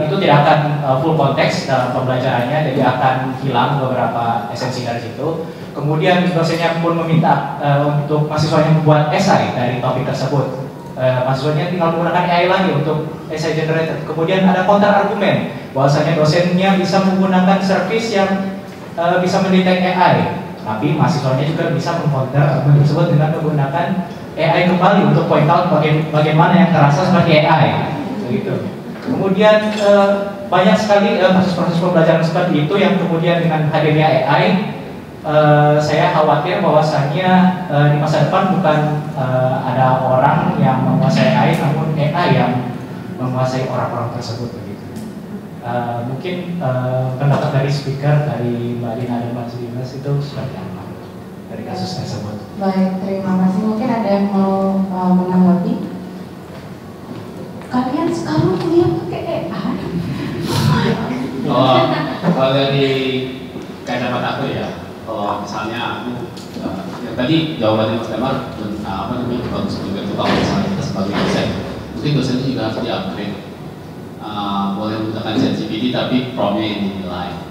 itu tidak akan full konteks dalam pembelajarannya, jadi akan hilang beberapa esensi dari situ. Kemudian dosennya pun meminta untuk mahasiswanya membuat esai dari topik tersebut. Mahasiswanya tinggal menggunakan AI lagi untuk essay generator. Kemudian ada counter argumen bahwasanya dosennya bisa menggunakan service yang bisa mendetek AI, tapi mahasiswanya juga bisa mengcounter argumen tersebut dengan menggunakan AI kembali untuk point out bagaimana yang terasa sebagai AI. Begitu. Kemudian banyak sekali proses-proses pembelajaran seperti itu yang kemudian dengan hadirnya AI saya khawatir bahwasannya di masa depan bukan ada orang yang menguasai AI, namun AI yang menguasai orang-orang tersebut begitu. Mungkin pendapat dari speaker dari Mbak Dina dan Mas Dimas itu seperti apa dari kasus tersebut? Baik, terima kasih. Mungkin ada yang mau menanggapi? Kalian sekarang kuliah pakai AI? Kalau dari kacamata aku ya. Kalau misalnya aku yang tadi jawabannya Mas Damar bagus juga itu kalau misalnya kita sebagai dosen, mungkin dosennya juga harus di-upgrade, boleh menggunakan ChatGPT tapi prompt-nya yang dinilai.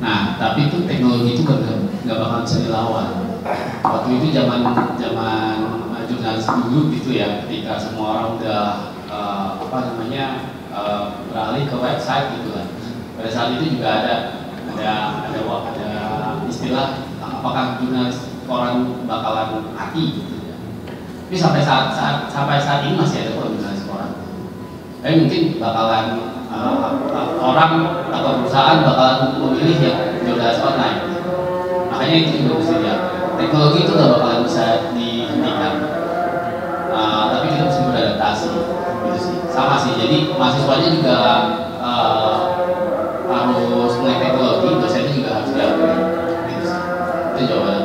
Nah, tapi itu teknologi itu nggak bakal bisa dilawan. Waktu itu zaman jurnalis dulu gitu ya, ketika semua orang udah beralih ke website gitu kan. Pada saat itu juga ada istilah apakah jurnalis koran bakalan mati gitu ya. Tapi sampai saat ini masih ada kok jurnalis koran. Tapi mungkin bakalan orang atau perusahaan bakalan memilih yang jurnalis online. Makanya itu juga mesti lihat. Teknologi itu nggak bakalan bisa dihentikan. Tapi kita mesti beradaptasi gitu sih. Sama sih. Jadi mahasiswanya juga harus mulai teknologi, dosennya juga harus diupgrade. Itu jawaban.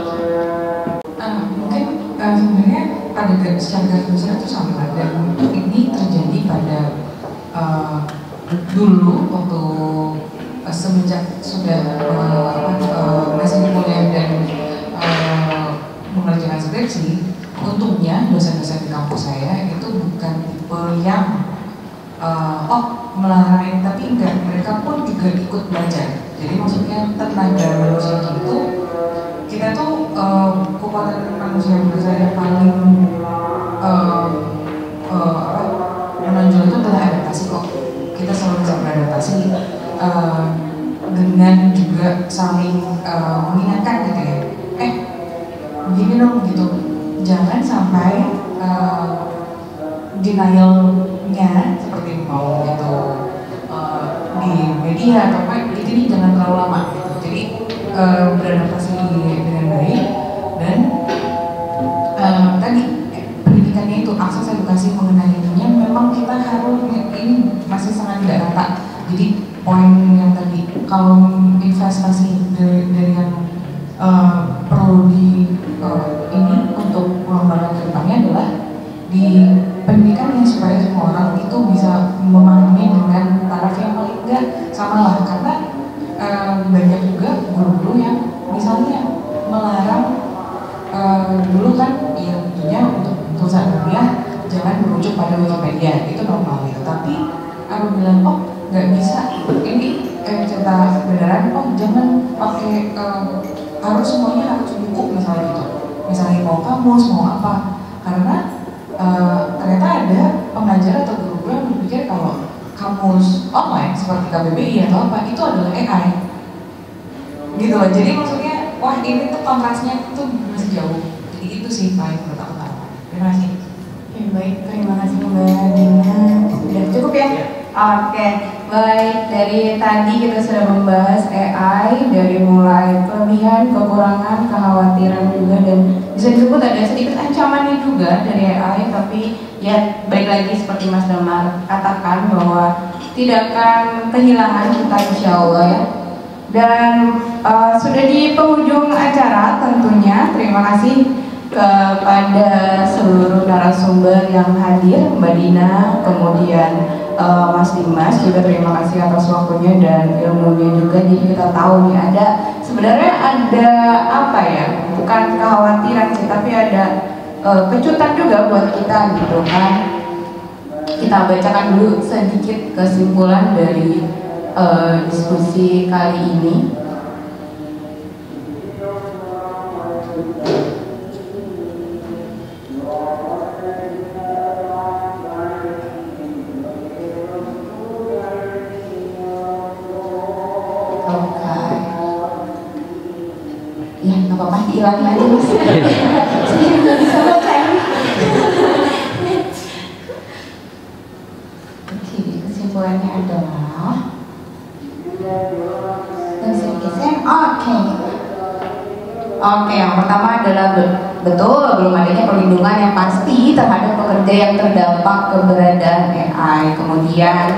Mungkin sebenarnya pada secara garis besar itu sama, dan ini terjadi pada dulu waktu semenjak sudah masih kuliah dan mengerjakan skripsi. Untungnya dosen-dosen di kampus saya itu bukan tipe yang melarang, tapi enggak, mereka pun juga ikut belajar. Jadi maksudnya tenaga manusia itu, kita tuh kekuatan manusia yang paling menonjol itu adalah adaptasi kok. Kita selalu bisa beradaptasi dengan juga saling mengingatkan gitu ya. Begini dong gitu. Jangan sampai denialnya seperti mau itu di media atau apa, ini jangan terlalu lama gitu. Jadi beradaptasi dengan baik, dan tadi pendidikannya itu akses edukasi mengenai ininya memang kita harus, ini masih sangat tidak rata. Jadi poin yang tadi, kalau investasi dari yang perlu di ini untuk pengembangan ke depannya adalah di pendidikan yang supaya semua orang itu bisa memahami dengan taraf yang paling enggak sama lah, karena banyak juga guru-guru yang misalnya melarang dulu kan ya tentunya untuk tulisan kuliah jangan merujuk pada Wikipedia, itu normal gitu. Tapi aku bilang nggak bisa, ini cerita beneran, jangan pakai harus semuanya harus buku misalnya gitu, misalnya mau kamus mau apa, karena ternyata ada pengajar atau guru yang berpikir kalau kamus online seperti KBBI atau apa itu adalah AI gitu loh. Jadi maksudnya ini tuh kontrasnya tuh masih jauh. Jadi itu sih paling menurut aku. Terima kasih. Oke, Oke, baik, terima kasih Mbak Dina. Sudah cukup ya? Oke, baik, dari tadi kita sudah membahas AI dari mulai kelebihan, kekurangan, kekhawatiran juga, dan bisa disebut ada sedikit ancamannya juga dari AI, tapi ya balik lagi seperti Mas Damar katakan bahwa tidak akan kehilangan kita insya Allah ya. Dan sudah di penghujung acara tentunya terima kasih kepada seluruh narasumber yang hadir, Mbak Dina, kemudian Mas Dimas juga terima kasih atas waktunya dan ilmunya juga. Jadi kita tahu nih sebenarnya ada apa ya, bukan kekhawatiran sih, tapi ada kejutan juga buat kita gitu kan. Kita bacakan dulu sedikit kesimpulan dari diskusi kali ini. Ya, nggak apa-apa, dihilangin aja Mas. Saya nggak bisa baca ini. Oke, kesimpulannya adalah Oke, yang pertama adalah betul belum adanya perlindungan yang pasti terhadap pekerja yang terdampak keberadaan AI. Kemudian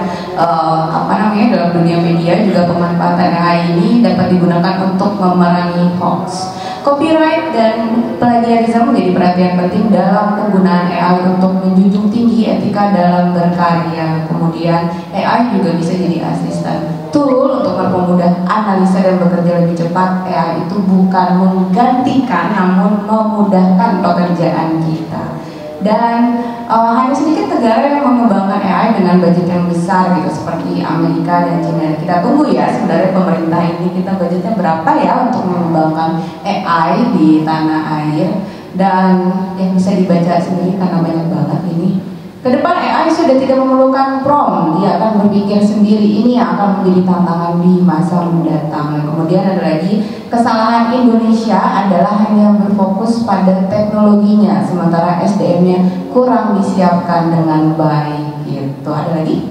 dalam dunia media juga pemanfaatan AI ini dapat digunakan untuk memerangi hoax. Copyright dan plagiarisme menjadi perhatian penting dalam penggunaan AI untuk menjunjung tinggi etika dalam berkarya. Kemudian AI juga bisa jadi asisten tool untuk mempermudah analisa dan bekerja lebih cepat. AI itu bukan menggantikan, namun memudahkan pekerjaan kita. Dan hanya sedikit negara yang mengembangkan AI dengan budget yang besar gitu seperti Amerika dan China. Kita tunggu ya sebenarnya pemerintah ini kita budgetnya berapa ya untuk mengembangkan AI di tanah air. Dan yang bisa dibaca sendiri karena banyak banget ini. Kedepan AI sudah tidak memerlukan prompt, dia akan berpikir sendiri. Ini yang akan menjadi tantangan di masa mendatang. Kemudian ada lagi kesalahan Indonesia adalah hanya berfokus pada teknologinya, sementara SDM-nya kurang disiapkan dengan baik. Gitu. Ada lagi?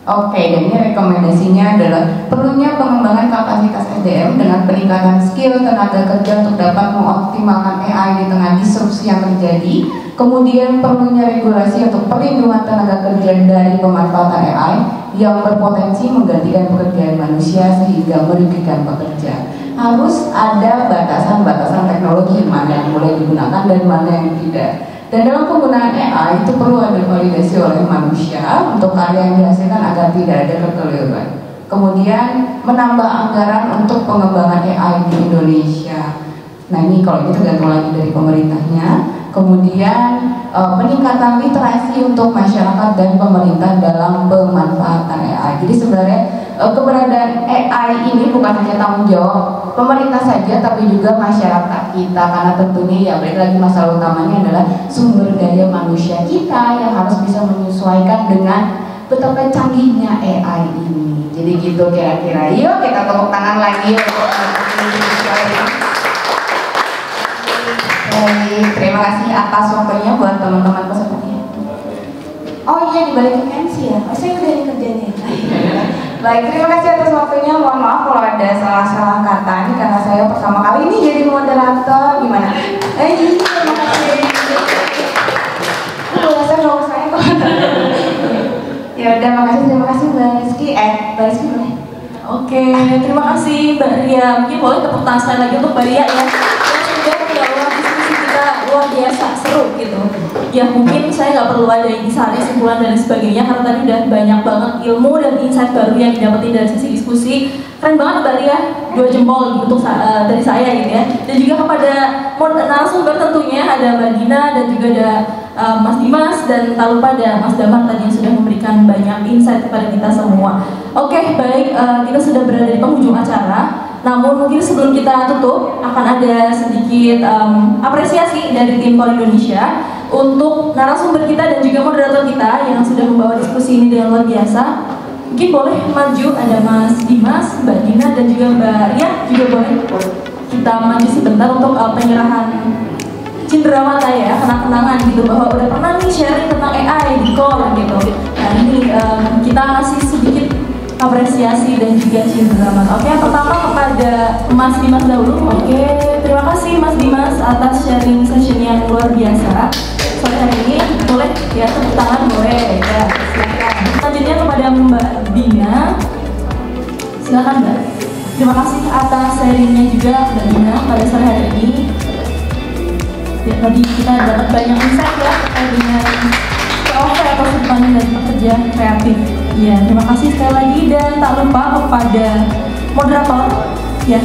Oke, dan ini rekomendasinya adalah perlunya pengembangan kapasitas SDM dengan peningkatan skill tenaga kerja untuk dapat mengoptimalkan AI di tengah disrupsi yang terjadi. Kemudian perlunya regulasi untuk perlindungan tenaga kerja dari pemanfaatan AI yang berpotensi menggantikan pekerjaan manusia sehingga merugikan pekerja. Harus ada batasan-batasan teknologi mana yang boleh digunakan dan mana yang tidak. Dan dalam penggunaan AI itu perlu ada validasi oleh manusia untuk karya yang dihasilkan agar tidak ada kekeliruan. Kemudian menambah anggaran untuk pengembangan AI di Indonesia. Nah ini kalau itu tergantung lagi dari pemerintahnya. Kemudian peningkatan literasi untuk masyarakat dan pemerintah dalam pemanfaatan AI. Jadi sebenarnya keberadaan AI ini bukan hanya tanggung jawab pemerintah saja, tapi juga masyarakat kita. Karena tentunya ya balik lagi masalah utamanya adalah sumber daya manusia kita yang harus bisa menyesuaikan dengan betapa canggihnya AI ini. Jadi gitu kira-kira. Yuk kita tepuk tangan lagi untuk terima kasih atas waktunya buat teman-teman pesertanya. Oh iya, dibalikin MC ya? Oh, saya udah kerjanya. Baik, terima kasih atas waktunya. Mohon maaf kalau ada salah-salah kata ini karena saya pertama kali ini jadi moderator. Gimana? Terima kasih. Saya nggak usah kok. Ya udah, terima kasih Mbak Rizky. Mbak Rizky boleh? Oke, terima kasih Mbak Ria. Mungkin boleh tepuk tangan sekali lagi untuk Mbak Ria ya. Luar biasa seru gitu ya. Mungkin saya nggak perlu ada intisari, kesimpulan dan sebagainya karena tadi udah banyak banget ilmu dan insight baru yang didapetin dari sesi diskusi. Keren banget Mbak Ria, 2 jempol untuk dari saya gitu ya. Dan juga kepada narasumber tentunya ada Mbak Dina dan juga ada Mas Dimas, dan tak lupa ada Mas Damar tadi yang sudah memberikan banyak insight kepada kita semua. Oke, baik, kita sudah berada di penghujung acara. Namun mungkin sebelum kita tutup akan ada sedikit apresiasi dari tim Kor Indonesia untuk narasumber kita dan juga moderator kita yang sudah membawa diskusi ini dengan luar biasa. Mungkin boleh maju, ada Mas Dimas, Mbak Dina dan juga Mbak Ria juga boleh kita maju sebentar untuk penyerahan C Cindrawata ya, kenang-kenangan gitu bahwa udah pernah nih sharing tentang AI di core gitu. Nah ini kita ngasih sedikit apresiasi dan juga cindrawata. Oke, pertama kepada Mas Dimas dahulu. Oke, terima kasih Mas Dimas atas sharing session yang luar biasa sore hari ini. Boleh ya, tepuk tangan boleh ya, silakan. Selanjutnya kepada Mbak Dina, silakan Mbak. Terima kasih atas sharingnya juga Mbak Dina pada sore hari ini. Ya, tadi kita dapat banyak insight ya terkait dengan POV atau sudut pandang dari pekerja kreatif. Ya, terima kasih sekali lagi dan tak lupa kepada moderator. Ya,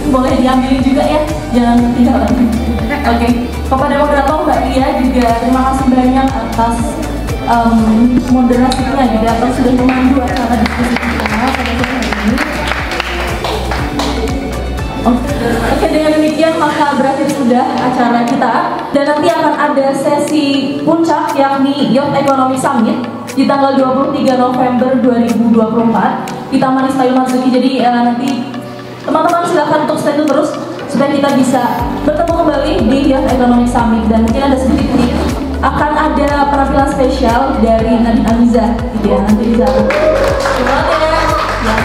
boleh diambil juga ya, jangan tidak lagi. Oke, kepada moderator Mbak Ria juga terima kasih banyak atas moderasinya juga atau sudah memandu acara diskusi kita pada sore hari ini. Oke, dengan demikian maka berakhir sudah acara kita dan nanti akan ada sesi puncak yakni Youth Economic Summit di tanggal 23 November 2024 di Taman Istayul Marzuki. Jadi nanti teman-teman silahkan untuk stay terus supaya kita bisa bertemu kembali di Youth Economic Summit dan mungkin ada sedikit nih akan ada penampilan spesial dari Nadine Amiza gitu ya, nanti bisa terima kasih ya,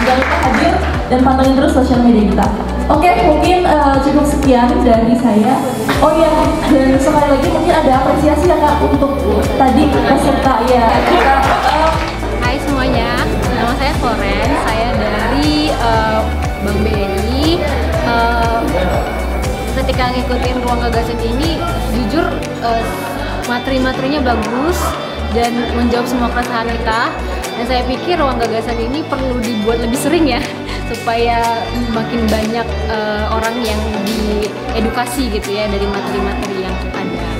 jangan lupa hadir dan pantengin terus sosial media kita. Oke, mungkin cukup sekian dari saya. Oh iya, dan sekali lagi mungkin ada apresiasi ya Kak untuk tadi peserta ya. Hai semuanya, nama saya Floren, saya dari Bank BNI. Ketika ngikutin ruang gagasan ini, jujur materi-materinya bagus dan menjawab semua keresahan kita. Dan saya pikir ruang gagasan ini perlu dibuat lebih sering ya, supaya makin banyak orang yang diedukasi gitu ya dari materi-materi yang ada.